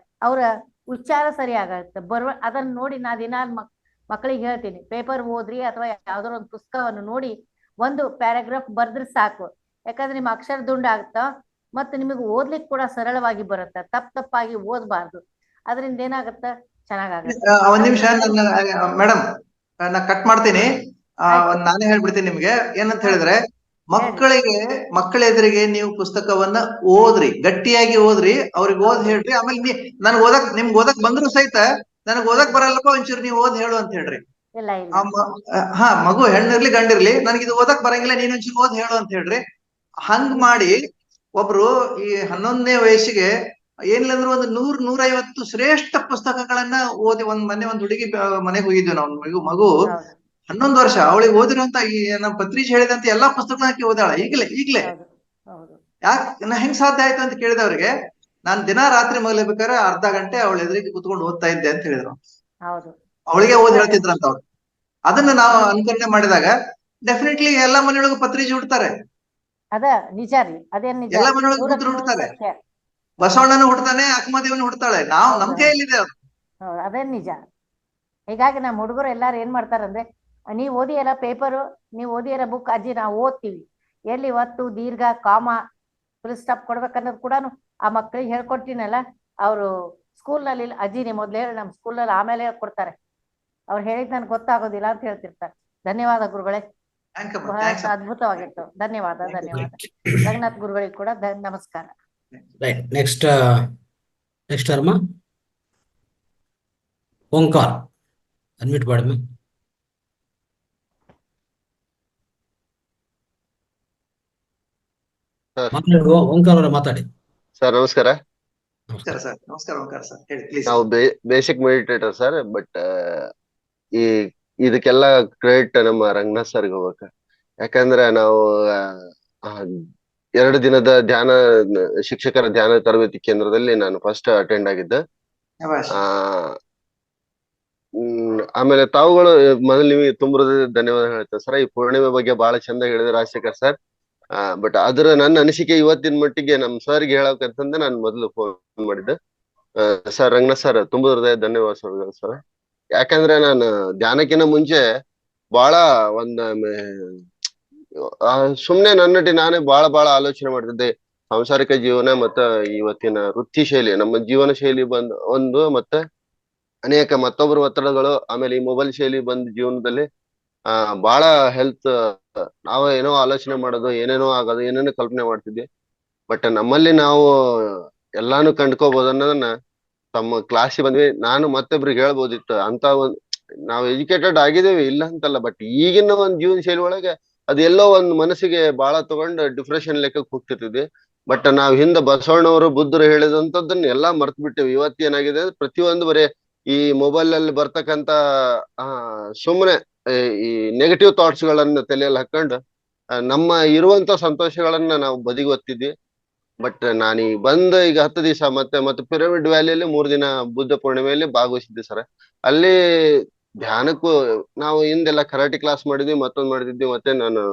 ಅವರ ಉಚ್ಚಾರ ಸರಿ ಆಗತ್ತೆ. ಅದನ್ನ ನೋಡಿ ನಾ ದಿನ ಮಕ್ಕಳಿಗೆ ಹೇಳ್ತೀನಿ, ಪೇಪರ್ ಓದ್ರಿ ಅಥವಾ ಯಾವ್ದಾರ ಒಂದು ಪುಸ್ತಕವನ್ನು ನೋಡಿ ಒಂದು ಪ್ಯಾರಾಗ್ರಾಫ್ ಬರ್ದ್ರೆ ಸಾಕು. ಯಾಕಂದ್ರೆ ನಿಮ್ಮ ಅಕ್ಷರ ದುಂಡ ಆಗ್ತಾ, ಮತ್ತೆ ನಿಮಗೆ ಓದ್ಲಿಕ್ಕೆ ಕೂಡ ಸರಳವಾಗಿ ಬರುತ್ತೆ. ತಪ್ಪಾಗಿ ಓದ್ಬಾರ್ದು. ಅದರಿಂದ ಏನಾಗತ್ತ, ಚೆನ್ನಾಗಾಗತ್ತೆ. ಒಂದ್ ನಿಮಿಷ ಮೇಡಮ್, ನಾ ಕಟ್ ಮಾಡ್ತೀನಿ. ನಾನೇ ಹೇಳ್ಬಿಡ್ತೀನಿ ನಿಮ್ಗೆ. ಏನಂತ ಹೇಳಿದ್ರೆ, ಮಕ್ಕಳ ಎದುರಿಗೆ ನೀವು ಪುಸ್ತಕವನ್ನ ಓದ್ರಿ, ಗಟ್ಟಿಯಾಗಿ ಓದ್ರಿ, ಅವ್ರಿಗೆ ಓದ್ ಹೇಳ್ರಿ. ಆಮೇಲೆ ನಿಮ್ಗೆ ಓದಕ್ ಬಂದ್ರು ಸಹಿತ ನನಗ್ ಓದಕ್ ಬರಲ್ಲಪ್ಪ, ಒಂಚೂರು ನೀವು ಓದ್ ಹೇಳು ಅಂತ ಹೇಳ್ರಿ. ಮಗು ಹೆಣ್ಣಿರ್ಲಿ ಗಂಡಿರ್ಲಿ, ನನಗಿದು ಓದಕ್ ಬರಂಗಿಲ್ಲ, ನೀನ್ ಒಂಚೂರು ಓದ್ ಹೇಳು ಅಂತ ಹೇಳ್ರಿ. ಹಂಗ್ ಮಾಡಿ ಒಬ್ರು ಈ 11ನೇ ವಯಸ್ಸಿಗೆ ಏನಿಲ್ಲ ಅಂದ್ರೆ ಒಂದು 100-150 ಶ್ರೇಷ್ಠ ಪುಸ್ತಕಗಳನ್ನ ಓದಿ. ಮೊನ್ನೆ ಒಂದ್ ಹುಡುಗಿ ಮನೆಗೆ ಹೋಗಿದ್ವಿ ನಾವು. ಮಗು 11 ವರ್ಷ, ಅವಳಿಗೆ ಓದಿರುವಂತ ಈ ನಮ್ಮ ಪತ್ರಿಕೆ ಹೇಳಿದಂತ ಎಲ್ಲಾ ಪುಸ್ತಕಗಳನ್ನ ಓದಾಳ ಈಗ್ಲೇ. ಹೆಂಗ್ ಸಾಧ್ಯ ಆಯ್ತು ಅಂತ ಕೇಳಿದವ್ರಿಗೆ, ನಾನ್ ದಿನ ರಾತ್ರಿ ಮಲಗಬೇಕಾದ್ರೆ ಅರ್ಧ ಗಂಟೆ ಅವಳ ಎದುರಿಗೆ ಕುತ್ಕೊಂಡು ಓದ್ತಾ ಇದ್ದೆ ಅಂತ ಹೇಳಿದ್ರು. ಅವಳಿಗೆ ಓದ್ ಹೇಳ್ತಿದ್ರಂತ ಅವ್ರು. ಅದನ್ನ ನಾವು ಅನುಕರಣೆ ಮಾಡಿದಾಗ ಡೆಫಿನೆಟ್ಲಿ ಎಲ್ಲಾ ಮನೆಯೊಳಗೂ ಪತ್ರಿಕೆ ಹುಡ್ತಾರೆ. ಅದ ನಿಜ ರೀ, ಅದೇನ್ ನಿಜ. ಎಲ್ಲಾ ಮನೆಯೊಳಗೂ ಪುತ್ರ ಹುಡ್ತಾರೆ. ಬಸವಣ್ಣನ ಹುಡ್ತಾನೆ, ಅಕ್ಕಮದೇವನ ಹುಡ್ತಾಳೆ. ನಮ್ ಕೈಯಲ್ಲಿದೆ ಅದು. ಅದೇನ್ ನಿಜ. ಹೀಗಾಗಿ ನಮ್ಮ ಹುಡುಗರು ಎಲ್ಲಾರು ಏನ್ ಮಾಡ್ತಾರಂದ್ರೆ, ನೀವ್ ಓದಿಯಲ್ಲ ಪೇಪರು, ನೀವ್ ಓದಿಯಲ್ಲ ಬುಕ್, ಅಜ್ಜಿ ನಾವು ಓದ್ತೀವಿ. ಎಲ್ಲಿ ಒತ್ತು, ದೀರ್ಘ, ಕಾಮ, ಫುಲ್ ಸ್ಟಾಪ್ ಕೊಡ್ಬೇಕನ್ನೋದು ಕೂಡ ಆ ಮಕ್ಕಳಿಗೆ ಹೇಳ್ಕೊಟ್ಟಿನಲ್ಲ. ಅವರು ಸ್ಕೂಲ್ನಲ್ಲಿ ಅಜ್ಜಿ ನೀವು ಮೊದ್ಲು ಹೇಳಿ, ನಮ್ಮ ಸ್ಕೂಲ್ನಲ್ಲಿ ಆಮೇಲೆ ಹೇಳ್ಕೊಡ್ತಾರೆ. ಅವ್ರು ಹೇಳಿದ್ ನನ್ಗೆ ಗೊತ್ತಾಗೋದಿಲ್ಲ ಅಂತ ಹೇಳ್ತಿರ್ತಾರೆ. ಧನ್ಯವಾದ ಗುರುಗಳೇ, ಬಹಳ ಅದ್ಭುತವಾಗಿತ್ತು. ಧನ್ಯವಾದ. ರಂಗನಾಥ್ ಗುರುಗಳಿಗೆ ಕೂಡ ನಮಸ್ಕಾರ. ನೆಕ್ಸ್ಟ್ ಅರ್ಮ ಓಂಕಾರ, ಅನ್ಮ್ಯೂಟ್ ಮಾಡಿ. ಓಂಕಾರ ಅವರ ಮಾತಾಡಿ. ಸರ್ ನಮಸ್ಕಾರ. ನಮಸ್ಕಾರ ಓಂಕಾರ ಸರ್, ಹೇಳಿ ಪ್ಲೀಸ್. ನಾವು ಬೇಸಿಕ್ ಮೆಡಿಟೇಟರ್ ಸರ್, ಬಟ್ ಇದಕ್ಕೆಲ್ಲ ಕ್ರೆಡಿಟ್ ನಮ್ಮ ರಂಗನಾಥ್ ಸರ್ಗೆ ಹೋಗ್ಬೇಕ. ಯಾಕಂದ್ರೆ ನಾವು 2 ದಿನದ ಶಿಕ್ಷಕರ ಧ್ಯಾನ ತರಬೇತಿ ಕೇಂದ್ರದಲ್ಲಿ ನಾನು ಫಸ್ಟ್ ಅಟೆಂಡ್ ಆಗಿದ್ದೆ. ಆಮೇಲೆ ತಾವುಗಳು ಮೊದಲು ನಿಮಗೆ ತುಂಬ ಧನ್ಯವಾದ ಹೇಳ್ತೇವೆ ಸರ್. ಈ ಪೂರ್ಣಿಮೆ ಬಗ್ಗೆ ಬಹಳ ಚಂದ ಹೇಳಿದ್ರೆ ರಾಜಶೇಖರ್ ಸರ್. ಬಟ್ ಅದ್ರ ನನ್ನ ಅನಿಸಿಕೆ ಇವತ್ತಿನ ಮಟ್ಟಿಗೆ ನಮ್ ಸರ್ಗೆ ಹೇಳಬೇಕಂತಂದ್ರೆ ನಾನು ಮೊದಲು ಫೋನ್ ಮಾಡಿದ್ದೆ. ಸರ್ ರಂಗನಾಥ್ ಸರ್ ತುಂಬ ಹೃದಯ ಧನ್ಯವಾದ ಸರ್. ಯಾಕಂದ್ರೆ ನಾನು ಧ್ಯಾನಕ್ಕಿಂತ ಮುಂಚೆ ಬಹಳ ಒಂದ್ ಸುಮ್ನೆ ನನ್ನಟಿ ನಾನೇ ಬಹಳ ಆಲೋಚನೆ ಮಾಡ್ತಿದ್ದೆ. ಸಾಂಸಾರಿಕ ಜೀವನ ಮತ್ತ ಇವತ್ತಿನ ವೃತ್ತಿ ಶೈಲಿ, ನಮ್ಮ ಜೀವನ ಶೈಲಿ ಒಂದು ಮತ್ತೆ ಅನೇಕ ಮತ್ತೊಬ್ಬರ ಒತ್ತಡಗಳು, ಆಮೇಲೆ ಈ ಮೊಬೈಲ್ ಶೈಲಿ ಬಂದ್ ಜೀವನದಲ್ಲಿ ಬಹಳ ಹೆಲ್ತ್ ನಾವು ಏನೋ ಆಲೋಚನೆ ಮಾಡೋದು, ಏನೇನೋ ಆಗೋದು, ಏನೇನೋ ಕಲ್ಪನೆ ಮಾಡ್ತಿದ್ವಿ. ಬಟ್ ನಮ್ಮಲ್ಲಿ ನಾವು ಎಲ್ಲಾನು ಕಂಡ್ಕೋಬಹುದು ಅನ್ನೋದನ್ನ ತಮ್ಮ ಕ್ಲಾಸಿಗೆ ಬಂದ್ವಿ. ನಾನು ಮತ್ತೊಬ್ರಿಗೆ ಹೇಳ್ಬೋದಿತ್ತು ಅಂತ ನಾವು ಎಜುಕೇಟೆಡ್ ಆಗಿದ್ದೇವೆ ಇಲ್ಲ ಅಂತಲ್ಲ, ಬಟ್ ಈಗಿನ ಒಂದ್ ಜೀವನ ಶೈಲಿ ಒಳಗೆ ಅದೆಲ್ಲೋ ಒಂದ್ ಮನಸ್ಸಿಗೆ ಬಹಳ ತಗೊಂಡು ಡಿಪ್ರೆಷನ್ ಲೆಕ್ಕಕ್ಕೆ ಹೋಗ್ತಿರ್ತಿದ್ವಿ. ಬಟ್ ನಾವ್ ಹಿಂದೆ ಬಸವಣ್ಣವರು ಬುದ್ಧರು ಹೇಳಿದಂತದ್ದನ್ನ ಎಲ್ಲಾ ಮರ್ತ್ ಬಿಟ್ಟಿವಿ. ಇವತ್ತೇನಾಗಿದೆ ಪ್ರತಿಯೊಂದು ಬರೀ ಈ ಮೊಬೈಲ್ ಅಲ್ಲಿ ಬರ್ತಕ್ಕಂತ ಸುಮ್ಮನೆ ಈ ನೆಗೆಟಿವ್ ಥಾಟ್ಸ್ ಗಳನ್ನ ತಲೆಯಲ್ಲಿ ಹಾಕೊಂಡು ನಮ್ಮ ಇರುವಂತ ಸಂತೋಷಗಳನ್ನ ನಾವು ಬದಿಗೆ ಒತ್ತಿದ್ವಿ. ಬಟ್ ನಾನು ಈಗ 10 ದಿವಸ ಮತ್ತೆ ಪಿರಮಿಡ್ ವ್ಯಾಲಿಯಲ್ಲಿ 3 ದಿನ ಬುದ್ಧ ಪೂರ್ಣಿಮೆಯಲ್ಲಿ ಭಾಗವಹಿಸಿದ್ದೆ ಸರ್. ಅಲ್ಲಿ ಧ್ಯಾನಕ್ಕೂ ನಾವು ಹಿಂದೆಲ್ಲ ಕರಾಟೆ ಕ್ಲಾಸ್ ಮಾಡಿದ್ವಿ, ಮತ್ತೊಂದ್ ಮಾಡಿದ್ವಿ. ಮತ್ತೆ ನಾನು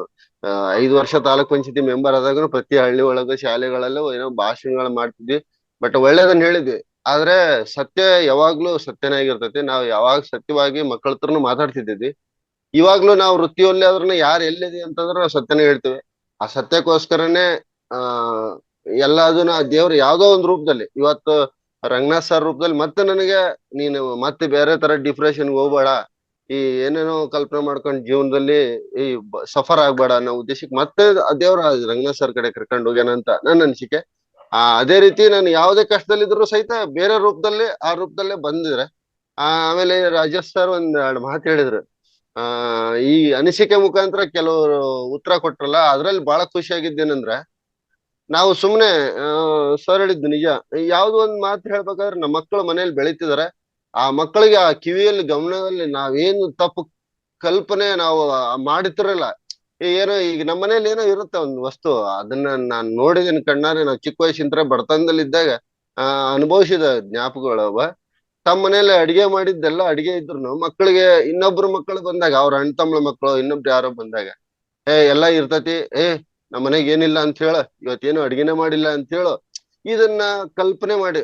5 ವರ್ಷ ತಾಲೂಕ್ ಪಂಚಾಯತಿ ಮೆಂಬರ್ ಆದಾಗ ಪ್ರತಿ ಹಳ್ಳಿ ಒಳಗ ಶಾಲೆಗಳಲ್ಲೂ ಏನೋ ಭಾಷಣಗಳು ಮಾಡ್ತಿದ್ವಿ. ಬಟ್ ಒಳ್ಳೇದನ್ನ ಹೇಳಿದ್ವಿ. ಆದ್ರೆ ಸತ್ಯ ಯಾವಾಗ್ಲೂ ಸತ್ಯನೇ ಆಗಿರ್ತೈತಿ. ನಾವು ಯಾವಾಗ ಸತ್ಯವಾಗಿ ಮಕ್ಕಳ ಹತ್ರನು ಮಾತಾಡ್ತಿದ್ವಿ. ಇವಾಗ್ಲೂ ನಾವು ವೃತ್ತಿಯಲ್ಲಿ ಆದ್ರೂ ಯಾರು ಎಲ್ಲಿದೆ ಅಂತಂದ್ರೆ ನಾವು ಸತ್ಯನೇ ಹೇಳ್ತೇವೆ. ಆ ಸತ್ಯಕ್ಕೋಸ್ಕರನೇ ಎಲ್ಲದನ್ನ ದೇವ್ರು ಯಾವ್ದೋ ಒಂದ್ ರೂಪದಲ್ಲಿ, ಇವತ್ತು ರಂಗನಾಥ್ ಸರ್ ರೂಪದಲ್ಲಿ ಮತ್ತೆ ನನಗೆ ನೀನು ಮತ್ತೆ ಬೇರೆ ತರ ಡಿಪ್ರೆಷನ್ ಹೋಗ್ಬೇಡ, ಈ ಏನೇನೋ ಕಲ್ಪನೆ ಮಾಡ್ಕೊಂಡ್ ಜೀವನದಲ್ಲಿ ಈ ಸಫರ್ ಆಗ್ಬೇಡ ಅನ್ನೋ ಉದ್ದೇಶಕ್ಕೆ ಮತ್ತೆ ದೇವ್ರ ರಂಗನಾಥ್ ಸರ್ ಕಡೆ ಕರ್ಕೊಂಡು ಹೋಗ್ಯಾನ ಅಂತ ನನ್ನ ಅನಿಸಿಕೆ. ಅದೇ ರೀತಿ ನಾನು ಯಾವುದೇ ಕಷ್ಟದಲ್ಲಿದ್ರು ಸಹಿತ ಬೇರೆ ರೂಪದಲ್ಲಿ ಆ ರೂಪದಲ್ಲೇ ಬಂದಿದ್ರೆ. ಆಮೇಲೆ ರಾಜೇಶ್ ಸರ್ ಒಂದ್ 2 ಮಾತು ಹೇಳಿದ್ರು. ಈ ಅನಿಸಿಕೆ ಮುಖಾಂತರ ಕೆಲವರು ಉತ್ತರ ಕೊಟ್ರಲ್ಲ, ಅದ್ರಲ್ಲಿ ಬಹಳ ಖುಷಿ ಆಗಿದ್ದೇನಂದ್ರೆ, ನಾವು ಸುಮ್ನೆ ಸರ್ ಹೇಳಿದ್ದು ನಿಜ. ಯಾವ್ದೋ ಒಂದ್ ಮಾತು ಹೇಳ್ಬೇಕಾದ್ರೆ ನಮ್ಮ ಮಕ್ಕಳು ಮನೇಲಿ ಬೆಳೀತಿದಾರೆ, ಆ ಮಕ್ಕಳಿಗೆ ಆ ಕಿವಿಯಲ್ಲಿ ಗಮನದಲ್ಲಿ ನಾವೇನು ತಪ್ಪು ಕಲ್ಪನೆ ನಾವು ಮಾಡಿತಿರಲ್ಲ. ಏನೋ ಈಗ ನಮ್ಮ ಮನೇಲಿ ಏನೋ ಇರುತ್ತೆ ಒಂದ್ ವಸ್ತು, ಅದನ್ನ ನಾನ್ ನೋಡಿದೇನೆ ಕಣ್ಣಾರೆ. ನಾವು ಚಿಕ್ಕ ವಯಸ್ಸಿನ ಬಡತನದಲ್ಲಿ ಇದ್ದಾಗ ಅನುಭವಿಸಿದ ಜ್ಞಾಪಕಗಳವ. ತಮ್ಮ ಮನೇಲಿ ಅಡಿಗೆ ಮಾಡಿದ್ದೆಲ್ಲ ಅಡಿಗೆ ಇದ್ರು ಮಕ್ಕಳಿಗೆ, ಇನ್ನೊಬ್ರು ಮಕ್ಕಳು ಬಂದಾಗ, ಅವ್ರ ಅಣ್ಣ ತಮ್ಮಳ ಮಕ್ಕಳು ಇನ್ನೊಬ್ರು ಯಾರೋ ಬಂದಾಗ, ಎಲ್ಲಾ ಇರ್ತತಿ, ನಮ್ಮ ಮನೆಗೆ ಏನಿಲ್ಲ ಅಂತ ಹೇಳ, ಇವತ್ತೇನು ಅಡಿಗೆನೆ ಮಾಡಿಲ್ಲ ಅಂತ ಹೇಳು, ಇದನ್ನ ಕಲ್ಪನೆ ಮಾಡಿ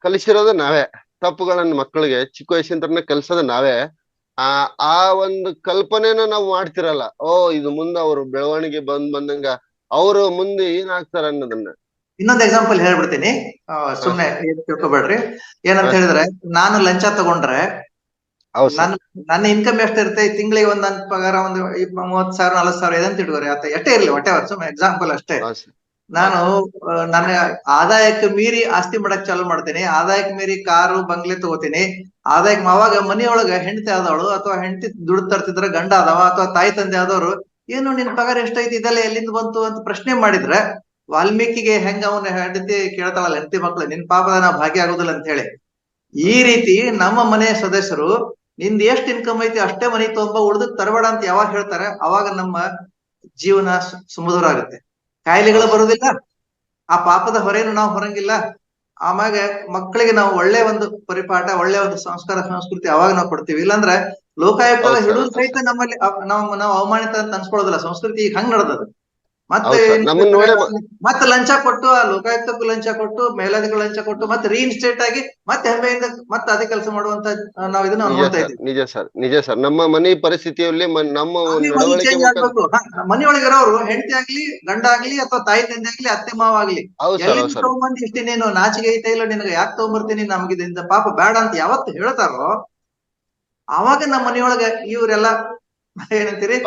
ಕಲಿಸಿರೋದು ನಾವೇ. ತಪ್ಪುಗಳನ್ನ ಮಕ್ಕಳಿಗೆ ಚಿಕ್ಕ ವಯಸ್ಸಿನ ಕಲ್ಸೋದು ನಾವೇ. ಆ ಒಂದು ಕಲ್ಪನೆನ ನಾವು ಮಾಡ್ತಿರಲ್ಲ. ಇದು ಮುಂದೆ ಅವ್ರು ಬೆಳವಣಿಗೆ ಬಂದಂಗ ಅವರು ಮುಂದೆ ಏನಾಗ್ತಾರ ಅನ್ನೋದನ್ನ. ಇನ್ನೊಂದು ಎಕ್ಸಾಂಪಲ್ ಹೇಳ್ಬಿಡ್ತೀನಿ, ಸುಮ್ನೆ ತಿಳ್ಕೊಬೇಡ್ರಿ. ಏನಂತ ಹೇಳಿದ್ರೆ, ನಾನು ಲಂಚ ತಗೊಂಡ್ರೆ ನನ್ನ ಇನ್ಕಮ್ ಎಷ್ಟಿರುತ್ತೆ ತಿಂಗಳಿಗೆ, ನನ್ನ ಪಗಾರ ಒಂದು 30,000 40,000 ಇದೆ ಅಂತ ಇಟ್ಕೋರಿ, ಆತ ಎಷ್ಟೇ ಇರ್ಲಿ ಹೊಟ್ಟೆ ಸುಮ್ಮನೆ ಎಕ್ಸಾಂಪಲ್ ಅಷ್ಟೇ. ನಾನು ನನ್ನ ಆದಾಯಕ್ಕೆ ಮೀರಿ ಆಸ್ತಿ ಮಾಡಕ್ ಚಾಲು ಮಾಡ್ತೀನಿ, ಆದಾಯಕ್ಕೆ ಮೀರಿ ಕಾರು ಬಂಗ್ಲೆ ತಗೋತೀನಿ. ಆದಾಯಕ್ಕೆ ಅವಾಗ ಮನೆಯೊಳಗ ಹೆಂಡತಿ ಆದವಳು ಅಥವಾ ಹೆಂಡತಿ ದುಡ್ಡು ತರ್ತಿದ್ರೆ ಗಂಡ ಆದವ ಅಥವಾ ತಾಯಿ ತಂದೆ ಆದವರು, ಏನು ನಿನ್ ಪಗಾರ ಎಷ್ಟೈತಿ, ಇದೆಲ್ಲ ಎಲ್ಲಿಂದ ಬಂತು ಅಂತ ಪ್ರಶ್ನೆ ಮಾಡಿದ್ರೆ, ವಾಲ್ಮೀಕಿಗೆ ಹೆಂಗ ಅವನ ಹೆಂಡತಿ ಕೇಳ್ತಾಳಲ್ಲ, ಹೆಂಡತಿ ಮಕ್ಳು, ನಿನ್ ಪಾಪದ ನಾವು ಭಾಗಿಯಾಗೋದಿಲ್ಲ ಅಂತ ಹೇಳಿ. ಈ ರೀತಿ ನಮ್ಮ ಮನೆಯ ಸದಸ್ಯರು ನಿಂದ ಎಷ್ಟ್ ಇನ್ಕಮ್ ಐತಿ ಅಷ್ಟೇ ಮನೆ ತೊಂಬ, ಉಳ್ದಕ್ ತರಬೇಡ ಅಂತ ಯಾವಾಗ ಹೇಳ್ತಾರೆ, ಅವಾಗ ನಮ್ಮ ಜೀವನ ಸುಮಧುರ ಆಗುತ್ತೆ. ಕಾಯಿಲೆಗಳು ಬರುದಿಲ್ಲ, ಆ ಪಾಪದ ಹೊರೆಯನ್ನು ನಾವು ಹೊರಂಗಿಲ್ಲ. ಆಮ್ಯಾಗ ಮಕ್ಕಳಿಗೆ ನಾವು ಒಳ್ಳೆ ಒಂದು ಪರಿಪಾಠ, ಒಳ್ಳೆ ಒಂದು ಸಂಸ್ಕಾರ ಸಂಸ್ಕೃತಿ ಅವಾಗ ನಾವು ಕೊಡ್ತೀವಿ. ಇಲ್ಲಾಂದ್ರೆ ಲೋಕಾಯುಕ್ತದ ಹಿಡಿದು ಸಹಿತ ನಮ್ಮಲ್ಲಿ ನಾವು ಅವಮಾನಿತ ಅಂತ ಅನ್ಸ್ಕೊಳ್ಳೋದಿಲ್ಲ. ಸಂಸ್ಕೃತಿ ಈಗ ಹಂಗ್ ನಡೆದದು. ಮತ್ತೆ ಲಂಚ ಕೊಟ್ಟು, ಆ ಲೋಕಾಯುಕ್ತಕ್ಕೂ ಲಂಚ ಕೊಟ್ಟು, ಮೇಲಾಧಿಕಾರಿ ಲಂಚ ಕೊಟ್ಟು, ಮತ್ತೆ ರೀಇನ್ಸ್ಟೇಟ್ ಆಗಿ ಮತ್ತೆ ಹೆಮ್ಮೆಯಿಂದ ಮತ್ತೆ ಅದೇ ಕೆಲಸ ಮಾಡುವಂತ ನಾವು ಇದನ್ನ ನೋಡ್ತಾ ಇದ್ದೀವಿ. ನಿಜ ಸರ್. ನಮ್ಮ ಮನೆ ಪರಿಸ್ಥಿತಿಯಲ್ಲಿ ನಮ್ಮ ಮನೆಯೊಳಗಿರೋರು ಹೆಂಡತಿ ಆಗ್ಲಿ, ಗಂಡ ಆಗ್ಲಿ, ಅಥವಾ ತಾಯಿ ತಂದೆ ಆಗ್ಲಿ, ಅತ್ತೆ ಮಾವ ಆಗ್ಲಿ, ಎಲ್ಲಿಂದ ತಗೊಂಬಂದು ಇಷ್ಟೇನೇನು ನಾಚಿಗೆ ಐತೆ ಇಲ್ಲ ನಿನಗೆ, ಯಾಕೆ ತಗೊಂಬರ್ತೀನಿ, ನಮ್ಗಿದಿಂದ ಪಾಪ ಬೇಡ ಅಂತ ಯಾವತ್ತು ಹೇಳ್ತಾರೋ ಅವಾಗ ನಮ್ಮ ಮನೆಯೊಳಗ ಇವರೆಲ್ಲ ಏನಂತೀರಿ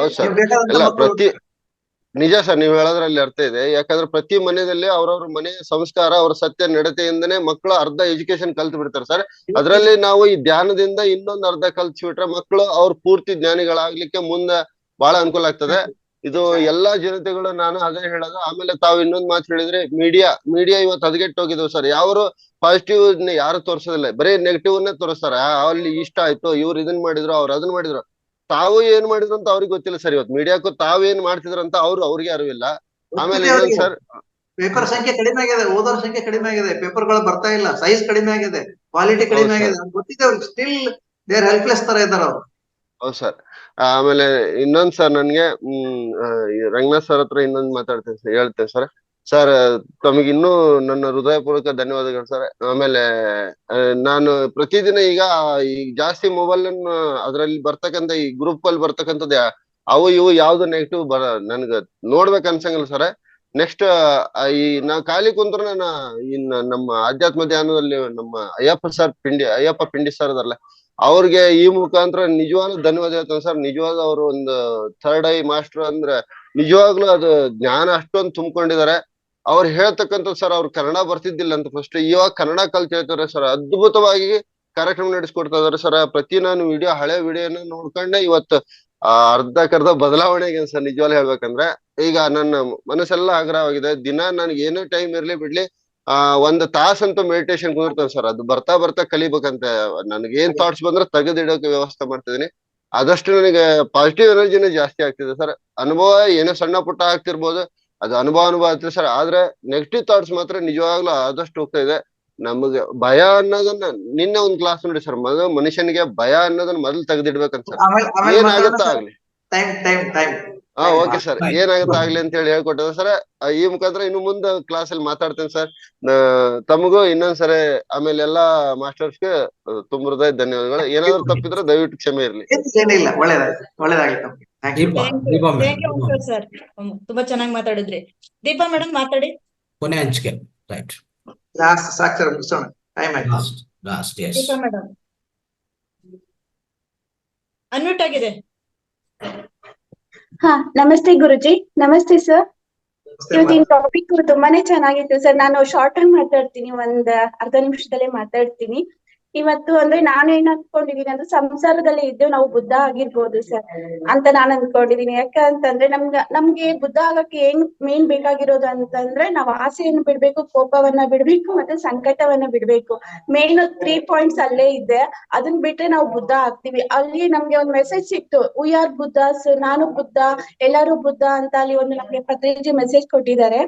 ನಿಜ ಸರ್. ನೀವು ಹೇಳೋದ್ರಲ್ಲಿ ಅರ್ಥ ಇದೆ. ಯಾಕಂದ್ರೆ ಪ್ರತಿ ಮನೆಯಲ್ಲಿ ಅವ್ರವ್ರ ಮನೆ ಸಂಸ್ಕಾರ, ಅವ್ರ ಸತ್ಯ ನಡತೆಯಿಂದನೇ ಮಕ್ಕಳು ಅರ್ಧ ಎಜುಕೇಶನ್ ಕಲ್ತು ಬಿಡ್ತಾರೆ ಸರ್. ಅದ್ರಲ್ಲಿ ನಾವು ಈ ಧ್ಯಾನದಿಂದ ಇನ್ನೊಂದು ಅರ್ಧ ಕಲ್ತ್ಬಿಟ್ರೆ ಮಕ್ಕಳು ಅವ್ರ ಪೂರ್ತಿ ಜ್ಞಾನಿಗಳಾಗ್ಲಿಕ್ಕೆ ಮುಂದೆ ಬಹಳ ಅನುಕೂಲ ಆಗ್ತದೆ. ಇದು ಎಲ್ಲಾ ಜನತೆಗಳು ನಾನು ಅದೇ ಹೇಳೋದು. ಆಮೇಲೆ ತಾವು ಇನ್ನೊಂದ್ ಮಾತು ಹೇಳಿದ್ರೆ, ಮೀಡಿಯಾ ಇವತ್ತು ಹದಗೆಟ್ಟು ಹೋಗಿದ್ವು ಸರ್. ಯಾರು ಪಾಸಿಟಿವ್ ಯಾರು ತೋರ್ಸೋದಿಲ್ಲ, ಬರೀ ನೆಗೆಟಿವ್ ಅನ್ನೇ ತೋರಿಸ್ತಾರೆ. ಅಲ್ಲಿ ಇಷ್ಟ ಆಯ್ತು, ಇವ್ರು ಇದನ್ ಮಾಡಿದ್ರು, ಅವ್ರು ಅದನ್ನ ಮಾಡಿದ್ರು, ತಾವು ಏನ್ ಮಾಡಿದ್ರು ಅಂತ ಅವ್ರಿಗೆ ಗೊತ್ತಿಲ್ಲ ಸರ್. ಇವತ್ತು ಮೀಡಿಯಾಕ್ಕೂ ತಾವ್ ಏನ್ ಮಾಡ್ತಿದ್ರಂತ ಅವ್ರಿಗೆ ಅರಿವಿಲ್ಲ. ಆಮೇಲೆ ಇನ್ನೊಂದ್ ಸರ್, ಪೇಪರ್ ಸಂಖ್ಯೆ ಕಡಿಮೆ ಆಗಿದೆ, ಓದೋರ್ ಸಂಖ್ಯೆ ಕಡಿಮೆ ಆಗಿದೆ, ಪೇಪರ್ಗಳು ಬರ್ತಾ ಇಲ್ಲ, ಸೈಜ್ ಕಡಿಮೆ ಆಗಿದೆ, ಕ್ವಾಲಿಟಿ ಕಡಿಮೆ ಆಗಿದೆ, ಗೊತ್ತಿದೆ ಅವ್ರಿಗೆ. ಸ್ಟಿಲ್ ದೇ ಆರ್ ಹೆಲ್ಪ್ಲೆಸ್ ತರ ಇದ್ದಾರೆ ಅವ್ರು. ಹೌದು ಸರ್. ಆಮೇಲೆ ಇನ್ನೊಂದ್ ಸರ್, ನನ್ಗೆ ರಂಗನಾಥ್ ಸರ್ ಹತ್ರ ಇನ್ನೊಂದ್ ಹೇಳ್ತೇನೆ ಸರ್. ಸರ್ ತಮಗೆ ಇನ್ನೂ ನನ್ನ ಹೃದಯಪೂರ್ವಕ ಧನ್ಯವಾದಗಳು ಸರ್. ಆಮೇಲೆ ನಾನು ಪ್ರತಿದಿನ ಈಗ ಜಾಸ್ತಿ ಮೊಬೈಲ್ ಅನ್ನು ಅದ್ರಲ್ಲಿ ಬರ್ತಕ್ಕಂಥ ಈ ಗ್ರೂಪ್ ಅಲ್ಲಿ ಬರ್ತಕ್ಕಂಥದ್ದು ಅವು ಇವು ಯಾವ್ದು ನೆಗೆಟಿವ್ ನನ್ಗ ನೋಡ್ಬೇಕು ಅನ್ಸಂಗಿಲ್ಲ ಸರ್. ನೆಕ್ಸ್ಟ್ ನಾ ಖಾಲಿ ಕುಂತ್ರ ನಮ್ಮ ಆಧ್ಯಾತ್ಮ ಧ್ಯಾನದಲ್ಲಿ ನಮ್ಮ ಅಯ್ಯಪ್ಪ ಪಿಂಡಿ ಸರ್ ಅದಲ್ಲ, ಅವ್ರಿಗೆ ಈ ಮುಖಾಂತರ ನಿಜವಾದ ಧನ್ಯವಾದ ಹೇಳ್ತೇನೆ ಸರ್. ನಿಜವಾದ ಅವರು ಒಂದು ಥರ್ಡ್ ಐ ಮಾಸ್ಟರ್ ಅಂದ್ರೆ ನಿಜವಾಗ್ಲೂ ಅದು ಜ್ಞಾನ ಅಷ್ಟೊಂದು ತುಂಬಿಕೊಂಡಿದ್ದಾರೆ. ಅವ್ರು ಹೇಳ್ತಕ್ಕಂಥ ಸರ್, ಅವ್ರು ಕನ್ನಡ ಬರ್ತಿದ್ದಿಲ್ಲ ಅಂತ ಫಸ್ಟ್, ಇವಾಗ ಕನ್ನಡ ಕಲ್ತ್ ಹೇಳ್ತಾರೆ ಸರ್. ಅದ್ಭುತವಾಗಿ ಕಾರ್ಯಕ್ರಮ ನಡೆಸ್ಕೊಡ್ತಾ ಇದಾರೆ ಸರ್. ನಾನು ಹಳೆ ವಿಡಿಯೋನ ನೋಡ್ಕೊಂಡೆ ಇವತ್ತು ಅರ್ಧಕ್ಕರ್ಧ ಬದಲಾವಣೆ ಆಗಿದೆ ಸರ್. ನಿಜವಾಗ್ಲೂ ಹೇಳ್ಬೇಕಂದ್ರೆ ಈಗ ನನ್ನ ಮನಸ್ಸೆಲ್ಲ ಆಗ್ರಹವಾಗಿದೆ. ದಿನ ನನ್ಗೆ ಏನೇ ಟೈಮ್ ಇರ್ಲಿ ಬಿಡ್ಲಿ ಒಂದ್ ತಾಸಂತೂ ಮೆಡಿಟೇಷನ್ ಕುದಿರ್ತೇನೆ ಸರ್. ಅದು ಬರ್ತಾ ಬರ್ತಾ ಕಲಿಬೇಕಂತ ನನ್ಗೆ ಏನ್ ಥಾಟ್ಸ್ ಬಂದ್ರೆ ತೆಗೆದಿಡೋಕೆ ವ್ಯವಸ್ಥೆ ಮಾಡ್ತಿದ್ದೀನಿ. ಆದಷ್ಟು ನನಗೆ ಪಾಸಿಟಿವ್ ಎನರ್ಜಿನೇ ಜಾಸ್ತಿ ಆಗ್ತಿದೆ ಸರ್. ಅನುಭವ ಏನೋ ಸಣ್ಣ ಪುಟ್ಟ ಆಗ್ತಿರ್ಬೋದು, ಅದು ಅನುಭವ ಆಗ್ತಿದೆ ಸರ್. ಆದ್ರೆ ನೆಗೆಟಿವ್ ಥಾಟ್ಸ್ ಮಾತ್ರ ನಿಜವಾಗ್ಲೂ ಆದಷ್ಟು ಹೋಗ್ತಾ ಇದೆ. ನಮಗೆ ಭಯ ಅನ್ನೋದನ್ನ ನಿನ್ನೆ ಒಂದ್ ಕ್ಲಾಸ್ ನೋಡಿ ಸರ್, ಮನುಷ್ಯನಿಗೆ ಭಯ ಅನ್ನೋದನ್ನ ಮೊದಲು ತೆಗೆದಿಡ್ಬೇಕಂತ ಸರ್. ಏನಾಗುತ್ತಾ ಆಗ್ಲಿ, ಓಕೆ ಸರ್, ಏನಾಗುತ್ತಾ ಆಗ್ಲಿ ಅಂತ ಹೇಳಿ ಹೇಳ್ಕೊಟ್ಟದ ಸರ್. ಈ ಮುಖಾಂತರ ಇನ್ನು ಮುಂದೆ ಕ್ಲಾಸ್ ಅಲ್ಲಿ ಮಾತಾಡ್ತೇನೆ ಸರ್. ತಮಗೂ ಇನ್ನೊಂದ್ಸರಿ, ಆಮೇಲೆ ಎಲ್ಲಾ ಮಾಸ್ಟರ್ಸ್ಗೆ ತುಂಬ ಹೃದಯ ಧನ್ಯವಾದಗಳು. ಏನಾದ್ರು ತಪ್ಪಿದ್ರೆ ದಯವಿಟ್ಟು ಕ್ಷಮೆ ಇರ್ಲಿ. ಸರ್ ತುಂಬಾ ಚೆನ್ನಾಗಿ ಮಾತಾಡಿದ್ರಿ. ದೀಪಾ ಮೇಡಮ್ ಮಾತಾಡಿ. ಕೊನೆ ಹಂಚಿಕೆ. ರೈಟ್, ದೀಪಾ ಮೇಡಮ್ ಅನ್ಮ್ಯೂಟ್ ಆಗಿದೆ. ಹಾ, ನಮಸ್ತೆ ಗುರುಜಿ. ನಮಸ್ತೆ ಸರ್. ಇವತ್ತಿನ ಟಾಪಿಕ್ ತುಂಬಾನೇ ಚೆನ್ನಾಗಿತ್ತು ಸರ್. ನಾನು ಶಾರ್ಟ್ ಆಗಿ ಮಾತಾಡ್ತೀನಿ, ಒಂದ್ ಅರ್ಧ ನಿಮಿಷದಲ್ಲೇ ಮಾತಾಡ್ತೀನಿ. ಇವತ್ತು ಅಂದ್ರೆ ನಾನು ಏನ್ ಅನ್ಕೊಂಡಿದೀನಿ ಅಂದ್ರೆ, ಸಂಸಾರದಲ್ಲಿ ಇದ್ದು ನಾವು ಬುದ್ಧ ಆಗಿರ್ಬೋದು ಸರ್ ಅಂತ ನಾನು ಅನ್ಕೊಂಡಿದೀನಿ. ಯಾಕಂತಂದ್ರೆ ನಮ್ಗೆ ಬುದ್ಧ ಆಗಕ್ಕೆ ಏನ್ ಮೇನ್ ಬೇಕಾಗಿರೋದು ಅಂತಂದ್ರೆ, ನಾವು ಆಸೆಯನ್ನು ಬಿಡ್ಬೇಕು, ಕೋಪವನ್ನ ಬಿಡ್ಬೇಕು, ಮತ್ತೆ ಸಂಕಟವನ್ನ ಬಿಡ್ಬೇಕು. ಮೇನ್ 3 ಪಾಯಿಂಟ್ಸ್ ಅಲ್ಲೇ ಇದೆ. ಅದನ್ನ ಬಿಟ್ರೆ ನಾವು ಬುದ್ಧ ಆಗ್ತೀವಿ. ಅಲ್ಲಿ ನಮ್ಗೆ ಒಂದ್ ಮೆಸೇಜ್ ಸಿಕ್ತು, ವಿ ಆರ್ ಬುದ್ಧಾಸ್, ನಾನು ಬುದ್ಧ, ಎಲ್ಲರೂ ಬುದ್ಧ ಅಂತ ಅಲ್ಲಿ ಒಂದು ನಮ್ಗೆ ಪತ್ರಿಕೆ ಮೆಸೇಜ್ ಕೊಟ್ಟಿದ್ದಾರೆ.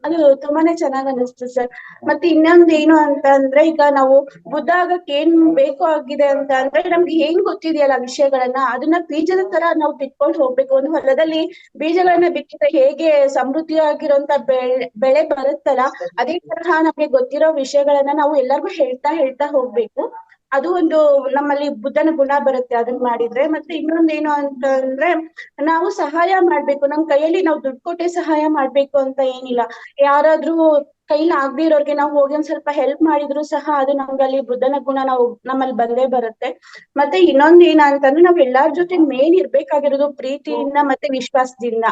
ಅದು ತುಂಬಾನೇ ಚೆನ್ನಾಗ್ ಅನಿಸ್ತು ಸರ್. ಮತ್ತೆ ಇನ್ನೊಂದ್ ಏನು ಅಂತ ಅಂದ್ರೆ, ಈಗ ನಾವು ಬುದ್ಧ ಆಗಕ್ಕೆ ಏನ್ ಬೇಕು ಆಗಿದೆ ಅಂತ ಅಂದ್ರೆ, ನಮ್ಗೆ ಏನ್ ಗೊತ್ತಿದೆಯಲ್ಲ ವಿಷಯಗಳನ್ನ, ಅದನ್ನ ಬೀಜದ ತರ ನಾವು ಬಿಟ್ಕೊಂಡು ಹೋಗ್ಬೇಕು. ಒಂದು ಹೊಲದಲ್ಲಿ ಬೀಜಗಳನ್ನ ಬಿತ್ತಿದ್ರೆ ಹೇಗೆ ಸಮೃದ್ಧಿಯಾಗಿರೋಂತ ಬೆಳೆ ಬರುತ್ತಲ್ಲ, ಅದೇ ತರಹ ನಮ್ಗೆ ಗೊತ್ತಿರೋ ವಿಷಯಗಳನ್ನ ನಾವು ಎಲ್ಲರಿಗೂ ಹೇಳ್ತಾ ಹೋಗ್ಬೇಕು. ಅದು ಒಂದು ನಮ್ಮಲ್ಲಿ ಬುದ್ಧನ ಗುಣ ಬರುತ್ತೆ ಅದನ್ನ ಮಾಡಿದ್ರೆ. ಮತ್ತೆ ಇನ್ನೊಂದೇನು ಅಂತ ಅಂದ್ರೆ, ನಾವು ಸಹಾಯ ಮಾಡ್ಬೇಕು. ನಮ್ ಕೈಯಲ್ಲಿ ನಾವು ದುಡ್ಡು ಕೊಟ್ಟೆ ಸಹಾಯ ಮಾಡ್ಬೇಕು ಅಂತ ಏನಿಲ್ಲ. ಯಾರಾದ್ರೂ ಕೈಲಿ ಆಗದೆ ಇರೋರ್ಗೆ ನಾವು ಹೋಗಿ ಒಂದ್ ಸ್ವಲ್ಪ ಹೆಲ್ಪ್ ಮಾಡಿದ್ರು ಸಹ ಅದು ನಮ್ಗಲ್ಲಿ ಬುದ್ಧನ ಗುಣ ನಮ್ಮಲ್ಲಿ ಬಂದೇ ಬರುತ್ತೆ. ಮತ್ತೆ ಇನ್ನೊಂದ್ ಏನ ಅಂತಂದ್ರೆ, ನಾವ್ ಎಲ್ಲಾರ ಜೊತೆ ಮೇನ್ ಇರ್ಬೇಕಾಗಿರೋದು ಪ್ರೀತಿಯಿಂದ ಮತ್ತೆ ವಿಶ್ವಾಸದಿಂದ.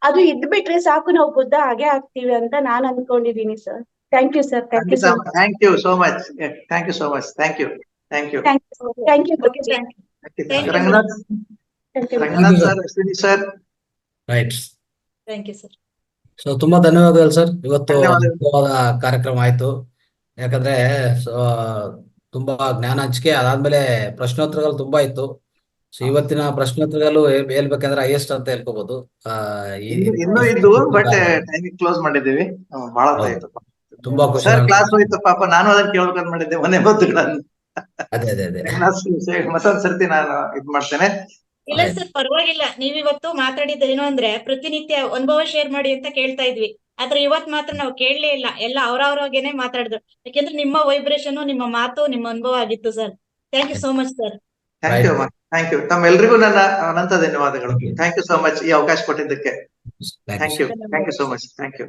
ಅದು ಇದ್ಬಿಟ್ರೆ ಸಾಕು, ನಾವು ಬುದ್ಧ ಹಾಗೆ ಆಗ್ತೀವಿ ಅಂತ ನಾನ್ ಅನ್ಕೊಂಡಿದೀನಿ sir. Thank you sir. Thank you so much. So ತುಂಬಾ ಧನ್ಯವಾದಗಳು ಸರ್. ಇವತ್ತು ಅದ್ಭುತವಾದ ಕಾರ್ಯಕ್ರಮ ಆಯ್ತು. ಯಾಕಂದ್ರೆ ತುಂಬಾ ಜ್ಞಾನ ಹಂಚಿಕೆ, ಅದಾದ್ಮೇಲೆ ಪ್ರಶ್ನೋತ್ತರಗಳು ತುಂಬಾ ಇತ್ತು. ಸೊ ಇವತ್ತಿನ ಪ್ರಶ್ನೋತ್ತರಗಳು ಹೇಳ್ಬೇಕಂದ್ರೆ ಹೈಯೆಸ್ಟ್ ಅಂತ ಹೇಳ್ಕೋಬಹುದು. ಇನ್ನೂ ಇದ್ದು ಬಟ್ ಟೈಮಿಂಗ್ ಕ್ಲೋಸ್ ಮಾಡಿದ್ದೀವಿ. ಬಹಳ ಆಯ್ತು, ತುಂಬಾ ಸರ್ ಕ್ಲಾಸ್ ಹೋಯ್ತು ಪಾಪ. ನಾನು ಅದನ್ನ ಕೇಳ್ಬೇಕಂತ ಮಾಡಿದ್ದೆ ಮನೆ ಬಂಧುಗಳನ್ನು. ಅದೇ ಮತ್ತೊಂದ್ಸರ್ತಿ ನಾನು ಇದ್ ಮಾಡ್ತೇನೆ. ಇಲ್ಲ ಸರ್, ಪರವಾಗಿಲ್ಲ. ನೀವ್ ಇವತ್ತು ಮಾತಾಡಿದ್ದು ಏನು ಅಂದ್ರೆ, ಪ್ರತಿನಿತ್ಯ ಅನುಭವ ಶೇರ್ ಮಾಡಿ ಅಂತ ಕೇಳ್ತಾ ಇದ್ವಿ. ಆದ್ರೆ ಇವತ್ ಮಾತ್ರ ನಾವು ಕೇಳಲೇ ಇಲ್ಲ, ಎಲ್ಲ ಅವ್ರವ್ರಾಗೇನೆ ಮಾತಾಡಿದ್ರು. ಯಾಕೆಂದ್ರೆ ನಿಮ್ಮ ವೈಬ್ರೇಷನ್, ನಿಮ್ಮ ಮಾತು, ನಿಮ್ಮ ಅನುಭವ ಆಗಿತ್ತು sir. Thank you so much sir. Thank you. ತಮ್ಮೆಲ್ರಿಗೂ ನನ್ನ ಅನಂತ ಧನ್ಯವಾದಗಳು. ಥ್ಯಾಂಕ್ ಯು ಸೋ ಮಚ್ ಈ ಅವಕಾಶ ಕೊಟ್ಟಿದ್ದಕ್ಕೆ. Thank you so much. Thank you.